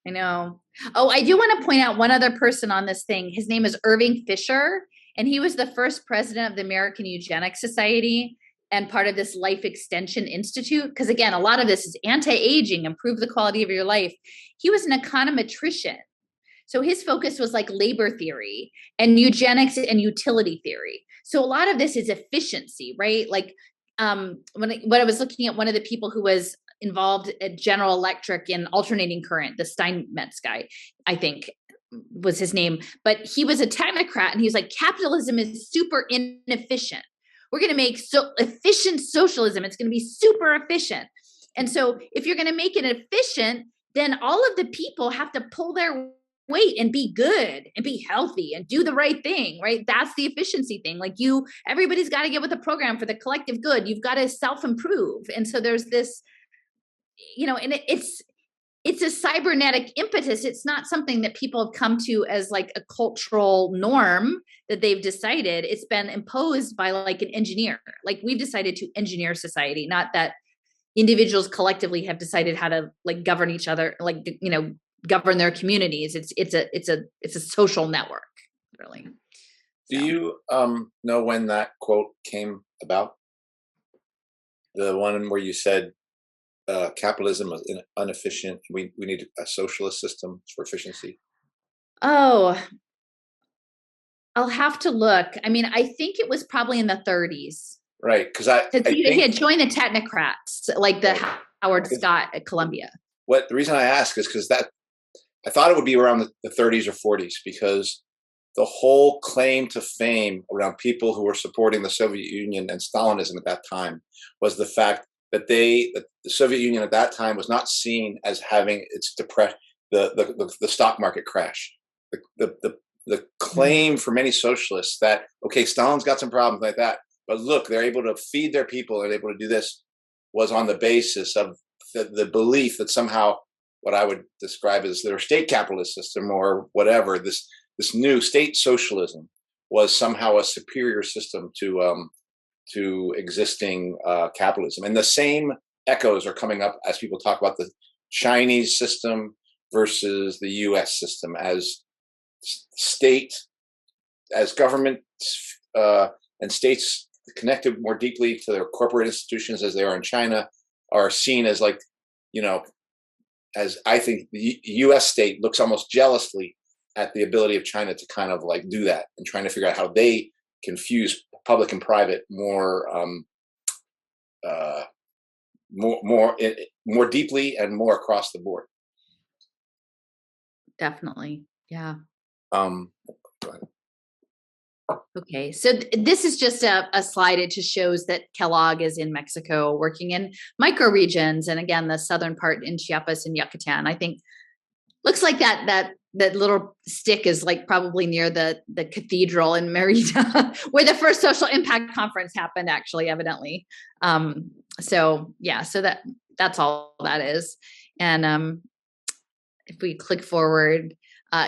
I know. Oh, I do want to point out one other person on this thing. His name is Irving Fisher, and he was the first president of the American Eugenics Society and part of this Life Extension Institute. Because again, a lot of this is anti-aging, improve the quality of your life. He was an econometrician. So his focus was like labor theory and eugenics and utility theory. So a lot of this is efficiency, right? Like when I was looking at one of the people who was involved at General Electric in alternating current, the Steinmetz guy, I think was his name, but he was a technocrat, and he was like, capitalism is super inefficient. We're going to make efficient socialism. It's going to be super efficient. And so if you're going to make it efficient, then all of the people have to pull their weight and be good and be healthy and do the right thing, right? That's the efficiency thing. Like everybody's got to get with the program for the collective good. You've got to self-improve. And so there's this, and it's a cybernetic impetus. It's not something that people have come to as like a cultural norm that they've decided. It's been imposed by like an engineer. Like, we've decided to engineer society, not that individuals collectively have decided how to like govern each other, like, govern their communities. It's a social network, really. Do you know when that quote came about? The one where you said capitalism is inefficient. We need a socialist system for efficiency. Oh, I'll have to look. I mean, I think it was probably in the 30s. Right, because he had joined the technocrats, like the Howard Scott at Columbia. The reason I ask is because I thought it would be around the 30s or 40s, because the whole claim to fame around people who were supporting the Soviet Union and Stalinism at that time was the fact that the Soviet Union at that time was not seen as having its the stock market crash. The claim for many socialists that, okay, Stalin's got some problems like that, but look, they're able to feed their people, they're able to do this, was on the basis of the belief that somehow what I would describe as their state capitalist system or whatever, this new state socialism was somehow a superior system to existing capitalism. And the same echoes are coming up as people talk about the Chinese system versus the US system as state, as governments and states connected more deeply to their corporate institutions as they are in China, are seen as like, as I think the U.S. state looks almost jealously at the ability of China to kind of like do that, and trying to figure out how they can fuse public and private more deeply and more across the board. Definitely. Yeah. Go ahead. Okay, so this is just a slide. It just shows that Kellogg is in Mexico working in microregions, and again, the southern part in Chiapas and Yucatan. I think looks like that little stick is like probably near the cathedral in Merida, where the first social impact conference happened. Actually, evidently. So yeah, so that's all that is. And if we click forward.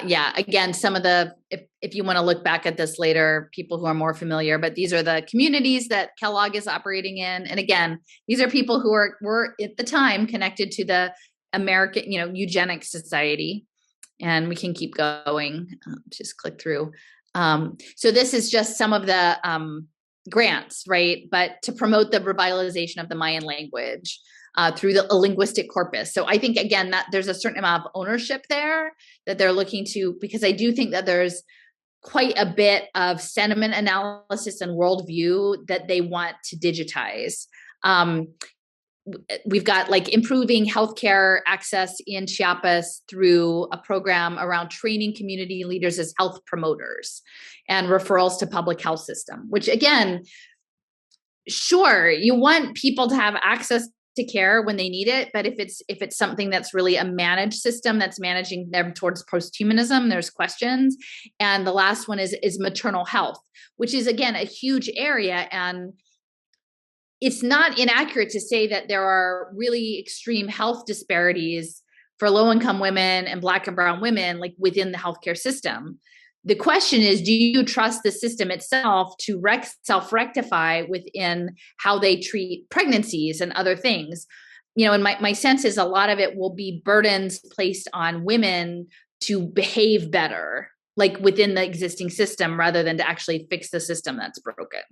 Yeah, again, some of the, if you want to look back at this later, people who are more familiar, but these are the communities that Kellogg is operating in. And again, these are people who were at the time connected to the American, Eugenics Society. And we can keep going, just click through. So this is just some of the grants, right? But to promote the revitalization of the Mayan language. Through a linguistic corpus. So I think, again, that there's a certain amount of ownership there that they're looking to, because I do think that there's quite a bit of sentiment analysis and worldview that they want to digitize. We've got like improving healthcare access in Chiapas through a program around training community leaders as health promoters and referrals to public health system, which again, sure, you want people to have access to care when they need it, but if it's something that's really a managed system that's managing them towards posthumanism, there's questions. And the last one is maternal health, which is again a huge area, and it's not inaccurate to say that there are really extreme health disparities for low-income women and Black and brown women, like within the healthcare system. The question is, do you trust the system itself to self-rectify within how they treat pregnancies and other things? And my sense is a lot of it will be burdens placed on women to behave better, like within the existing system, rather than to actually fix the system that's broken.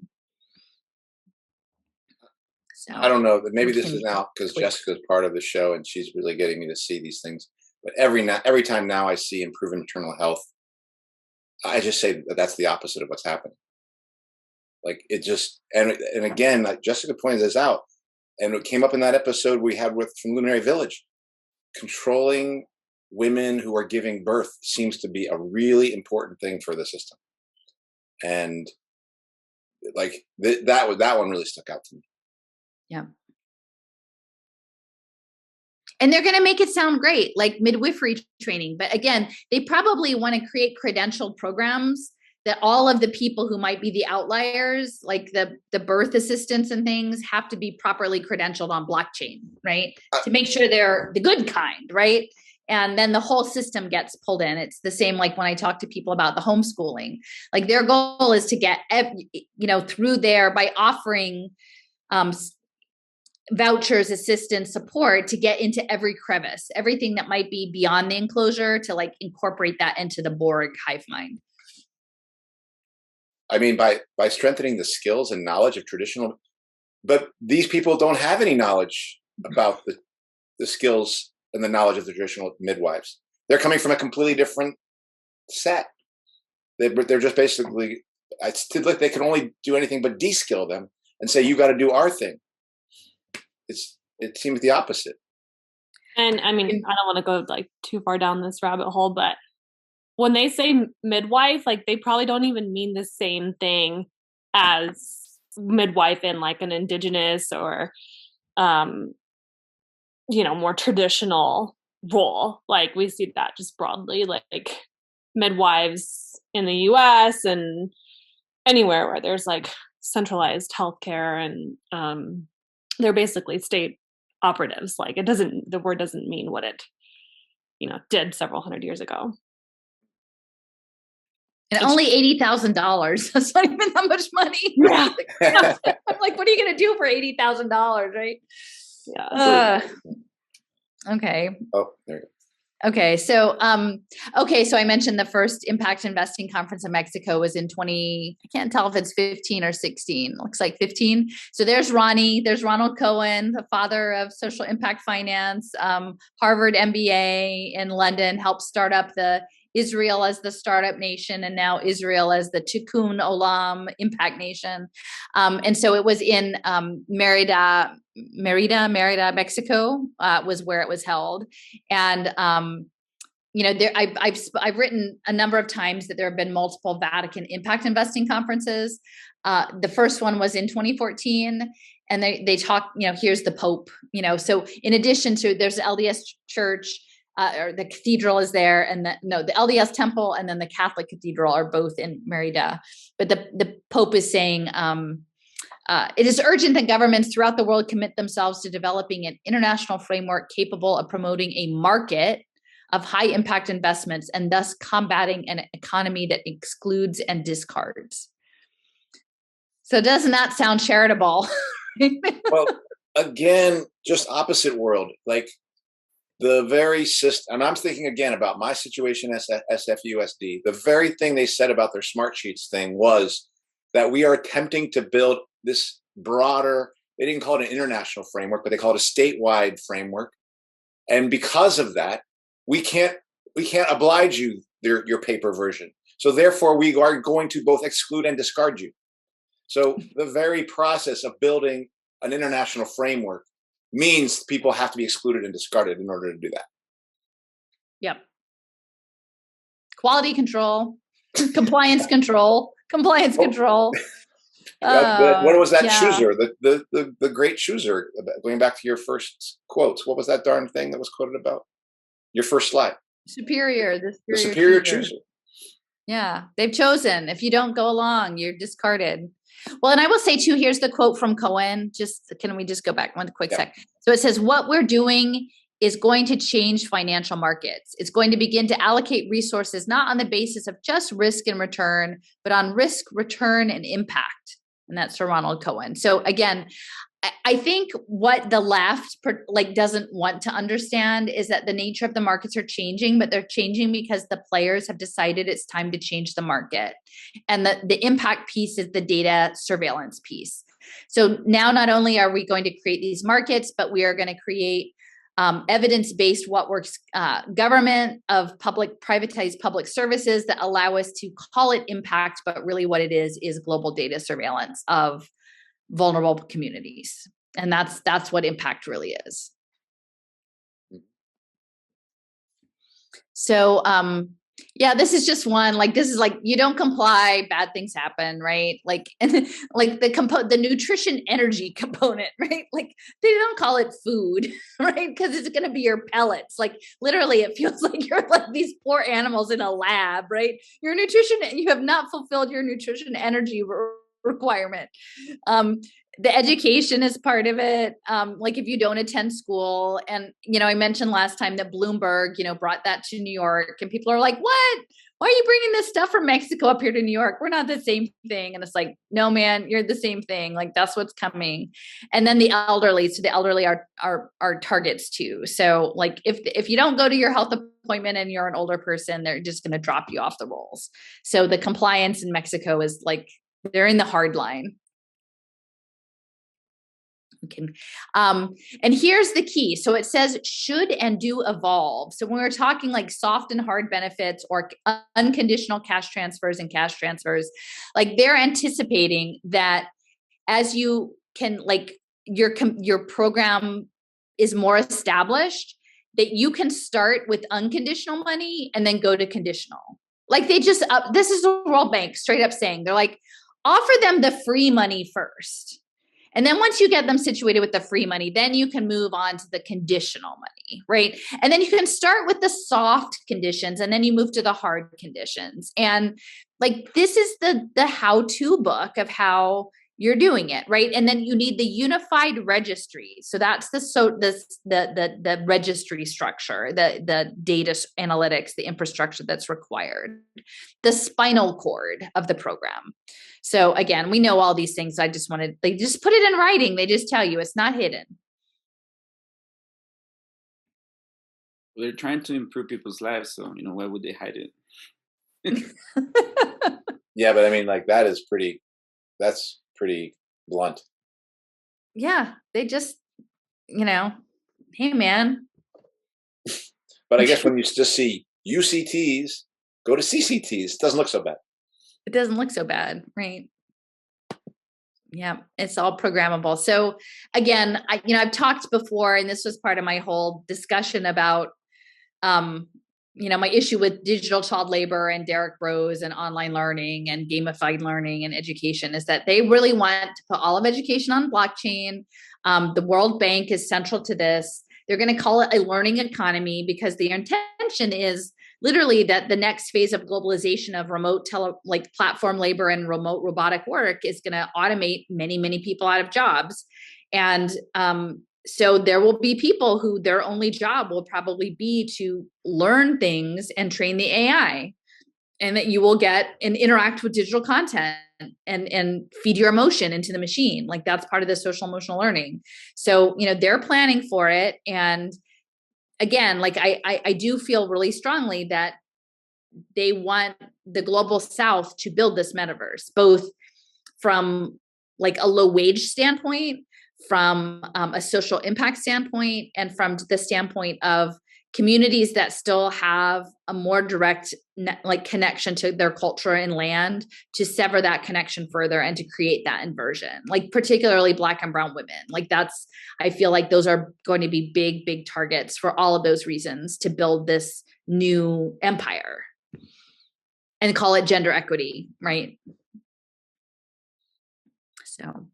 So I don't know. Maybe this is now because Jessica's part of the show and she's really getting me to see these things. But every time now I see improving maternal health, I just say that that's the opposite of what's happening. Like it just, and again, like Jessica pointed this out, and it came up in that episode we had from Luminary Village. Controlling women who are giving birth seems to be a really important thing for the system. And like that one really stuck out to me. Yeah. And they're going to make it sound great, like midwifery training. But again, they probably want to create credentialed programs that all of the people who might be the outliers, like the birth assistants and things, have to be properly credentialed on blockchain, right? To make sure they're the good kind, right? And then the whole system gets pulled in. It's the same like when I talk to people about the homeschooling. Like their goal is to get, through there by offering vouchers, assistance, support to get into every crevice, everything that might be beyond the enclosure, to like incorporate that into the Borg hive mind. I mean, by strengthening the skills and knowledge of traditional, but these people don't have any knowledge about the skills and the knowledge of the traditional midwives. They're coming from a completely different set. They're just basically, they can only do anything but de-skill them and say, you got to do our thing. It seems the opposite. And I mean, I don't want to go like too far down this rabbit hole, but when they say midwife, like they probably don't even mean the same thing as midwife in like an indigenous or, more traditional role. Like we see that just broadly, like midwives in the US and anywhere where there's like centralized healthcare and, they're basically state operatives. Like the word doesn't mean what it, did several hundred years ago. And only $80,000. That's not even that much money. Yeah. I'm like, what are you going to do for $80,000, right? Yeah. Okay. Oh, there you go. Okay, so so I mentioned the first impact investing conference in Mexico was in I can't tell if it's 15 or 16. Looks like 15. So there's Ronnie, there's Ronald Cohen, the father of social impact finance, Harvard MBA in London, helped start up the Israel as the startup nation, and now Israel as the Tikkun Olam impact nation. And so it was in Merida, Mexico, was where it was held. And I've written a number of times that there have been multiple Vatican impact investing conferences. The first one was in 2014. And they talk, here's the Pope, so in addition to, there's the LDS Church, or the cathedral is there, and the LDS temple and then the Catholic cathedral are both in Merida. But the Pope is saying, it is urgent that governments throughout the world commit themselves to developing an international framework capable of promoting a market of high impact investments and thus combating an economy that excludes and discards. So doesn't that sound charitable? Well, again, just opposite world. Like the very system, and I'm thinking again about my situation as SFUSD. The very thing they said about their smart sheets thing was that we are attempting to build this broader, they didn't call it an international framework, but they call it a statewide framework. And because of that, we can't oblige you your paper version. So therefore we are going to both exclude and discard you. So the very process of building an international framework means people have to be excluded and discarded in order to do that. Yep. Quality control, compliance control. What was that chooser? The great chooser. Going back to your first quotes, what was that darn thing that was quoted about? Your first slide. The superior chooser. Yeah, they've chosen. If you don't go along, you're discarded. Well, and I will say too, here's the quote from Cohen. Can we just go back one quick sec? So it says, what we're doing is going to change financial markets. It's going to begin to allocate resources, not on the basis of just risk and return, but on risk, return, and impact. And that's Sir Ronald Cohen. So again, I think what the left doesn't want to understand is that the nature of the markets are changing, but they're changing because the players have decided it's time to change the market. And the impact piece is the data surveillance piece. So now not only are we going to create these markets, but we are going to create evidence-based what works government of privatized public services that allow us to call it impact, but really what it is global data surveillance of vulnerable communities. And that's what impact really is. So, this is just one, you don't comply, bad things happen, right? The nutrition energy component, right? They don't call it food, right? Because it's going to be your pellets. Literally it feels like you're like these poor animals in a lab, right? Your nutrition, you have not fulfilled your nutrition energy requirement. The education is part of it. If you don't attend school, and I mentioned last time that Bloomberg, brought that to New York, and people are like, "What? Why are you bringing this stuff from Mexico up here to New York? We're not the same thing." And it's like, no, man, you're the same thing. That's what's coming. And then the elderly. So the elderly are targets too. So if you don't go to your health appointment and you're an older person, they're just going to drop you off the rolls. So the compliance in Mexico is they're in the hard line. Okay. And here's the key. So it says should and do evolve. So when we're talking soft and hard benefits or unconditional cash transfers and cash transfers, they're anticipating that as you can, your program is more established, that you can start with unconditional money and then go to conditional. This is the World Bank straight up saying, they're offer them the free money first. And then once you get them situated with the free money, then you can move on to the conditional money, right? And then you can start with the soft conditions and then you move to the hard conditions. And this is the how-to book of how you're doing it, right? And then you need the unified registry. So that's the registry structure, the data analytics, the infrastructure that's required, the spinal cord of the program. So again, we know all these things. They just put it in writing. They just tell you it's not hidden. They're trying to improve people's lives, so why would they hide it? Yeah, but I mean, like that's pretty blunt. Yeah, they just, hey man. But I guess when you just see UCTs, go to CCTs. It doesn't look so bad. It doesn't look so bad, right? Yeah, it's all programmable. So again, I've talked before, and this was part of my whole discussion about, my issue with digital child labor and Derek Bros and online learning and gamified learning and education is that they really want to put all of education on blockchain. The World Bank is central to this. They're going to call it a learning economy because the intention is literally that the next phase of globalization of remote platform labor and remote robotic work is going to automate many, many people out of jobs. And so there will be people who their only job will probably be to learn things and train the AI, and that you will get and interact with digital content and feed your emotion into the machine. Like that's part of the social emotional learning. So, they're planning for it. And again, like I do feel really strongly that they want the global South to build this metaverse, both from like a low wage standpoint, from a social impact standpoint, and from the standpoint of communities that still have a more direct connection to their culture and land, to sever that connection further and to create that inversion, like particularly Black and brown women. Like I feel like those are going to be big, big targets for all of those reasons to build this new empire and call it gender equity, right? So.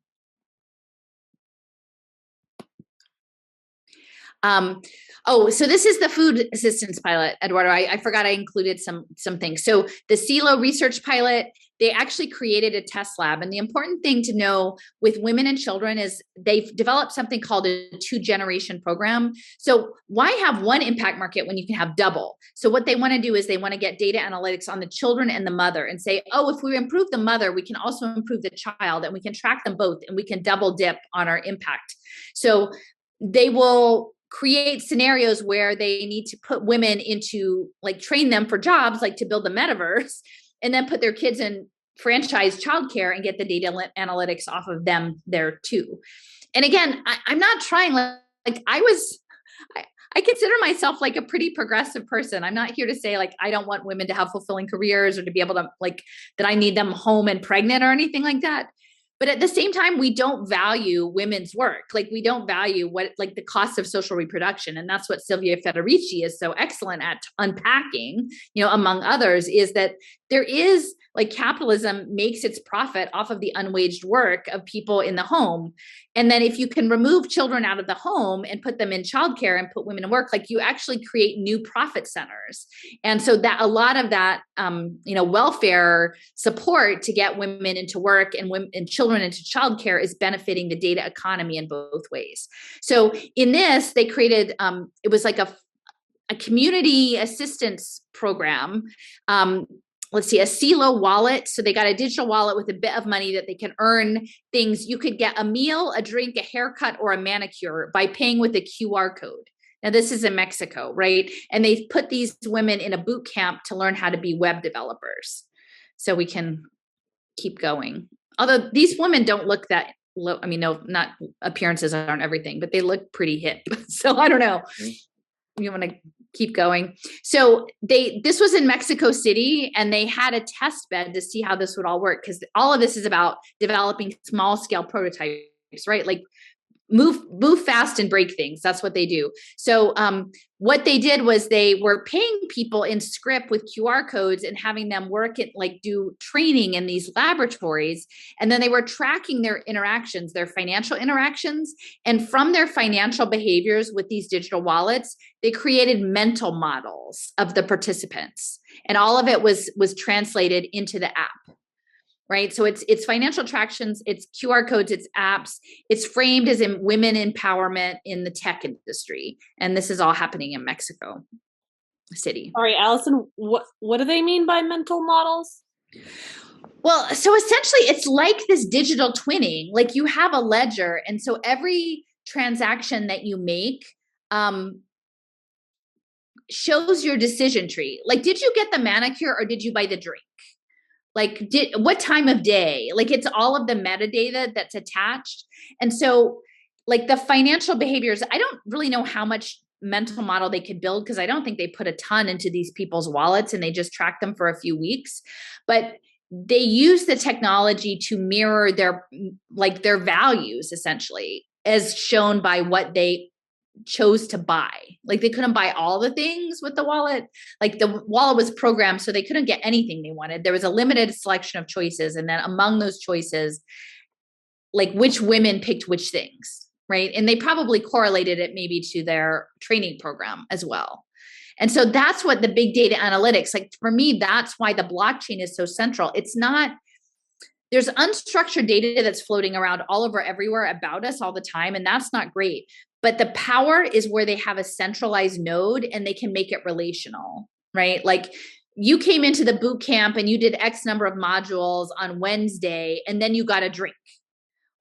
So this is the food assistance pilot, Eduardo. I forgot I included some things. So the CELO research pilot, they actually created a test lab. And the important thing to know with women and children is they've developed something called a 2-generation program. So why have one impact market when you can have double? So what they want to do is they want to get data analytics on the children and the mother and say, if we improve the mother, we can also improve the child, and we can track them both, and we can double dip on our impact. So they will create scenarios where they need to put women into, train them for jobs, like to build the metaverse, and then put their kids in franchise childcare and get the data analytics off of them there too. And again, I'm not trying, I consider myself like a pretty progressive person. I'm not here to say I don't want women to have fulfilling careers or to be able to that I need them home and pregnant or anything like that. But at the same time, we don't value women's work. We don't value what the cost of social reproduction. And that's what Silvia Federici is so excellent at unpacking, among others, is that there is capitalism makes its profit off of the unwaged work of people in the home. And then if you can remove children out of the home and put them in childcare and put women to work, you actually create new profit centers. And so that a lot of that, welfare support to get women into work and women and children into childcare is benefiting the data economy in both ways. So in this, they created, it was like a community assistance program. Let's see, a CELO wallet. So they got a digital wallet with a bit of money that they can earn things. You could get a meal, a drink, a haircut, or a manicure by paying with a QR code. Now, this is in Mexico, right? And they put these women in a boot camp to learn how to be web developers. So we can keep going. Although these women don't look that low. I mean, no, not appearances aren't everything, but they look pretty hip. So I don't know. You want to keep going. So this was in Mexico City, and they had a test bed to see how this would all work. Because all of this is about developing small scale prototypes, right? Move fast and break things. That's what they do. So what they did was they were paying people in script with QR codes and having them work at do training in these laboratories. And then they were tracking their interactions, their financial interactions. And from their financial behaviors with these digital wallets, they created mental models of the participants. And all of it was translated into the app. Right. So it's financial attractions, it's QR codes, it's apps, it's framed as in women empowerment in the tech industry. And this is all happening in Mexico City. All right, Allison, what do they mean by mental models? Well, so essentially it's like this digital twinning, you have a ledger. And so every transaction that you make shows your decision tree. Like, did you get the manicure or did you buy the drink? Like, what time of day? Like, it's all of the metadata that's attached. And so, like, the financial behaviors, I don't really know how much mental model they could build, because I don't think they put a ton into these people's wallets and they just track them for a few weeks. But they use the technology to mirror their values, essentially, as shown by what they chose to buy. Like, they couldn't buy all the things with the wallet. Like, the wallet was programmed so they couldn't get anything they wanted. There was a limited selection of choices, and then among those choices, like, which women picked which things, right? And they probably correlated it maybe to their training program as well. And so that's what the big data analytics, like, for me, that's why the blockchain is so central. It's not, there's unstructured data that's floating around all over everywhere about us all the time, and that's not great. But the power is where they have a centralized node and they can make it relational, right? Like, you came into the boot camp and you did X number of modules on Wednesday, and then you got a drink.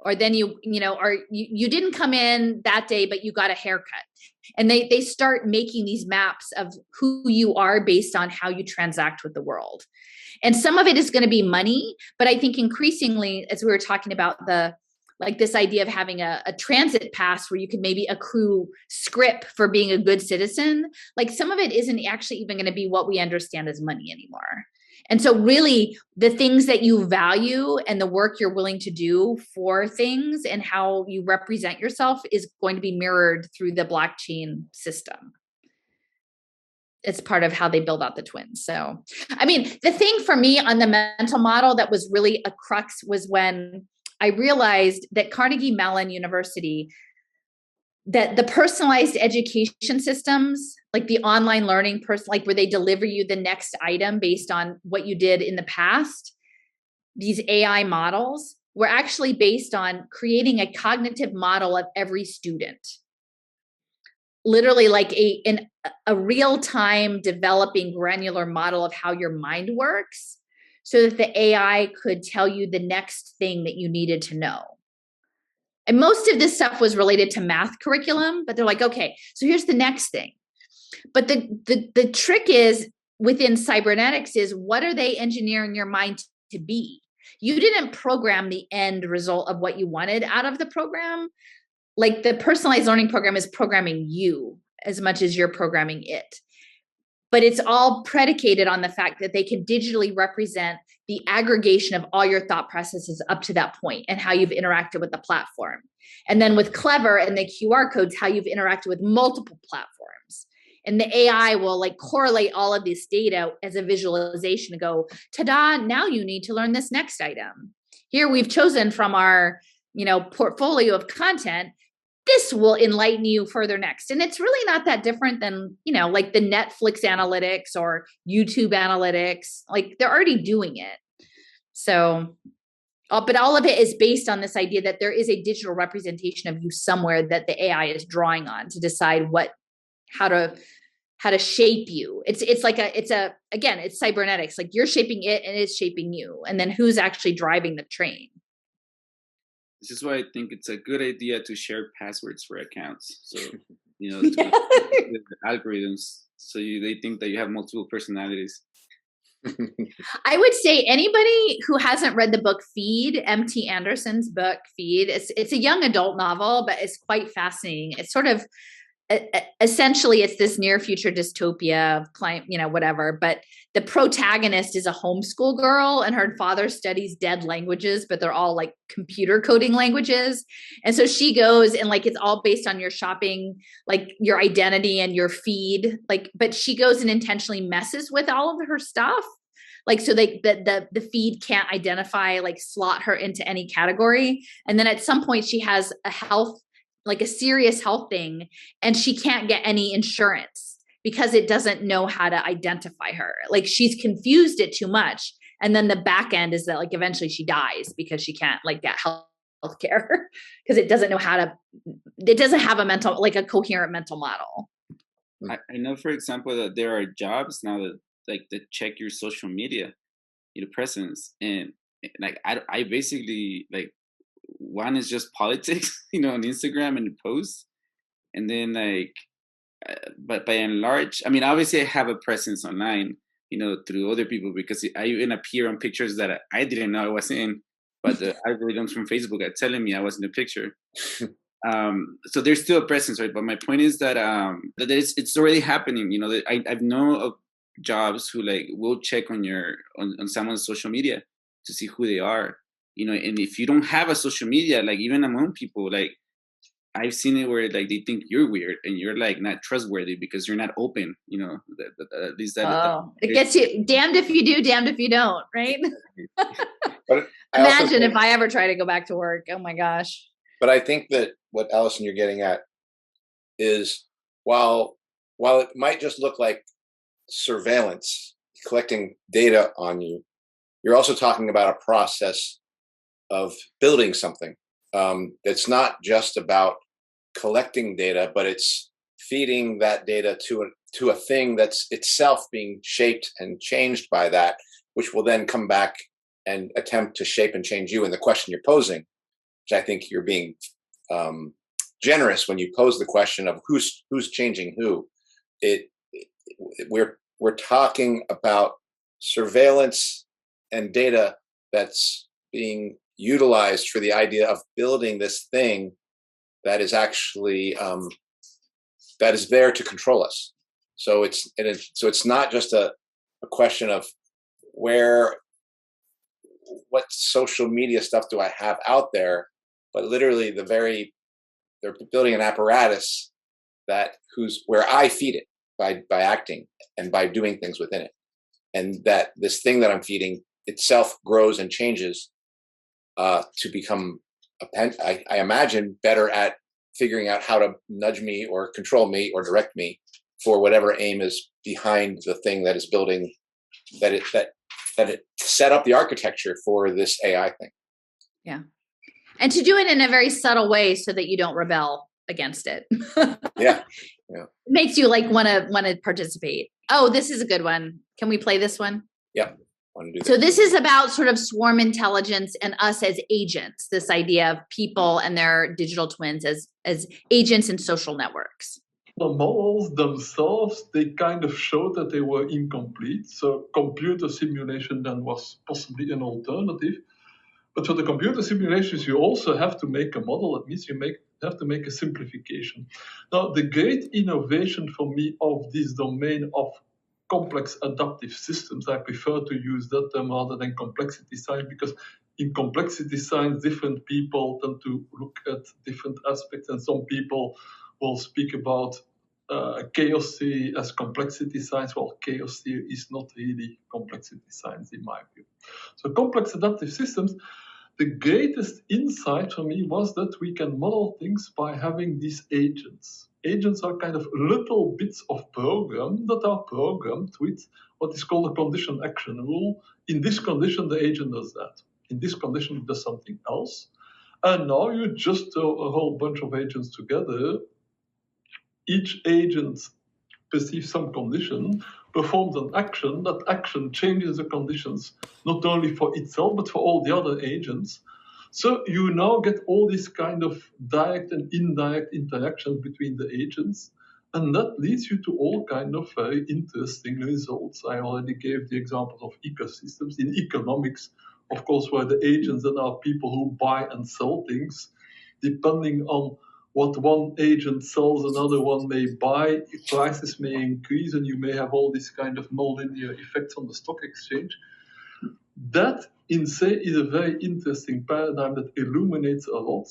Or then you didn't come in that day, but you got a haircut. And they start making these maps of who you are based on how you transact with the world. And some of it is going to be money, but I think increasingly, as we were talking about this idea of having a transit pass where you could maybe accrue script for being a good citizen, like, some of it isn't actually even going to be what we understand as money anymore. And so really, the things that you value and the work you're willing to do for things and how you represent yourself is going to be mirrored through the blockchain system. It's part of how they build out the twins. So, I mean, the thing for me on the mental model that was really a crux was when I realized that Carnegie Mellon University, that the personalized education systems, like the online learning like where they deliver you the next item based on what you did in the past, these AI models were actually based on creating a cognitive model of every student. Literally like a real-time developing granular model of how your mind works, so that the AI could tell you the next thing that you needed to know. And most of this stuff was related to math curriculum, but they're like, okay, so here's the next thing. But the trick is within cybernetics is, what are they engineering your mind to be? You didn't program the end result of what you wanted out of the program. Like, the personalized learning program is programming you as much as you're programming it. But it's all predicated on the fact that they can digitally represent the aggregation of all your thought processes up to that point and how you've interacted with the platform. And then with Clever and the QR codes, how you've interacted with multiple platforms. And the AI will like correlate all of this data as a visualization and go, ta-da, now you need to learn this next item. Here we've chosen from our, portfolio of content, this will enlighten you further next. And it's really not that different than, like the Netflix analytics or YouTube analytics. Like, they're already doing it. So, but all of it is based on this idea that there is a digital representation of you somewhere that the AI is drawing on to decide how to shape you. It's cybernetics. Like, you're shaping it and it's shaping you. And then who's actually driving the train? This is why I think it's a good idea to share passwords for accounts. So, algorithms, so they think that you have multiple personalities. I would say anybody who hasn't read the book Feed, M.T. Anderson's book Feed, it's a young adult novel, but it's quite fascinating. It's sort of essentially it's this near future dystopia of climate, whatever. But the protagonist is a homeschool girl, and her father studies dead languages, but they're all like computer coding languages. And so she goes and like, it's all based on your shopping, like your identity and your feed. Like, but she goes and intentionally messes with all of her stuff. Like, so the feed can't identify, like slot her into any category. And then at some point she has a serious health thing, and she can't get any insurance because it doesn't know how to identify her. Like, she's confused it too much. And then the back end is that like eventually she dies because she can't like get health care because it doesn't know it doesn't have a coherent mental model. I know, for example, that there are jobs now that check your social media, presence. And like, I basically like, one is just politics, on Instagram and posts. And then like but by and large, I mean, obviously I have a presence online, through other people, because I even appear on pictures that I didn't know I was in, but the algorithms from Facebook are telling me I was in the picture. So there's still a presence, right? But my point is that that it's already happening. That I've known of jobs who will check on on someone's social media to see who they are. And if you don't have a social media, even among people, I've seen it where they think you're weird and you're not trustworthy because you're not open. At least it gets you damned if you do, damned if you don't, right? But imagine if I ever try to go back to work. Oh my gosh. But I think that what Allison you're getting at is while it might just look like surveillance, collecting data on you, you're also talking about a process of building something. It's not just about collecting data, but it's feeding that data to a thing that's itself being shaped and changed by that, which will then come back and attempt to shape and change you in the question you're posing. Which I think you're being generous when you pose the question of who's changing who. We're talking about surveillance and data that's being utilized for the idea of building this thing that is actually that is there to control us. So it's not just a question of what social media stuff do I have out there, but literally they're building an apparatus where I feed it by acting and by doing things within it, and that this thing that I'm feeding itself grows and changes to become I imagine better at figuring out how to nudge me or control me or direct me for whatever aim is behind the thing that is building that it set up the architecture for this AI thing. Yeah. And to do it in a very subtle way so that you don't rebel against it. Yeah. It makes you want to participate. Oh, this is a good one. Can we play this one? Yeah. So this is about sort of swarm intelligence and us as agents, this idea of people and their digital twins as agents in social networks. The models themselves, they kind of showed that they were incomplete. So computer simulation then was possibly an alternative. But for the computer simulations, you also have to make a model. That means you have to make a simplification. Now, the great innovation for me of this domain of complex adaptive systems, I prefer to use that term rather than complexity science, because in complexity science, different people tend to look at different aspects, and some people will speak about chaos theory as complexity science. Well, chaos theory is not really complexity science in my view. So complex adaptive systems, the greatest insight for me was that we can model things by having these agents. Agents are kind of little bits of program that are programmed with what is called a condition action rule. In this condition, the agent does that. In this condition, it does something else. And now you just throw a whole bunch of agents together. Each agent perceives some condition, performs an action. That action changes the conditions, not only for itself, but for all the other agents. So you now get all these kind of direct and indirect interactions between the agents, and that leads you to all kind of very interesting results. I already gave the examples of ecosystems. In economics, of course, where the agents that are people who buy and sell things, depending on what one agent sells, another one may buy, prices may increase, and you may have all these kind of nonlinear effects on the stock exchange. That, in se, is a very interesting paradigm that illuminates a lot.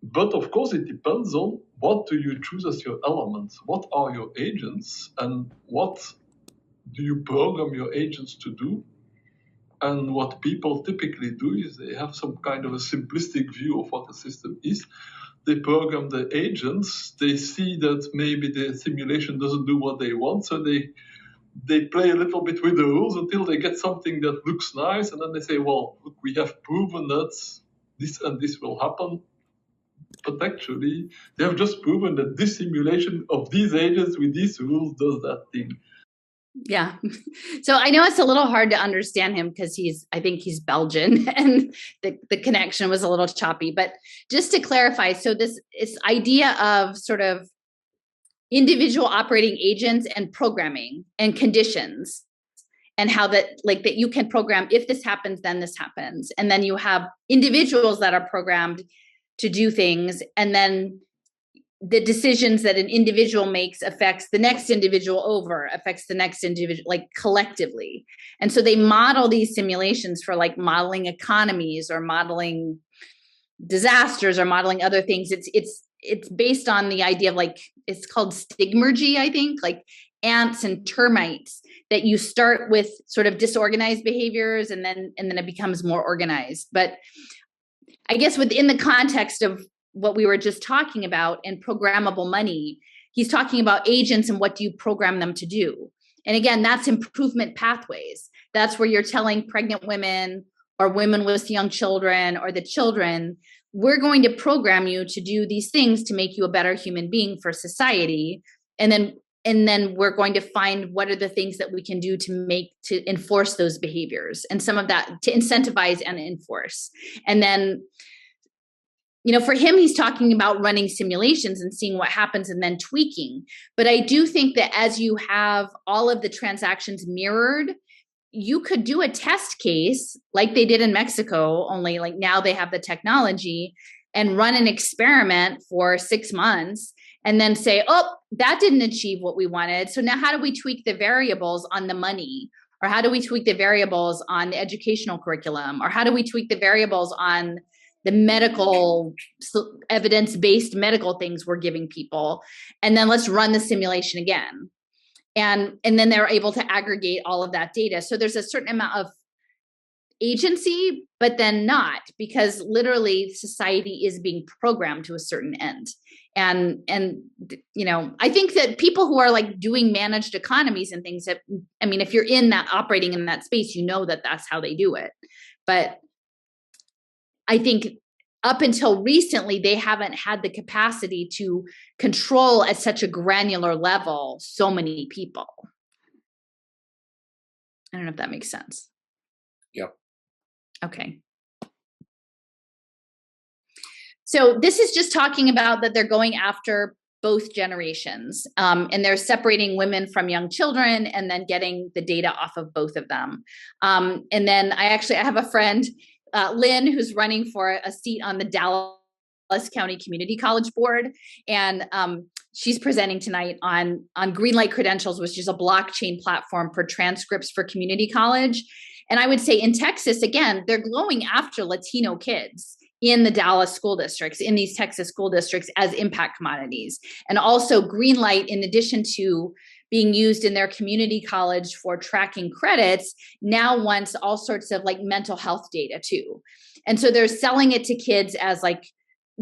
But of course, it depends on what do you choose as your elements? What are your agents? And what do you program your agents to do? And what people typically do is they have some kind of a simplistic view of what the system is. They program the agents. They see that maybe the simulation doesn't do what they want, so they play a little bit with the rules until they get something that looks nice, and then they say, well, look, we have proven that this and this will happen. But actually, they have just proven that this simulation of these agents with these rules does that thing. Yeah. So I know it's a little hard to understand him because I think he's Belgian and the connection was a little choppy. But just to clarify, so this idea of sort of individual operating agents and programming and conditions, and how that you can program, if this happens, then this happens. And then you have individuals that are programmed to do things, and then the decisions that an individual makes affects the next individual affects the next individual, like collectively. And so they model these simulations for like modeling economies or modeling disasters or modeling other things. It's based on the idea of like, it's called stigmergy, I think, like ants and termites, that you start with sort of disorganized behaviors and then it becomes more organized. But I guess within the context of what we were just talking about and programmable money, he's talking about agents and what do you program them to do. And again, that's improvement pathways. That's where you're telling pregnant women or women with young children or the children, we're going to program you to do these things to make you a better human being for society. And then we're going to find what are the things that we can do to enforce those behaviors, and some of that to incentivize and enforce. And then, for him, he's talking about running simulations and seeing what happens and then tweaking. But I do think that as you have all of the transactions mirrored, you could do a test case like they did in Mexico, only like now they have the technology, and run an experiment for 6 months and then say, oh, that didn't achieve what we wanted. So now how do we tweak the variables on the money? Or how do we tweak the variables on the educational curriculum? Or how do we tweak the variables on the medical evidence-based medical things we're giving people? And then let's run the simulation again. And then they're able to aggregate all of that data. So there's a certain amount of agency, but then not, because literally society is being programmed to a certain end. And I think that people who are like doing managed economies and things that, if you're operating in that space, that that's how they do it. But I think up until recently, they haven't had the capacity to control at such a granular level so many people. I don't know if that makes sense. Yep. Okay. So this is just talking about that they're going after both generations, and they're separating women from young children and then getting the data off of both of them. And then I have a friend, Lynn, who's running for a seat on the Dallas County Community College Board. And she's presenting tonight on Greenlight Credentials, which is a blockchain platform for transcripts for community college. And I would say in Texas, again, they're going after Latino kids in the Dallas school districts, in these Texas school districts, as impact commodities. And also Greenlight, in addition to being used in their community college for tracking credits, now wants all sorts of like mental health data too. And so they're selling it to kids as like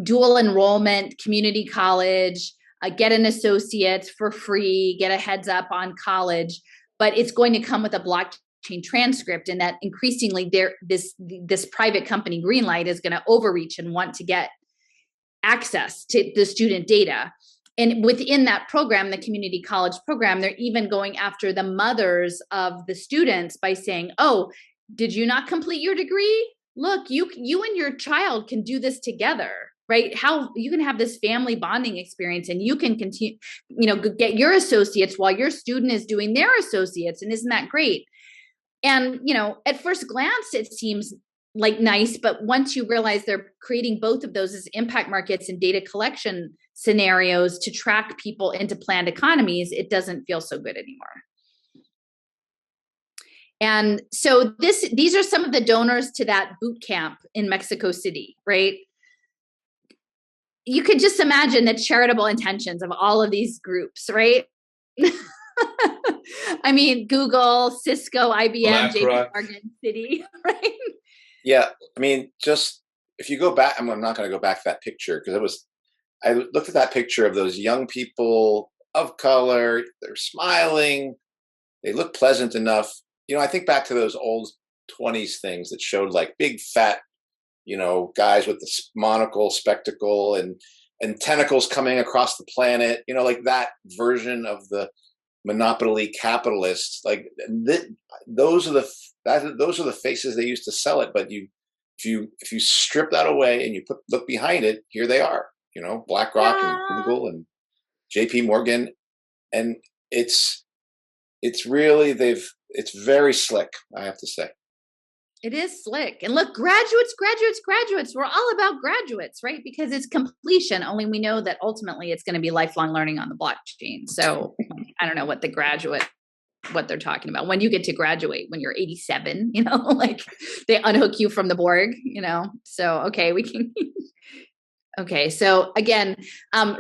dual enrollment, community college, get an associate for free, get a heads up on college, but it's going to come with a blockchain transcript, and that increasingly this private company Greenlight is going to overreach and want to get access to the student data. And within that program, the community college program, they're even going after the mothers of the students by saying, oh, did you not complete your degree? Look, you and your child can do this together, right? How you can have this family bonding experience, and you can continue, get your associates while your student is doing their associates. And isn't that great? And, at first glance, it seems like nice, but once you realize they're creating both of those as impact markets and data collection scenarios to track people into planned economies, it doesn't feel so good anymore. And so these are some of the donors to that boot camp in Mexico City, right? You could just imagine the charitable intentions of all of these groups, right? Google, Cisco, IBM, JP Morgan, Citi, right? Yeah, just if you go back, I'm not going to go back to that picture because I looked at that picture of those young people of color. They're smiling. They look pleasant enough. I think back to those old 20s things that showed like big fat, guys with the monocle, spectacle, and tentacles coming across the planet. Like that version of the monopoly capitalists. Like those are the faces they used to sell it. But if you strip that away and you look behind it, here they are. BlackRock and Google and JP Morgan, and it's really it's very slick, I have to say. It is slick. And look, graduates. We're all about graduates, right? Because it's completion. Only we know that ultimately it's going to be lifelong learning on the blockchain. So I don't know what they're talking about. When you get to graduate, when you're 87, like they unhook you from the Borg, So, okay, we can. Okay. So again,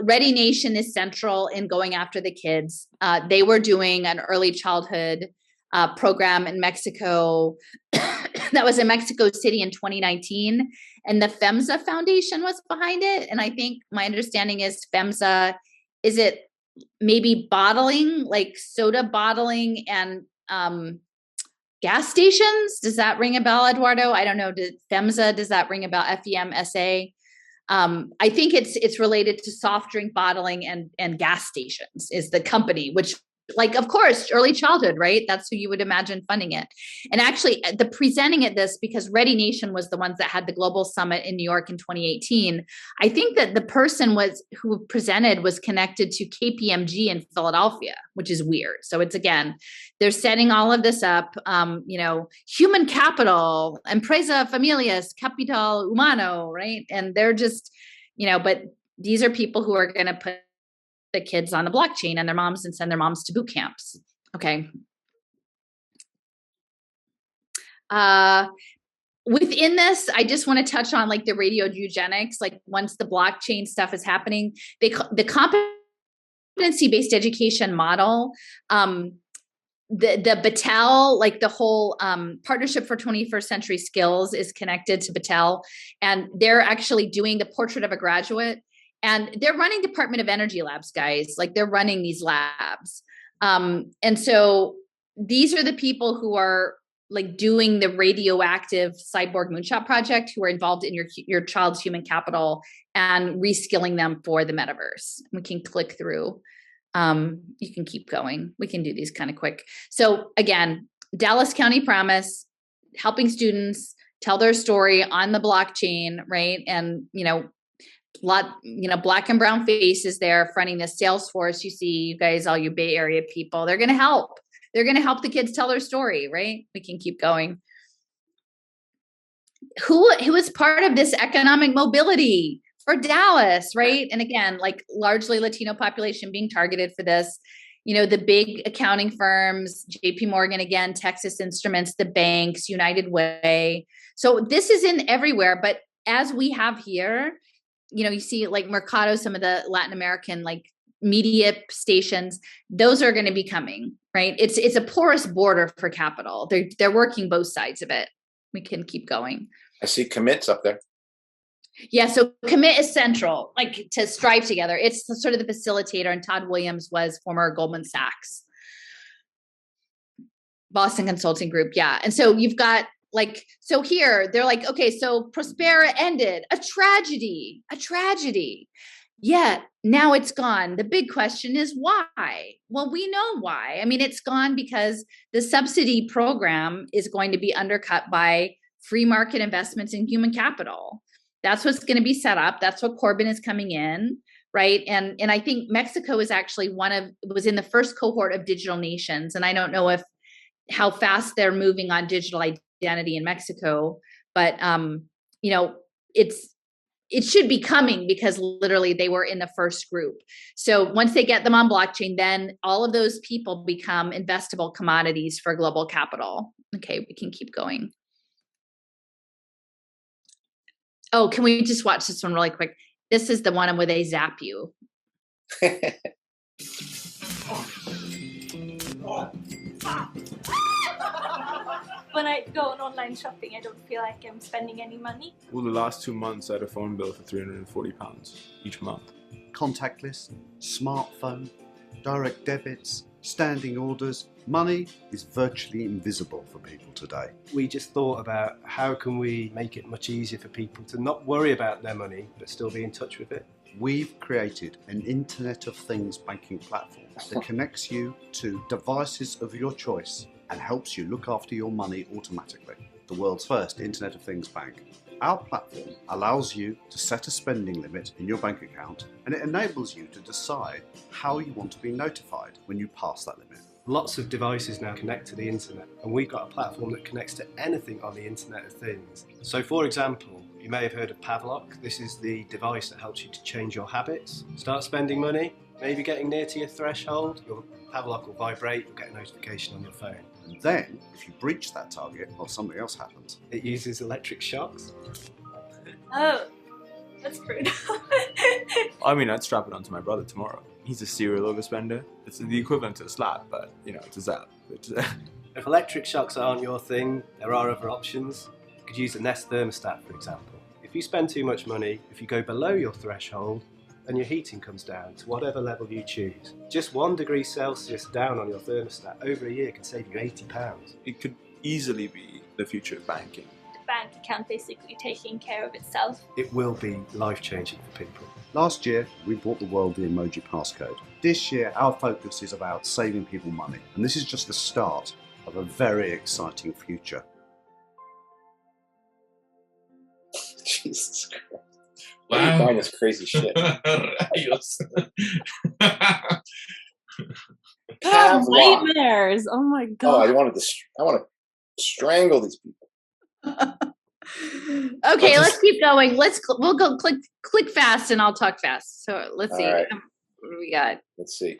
Ready Nation is central in going after the kids. They were doing an early childhood program in Mexico that was in Mexico City in 2019. And the FEMSA Foundation was behind it. And I think my understanding is FEMSA, is it maybe bottling, like soda bottling and gas stations? Does that ring a bell, Eduardo? I don't know. FEMSA, does that ring a bell? FEMSA? I think it's related to soft drink bottling and gas stations is the company, which, like, of course, early childhood, right? That's who you would imagine funding it. And actually the presenting at this, because Ready Nation was the ones that had the global summit in New York in 2018. I think that the person who presented was connected to KPMG in Philadelphia, which is weird. So it's, again, they're setting all of this up, human capital, empresa familias, capital humano, right? And they're just, but these are people who are going to put the kids on the blockchain and their moms and send their moms to boot camps. Okay. Within this, I just want to touch on like the radio eugenics. Like once the blockchain stuff is happening, the competency-based education model, the Battelle, like the whole Partnership for 21st Century Skills is connected to Battelle, and they're actually doing the portrait of a graduate. And they're running Department of Energy labs, guys. Like they're running these labs. And so these are the people who are like doing the radioactive cyborg moonshot project, who are involved in your child's human capital and reskilling them for the metaverse. We can click through. You can keep going. We can do these kind of quick. So again, Dallas County Promise, helping students tell their story on the blockchain, right? And, black and brown faces there fronting the Salesforce. You see, you guys, all you Bay Area people, they're going to help. They're going to help the kids tell their story, right? We can keep going. Who is part of this economic mobility for Dallas, right? And again, like largely Latino population being targeted for this, the big accounting firms, JP Morgan, again, Texas Instruments, the banks, United Way. So this is in everywhere. But as we have here, you see like Mercado, some of the Latin American like media stations, those are going to be coming, right? It's a porous border for capital. They're working both sides of it. We can keep going. I see commits up there. Yeah, so commit is central, like to strive together. It's sort of the facilitator, and Todd Williams was former Goldman Sachs, Boston Consulting Group. Yeah, and so you've got so here they're like, okay, so Prospera ended, a tragedy. Yet now it's gone. The big question is why? Well, we know why. I mean, it's gone because the subsidy program is going to be undercut by free market investments in human capital. That's what's going to be set up. That's what Corbyn is coming in, right? And I think Mexico is actually was in the first cohort of digital nations. And I don't know how fast they're moving on digital identity in Mexico, but it should be coming because literally they were in the first group. So once they get them on blockchain, then all of those people become investable commodities for global capital. Okay, we can keep going. Oh, can we just watch this one really quick? This is the one where they zap you. When I go on online shopping, I don't feel like I'm spending any money. Well, the last 2 months I had a phone bill for £340 each month. Contactless, smartphone, direct debits, standing orders. Money is virtually invisible for people today. We just thought about how can we make it much easier for people to not worry about their money, but still be in touch with it. We've created an Internet of Things banking platform that connects you to devices of your choice and helps you look after your money automatically. The world's first Internet of Things bank. Our platform allows you to set a spending limit in your bank account, and it enables you to decide how you want to be notified when you pass that limit. Lots of devices now connect to the internet, and we've got a platform that connects to anything on the Internet of Things. So for example, you may have heard of Pavlok. This is the device that helps you to change your habits. Start spending money, maybe getting near to your threshold, your Pavlok will vibrate, you'll get a notification on your phone. And then, if you breach that target or something else happens, it uses electric shocks. Oh, that's brutal. I mean, I'd strap it onto my brother tomorrow. He's a serial overspender. It's the equivalent to a slap, but, you know, it's a zap. If electric shocks aren't your thing, there are other options. You could use a Nest thermostat, for example. If you spend too much money, if you go below your threshold, then your heating comes down to whatever level you choose. Just 1 degree Celsius down on your thermostat over a year can save you £80. It could easily be the future of banking. The bank account basically taking care of itself. It will be life-changing for people. last year we brought the world the emoji passcode. This year our focus is about saving people money, and this is just the start of a very exciting future. Jesus Christ. Wow. Where do you find this crazy shit? Nightmares. Oh my Oh, god. I want to strangle these people. Okay, let's keep going. We'll go click fast and I'll talk fast. So let's see. Right. What do we got? Let's see.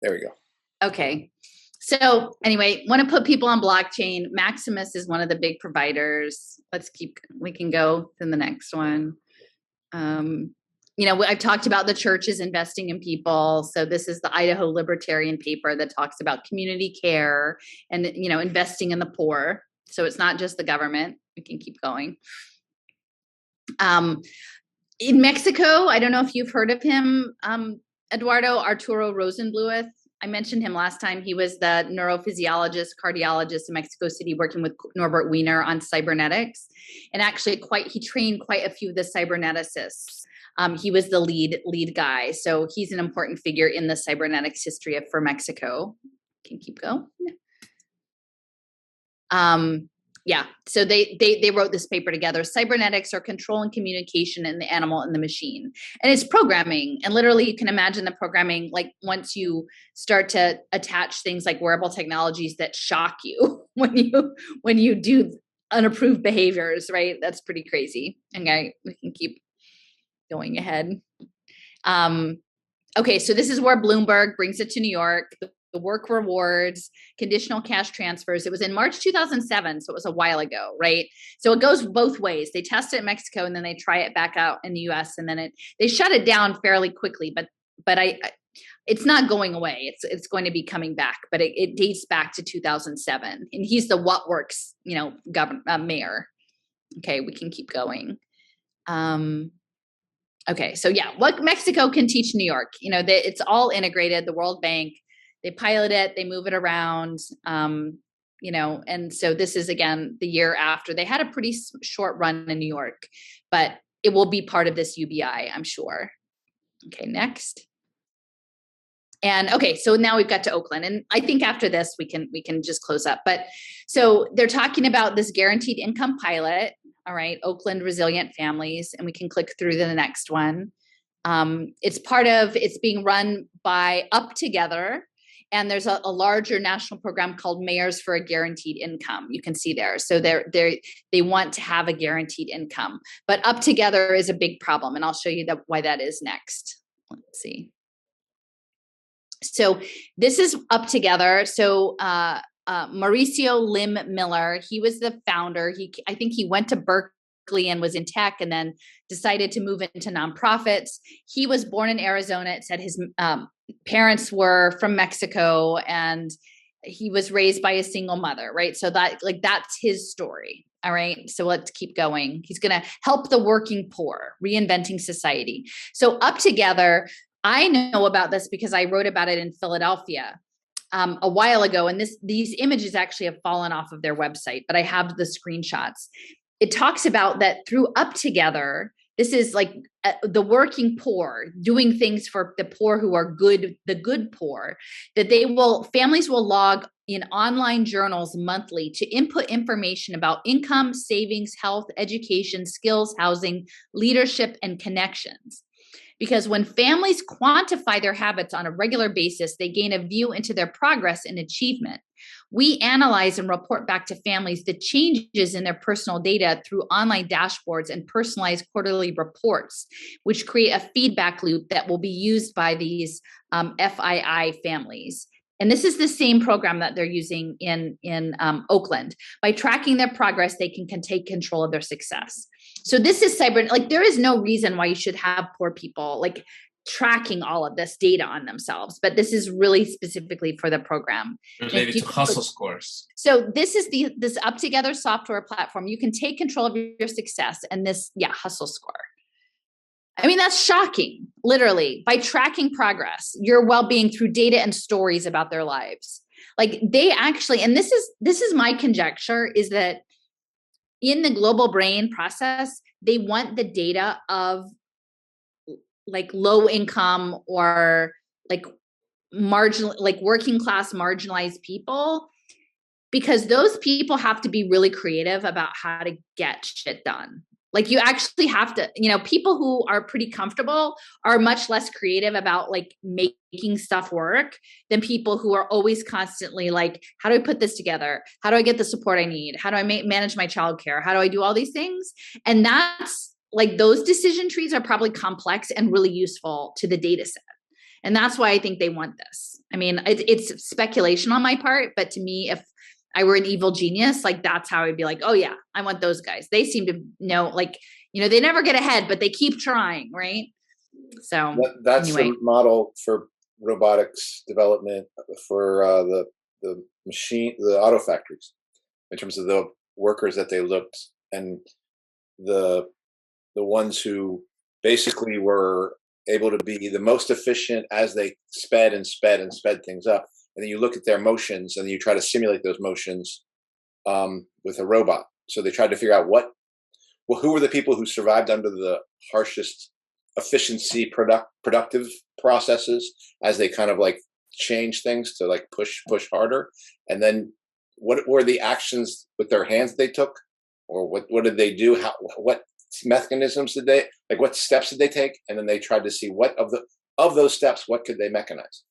There we go. Okay. So anyway, want to put people on blockchain. Maximus is one of the big providers. We can go to the next one. I've talked about the churches investing in people. So this is the Idaho Libertarian paper that talks about community care and, investing in the poor. So it's not just the government. We can keep going. In Mexico, I don't know if you've heard of him, Eduardo Arturo Rosenbluth. I mentioned him last time. He was the neurophysiologist, cardiologist in Mexico City working with Norbert Wiener on cybernetics. And actually he trained quite a few of the cyberneticists. He was the lead guy. So he's an important figure in the cybernetics history for Mexico. Can keep going. So they wrote this paper together. Cybernetics are control and communication in the animal and the machine. And it's programming. And literally you can imagine the programming, like once you start to attach things like wearable technologies that shock you when you do unapproved behaviors, right? That's pretty crazy. Okay, we can keep going ahead. Okay, so this is where Bloomberg brings it to New York. The work rewards, conditional cash transfers. It was in March 2007, so it was a while ago, right? So it goes both ways. They test it in Mexico, and then they try it back out in the U.S., and then they shut it down fairly quickly. But it's not going away. It's going to be coming back, but it dates back to 2007, and he's the What Works, mayor. Okay, we can keep going. Okay, so yeah, what Mexico can teach New York. It's all integrated. The World Bank. They pilot it, they move it around, and so this is, again, the year after. They had a pretty short run in New York, but it will be part of this UBI, I'm sure. Okay, next. And okay, so now we've got to Oakland. And I think after this, we can just close up. But so they're talking about this guaranteed income pilot, all right, Oakland Resilient Families, and we can click through to the next one. It's being run by Up Together. And there's a larger national program called Mayors for a Guaranteed Income. You can see there. So they want to have a guaranteed income. But Up Together is a big problem. And I'll show you why that is next. Let's see. So this is Up Together. So Mauricio Lim Miller, he was the founder. I think he went to Berkeley and was in tech and then decided to move into nonprofits. He was born in Arizona. It said his parents were from Mexico and he was raised by a single mother, right? So that's his story. All right. So let's keep going. He's going to help the working poor, reinventing society. So Up Together, I know about this because I wrote about it in Philadelphia a while ago. And these images actually have fallen off of their website, but I have the screenshots. It talks about that through Up Together. This is like the working poor doing things for the poor who are good, the good poor, that families will log in online journals monthly to input information about income, savings, health, education, skills, housing, leadership, and connections. Because when families quantify their habits on a regular basis, they gain a view into their progress and achievement. We analyze and report back to families the changes in their personal data through online dashboards and personalized quarterly reports, which create a feedback loop that will be used by these FII families. And this is the same program that they're using in Oakland. By tracking their progress, they can take control of their success. So this is cyber, like there is no reason why you should have poor people like tracking all of this data on themselves, but this is really specifically for the program. Related to hustle scores. So this is this Up Together software platform. You can take control of your success and this, hustle score. I mean, that's shocking, literally. By tracking progress, your well-being through data and stories about their lives. Like they actually, and this is my conjecture, is that in the global brain process, they want the data of like low income or like marginal, like working class marginalized people, because those people have to be really creative about how to get shit done. Like you actually have to, people who are pretty comfortable are much less creative about like making stuff work than people who are always constantly like, how do I put this together? How do I get the support I need? How do I manage my childcare? How do I do all these things? And that's like, those decision trees are probably complex and really useful to the data set. And that's why I think they want this. I mean, it's speculation on my part, but to me, if I were an evil genius, like that's how I'd be like, oh yeah, I want those guys. They seem to know, like, they never get ahead, but they keep trying, right? So that's anyway. the model for robotics development for the auto factories, in terms of the workers that they looked, and the ones who basically were able to be the most efficient as they sped things up. And then you look at their motions and you try to simulate those motions with a robot. So they tried to figure out who were the people who survived under the harshest efficiency productive processes as they kind of like change things to like push harder. And then what were the actions with their hands they took, or what did they do? What mechanisms did they, like what steps did they take? And then they tried to see what of those steps, what could they mechanize?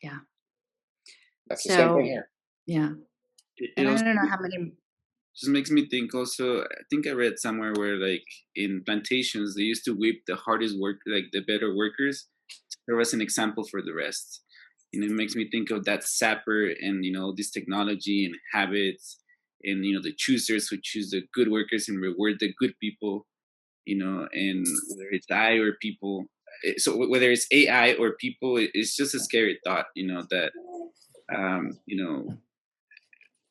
Yeah. That's the same thing here. Yeah. And I don't know how many. Just makes me think also, I think I read somewhere where like in plantations, they used to whip the hardest work, like the better workers. There was an example for the rest. It makes me think of that sapper and, this technology and habits and, the choosers who choose the good workers and reward the good people, and whether it's I or people. So whether it's AI or people, it's just a scary thought, that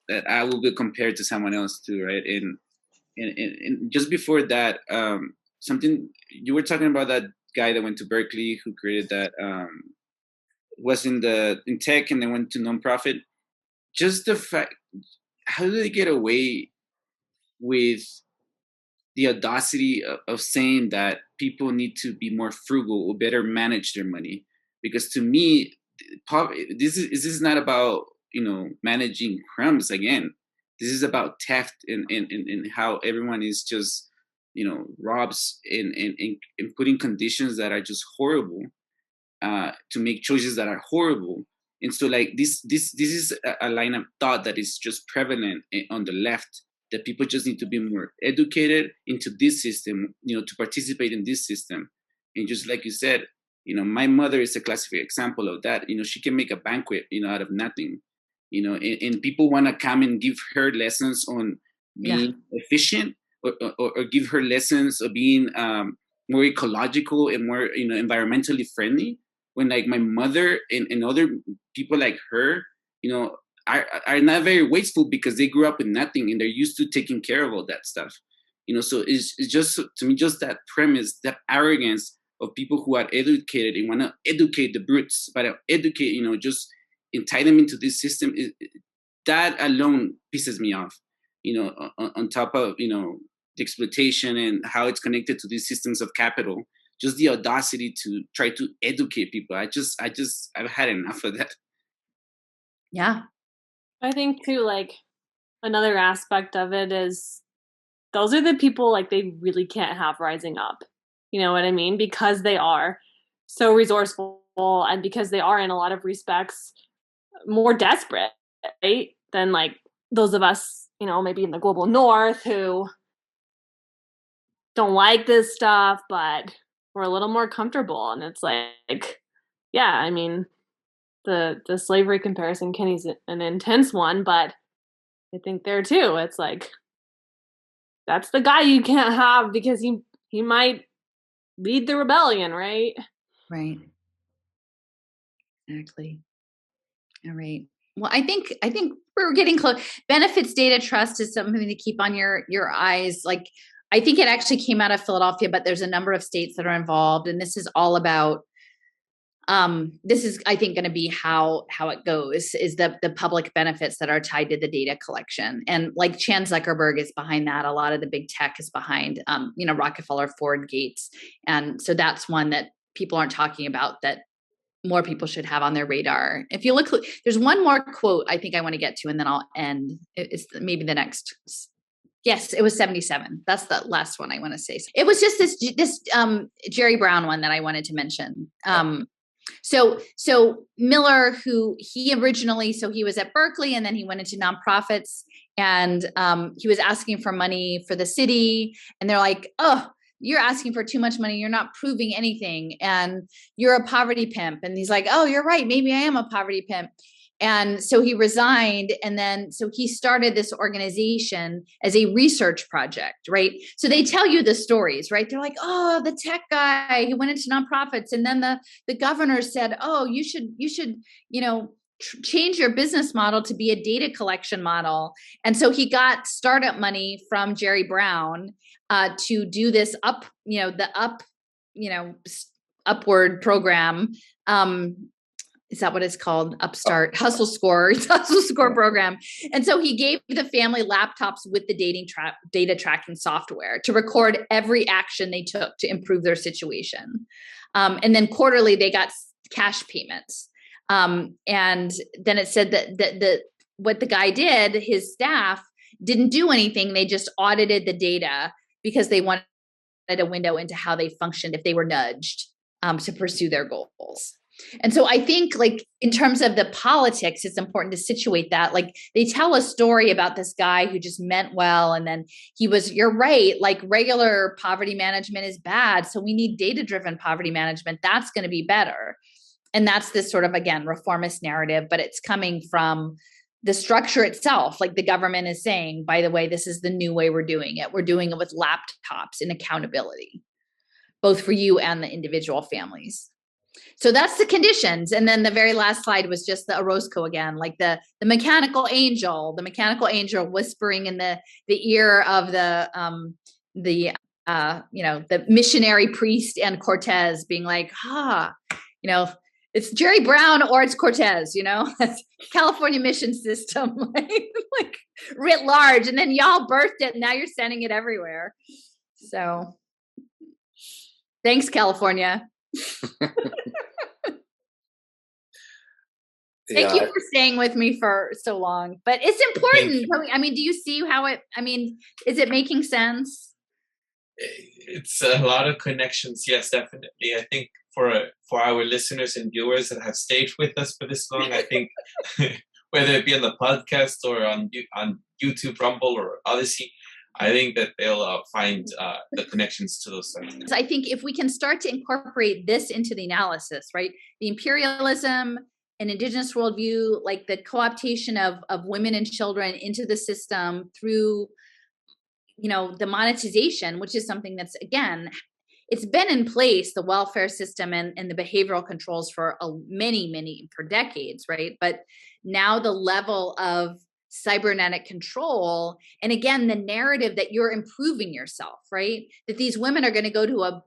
that I will be compared to someone else too, right? And just before that, something you were talking about, that guy that went to Berkeley who created that, was in tech and then went to nonprofit. Just the fact, how do they get away with the audacity of saying that people need to be more frugal or better manage their money? Because to me, this is not about managing crumbs again. This is about theft and how everyone is just robs and putting conditions that are just horrible to make choices that are horrible. And so like this is a line of thought that is just prevalent on the left, that people just need to be more educated into this system, to participate in this system. And just like you said, my mother is a classic example of that. She can make a banquet, out of nothing, and people want to come and give her lessons on being efficient or give her lessons of being more ecological and more, environmentally friendly. When like my mother and other people like her, are not very wasteful because they grew up with nothing and they're used to taking care of all that stuff. So it's just, to me, just that premise, that arrogance of people who are educated and want to educate the brutes, but educate, just entitle them into this system. That alone pisses me off, on top of, the exploitation and how it's connected to these systems of capital. Just the audacity to try to educate people. I've had enough of that. Yeah. I think too, like another aspect of it is those are the people like they really can't have rising up. You know what I mean? Because they are so resourceful and because they are in a lot of respects more desperate, right? Than like those of us, you know, maybe in the global north who don't like this stuff, but we're a little more comfortable. And it's like, yeah, I mean, the slavery comparison, Kenny's an intense one, but I think there too, it's like that's the guy you can't have because he might lead the rebellion, right? Right. Exactly. All right. Well, I think we're getting close. Benefits data trust is something to keep on your eyes. Like, I think it actually came out of Philadelphia, but there's a number of states that are involved, and this is all about. This is, I think, going to be how it goes. Is the public benefits that are tied to the data collection, and like Chan Zuckerberg is behind that. A lot of the big tech is behind. Rockefeller, Ford, Gates, and so that's one that people aren't talking about that more people should have on their radar. If you look, there's one more quote I think I want to get to, and then I'll end. It's maybe the next. Yes, it was 77. That's the last one I want to say. It was just this Jerry Brown one that I wanted to mention. So Miller, who he originally, so he was at Berkeley and then he went into nonprofits, and he was asking for money for the city, and they're like, oh, you're asking for too much money. You're not proving anything. And you're a poverty pimp. And he's like, oh, you're right. Maybe I am a poverty pimp. And so he resigned. And then, so he started this organization as a research project, right? So they tell you the stories, right? They're like, oh, the tech guy who went into nonprofits. And then the governor said, oh, you should, change your business model to be a data collection model. And so he got startup money from Jerry Brown to do this upward program. Is that what it's called? Upstart Hustle Score program. And so he gave the family laptops with the data tracking software to record every action they took to improve their situation. And then quarterly they got cash payments. And then it said that what the guy did, his staff didn't do anything. They just audited the data because they wanted a window into how they functioned if they were nudged to pursue their goals. And so I think, like, in terms of the politics, it's important to situate that. Like, they tell a story about this guy who just meant well. And then you're right, like regular poverty management is bad. So we need data-driven poverty management. That's going to be better. And that's this sort of, again, reformist narrative, but it's coming from the structure itself. Like the government is saying, by the way, this is the new way we're doing it. We're doing it with laptops and accountability, both for you and the individual families. So that's the conditions. And then the very last slide was just the Orozco again, like the mechanical angel whispering in the ear of the missionary priest and Cortez, being like, it's Jerry Brown or it's Cortez, that's California mission system, like writ large. And then y'all birthed it and now you're sending it everywhere. So thanks, California. Thank you for staying with me for so long, but it's important. I mean, do you see how is it making sense? It's a lot of connections. Yes, definitely. I think for our listeners and viewers that have stayed with us for this long, I think whether it be on the podcast or on YouTube, Rumble, or Odyssey, I think that they'll find the connections to those things. I think if we can start to incorporate this into the analysis, right? The imperialism and indigenous worldview, like the co-optation of women and children into the system through, the monetization, which is something that's, again, it's been in place, the welfare system and the behavioral controls for for decades, right? But now the level of cybernetic control, and again, the narrative that you're improving yourself, right? That these women are going to go to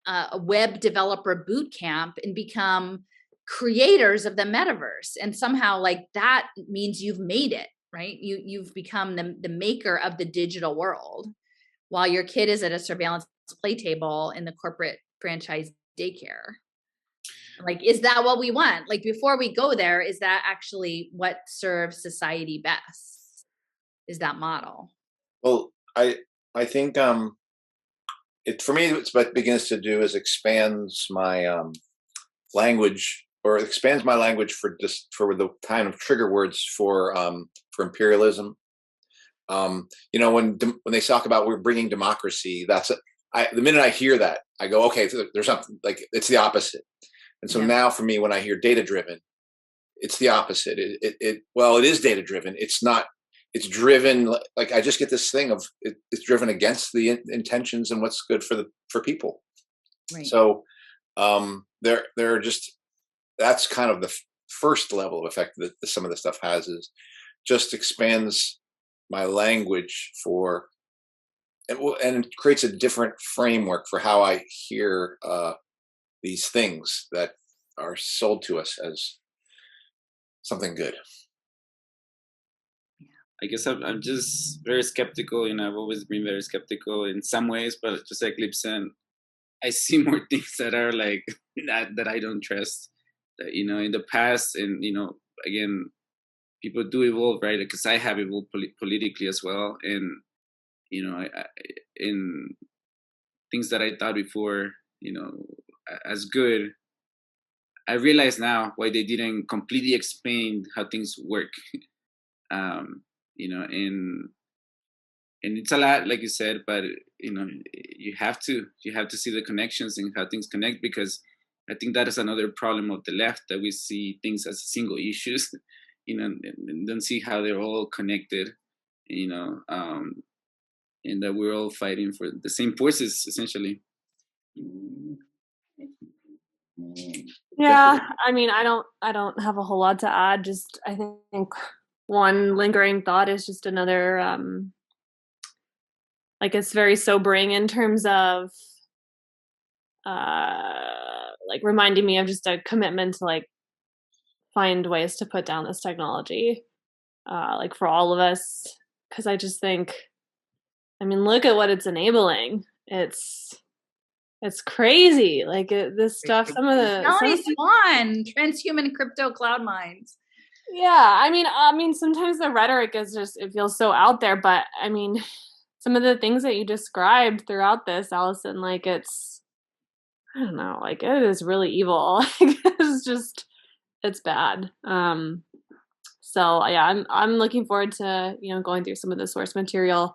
a web developer boot camp and become creators of the metaverse, and somehow like that means you've made it, right? You've become the maker of the digital world, while your kid is at a surveillance play table in the corporate franchise daycare. Like, is that what we want? Like, before we go there, is that actually what serves society best? Is that model? Well, I think it, for me, it's what it begins to do is expands my language, or expands my language for the kind of trigger words for imperialism. You know, when they talk about we're bringing democracy, that's the minute I hear that, I go, okay, there's something like it's the opposite. And so now for me, when I hear data driven, it's the opposite. Well, it is data driven. It's not. It's driven, like I just get this thing of it's driven against the intentions and what's good for people. Right. So they're just, that's kind of the first level of effect that some of the stuff has, is just expands my language for, and creates a different framework for how I hear these things that are sold to us as something good. I guess I'm just very skeptical, you know. I've always been very skeptical in some ways, but just like Lipson, I see more things that are like that I don't trust. That, you know, in the past, and you know, again, people do evolve, right? Because I have evolved politically as well, and you know, in things that I thought before, you know, as good, I realize now why they didn't completely explain how things work. You know, and it's a lot, like you said, but you know, you have to see the connections and how things connect, because I think that is another problem of the left, that we see things as single issues, you know, and don't see how they're all connected, you know, and that we're all fighting for the same forces, essentially. Yeah, I mean, I don't have a whole lot to add. Just I think one lingering thought is just another like, it's very sobering in terms of like reminding me of just a commitment to like find ways to put down this technology, like for all of us, because I just think, I mean, look at what it's enabling. It's crazy. Like this stuff, some of Swan, transhuman crypto cloud mines. Yeah, I mean, sometimes the rhetoric is just, it feels so out there, but I mean, some of the things that you described throughout this, Allison, like it's, I don't know, like it is really evil. It's just, it's bad. So yeah, I'm looking forward to, you know, going through some of the source material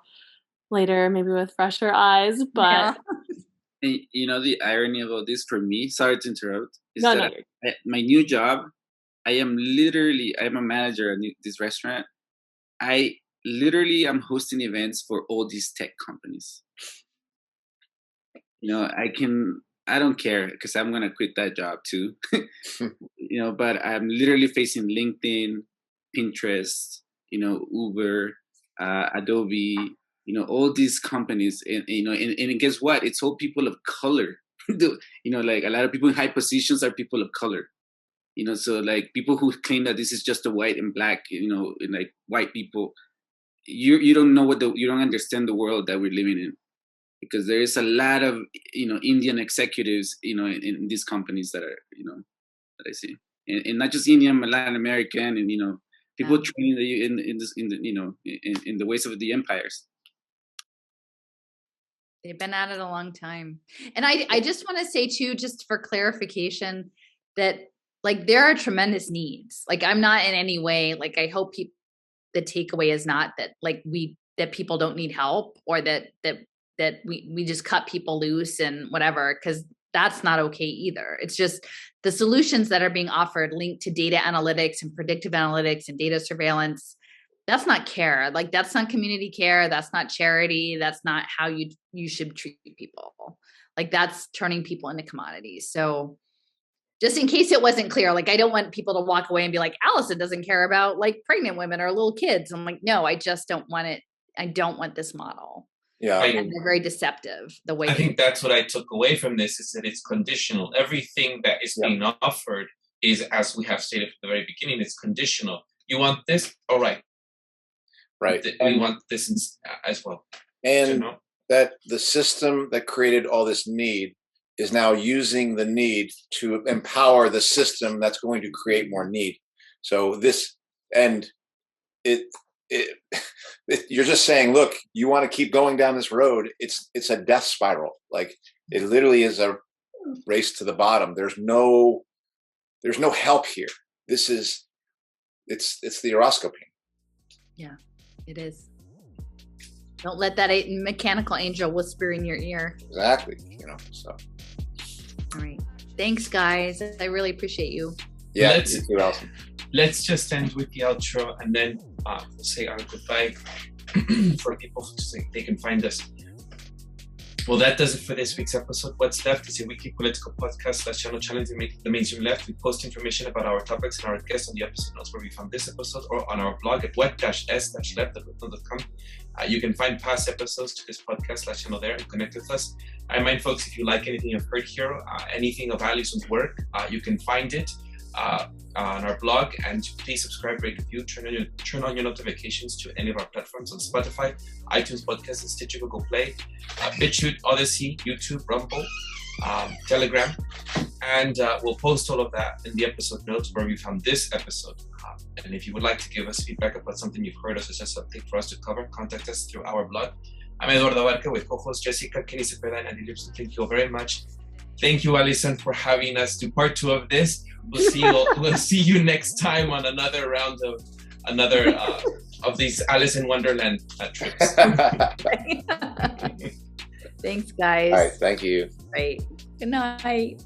later, maybe with fresher eyes, but. And, you know, the irony about this for me, sorry to interrupt, is that my new job, I am a manager at this restaurant. I literally am hosting events for all these tech companies. You know, I don't care, because I'm going to quit that job too. You know, but I'm literally facing LinkedIn, Pinterest, you know, Uber, Adobe, you know, all these companies, and you know, and guess what? It's all people of color. You know, like a lot of people in high positions are people of color. You know, so like people who claim that this is just a white and black, you know, and like white people, you don't know you don't understand the world that we're living in, because there is a lot of, you know, Indian executives, you know, in these companies that are, you know, that I see, and not just Indian, but Latin American, and you know, people trained in the you know, in the ways of the empires. They've been at it a long time. And I just want to say too, just for clarification, that like there are tremendous needs. Like I'm not in any way, like I hope the takeaway is not that like that people don't need help, or that we just cut people loose and whatever, because that's not okay either. It's just the solutions that are being offered linked to data analytics and predictive analytics and data surveillance. That's not care. Like that's not community care. That's not charity. That's not how you should treat people. Like that's turning people into commodities. So just in case it wasn't clear, like I don't want people to walk away and be like, Allison doesn't care about like pregnant women or little kids. I'm like, no, I just don't want it. I don't want this model. Yeah. And they're very deceptive. The way I think that's what I took away from this, is that it's conditional. Everything that is being offered is, as we have stated from the very beginning, it's conditional. You want this? All right. Right. We want this as well. And that the system that created all this need is now using the need to empower the system that's going to create more need. So this, and you're just saying, look, you want to keep going down this road. It's a death spiral. Like, it literally is a race to the bottom. There's no help here. This is, it's the horoscoping. Yeah, it is. Don't let that mechanical angel whisper in your ear. Exactly. So. All right. Thanks, guys. I really appreciate you. Yeah, you're awesome. Let's just end with the outro, and then we'll say our goodbye for people so they can find us. Well, that does it for this week's episode. What's Left is a weekly political podcast / channel challenging the mainstream left. We post information about our topics and our guests on the episode notes where we found this episode, or on our blog at web-s-left.com. You can find past episodes to this podcast / channel there and connect with us. I remind folks, if you like anything you've heard here, anything of Alison's work, you can find it on our blog, and please subscribe, rate, review, turn on your notifications to any of our platforms on Spotify, iTunes Podcasts, and Stitcher, Google Play, BitChute, Odyssey, YouTube, Rumble, Telegram, and we'll post all of that in the episode notes where we found this episode. And if you would like to give us feedback about something you've heard or suggest something for us to cover, contact us through our blog. I'm Eduardo Barca with co-host Jessica, Kenny Cepeda, and Andy Lipson. Thank you all very much. Thank you, Alison, for having us do part 2 of this. We'll see you next time on another round of of these Alice in Wonderland trips. Thanks, guys. All right, thank you. Great. Good night.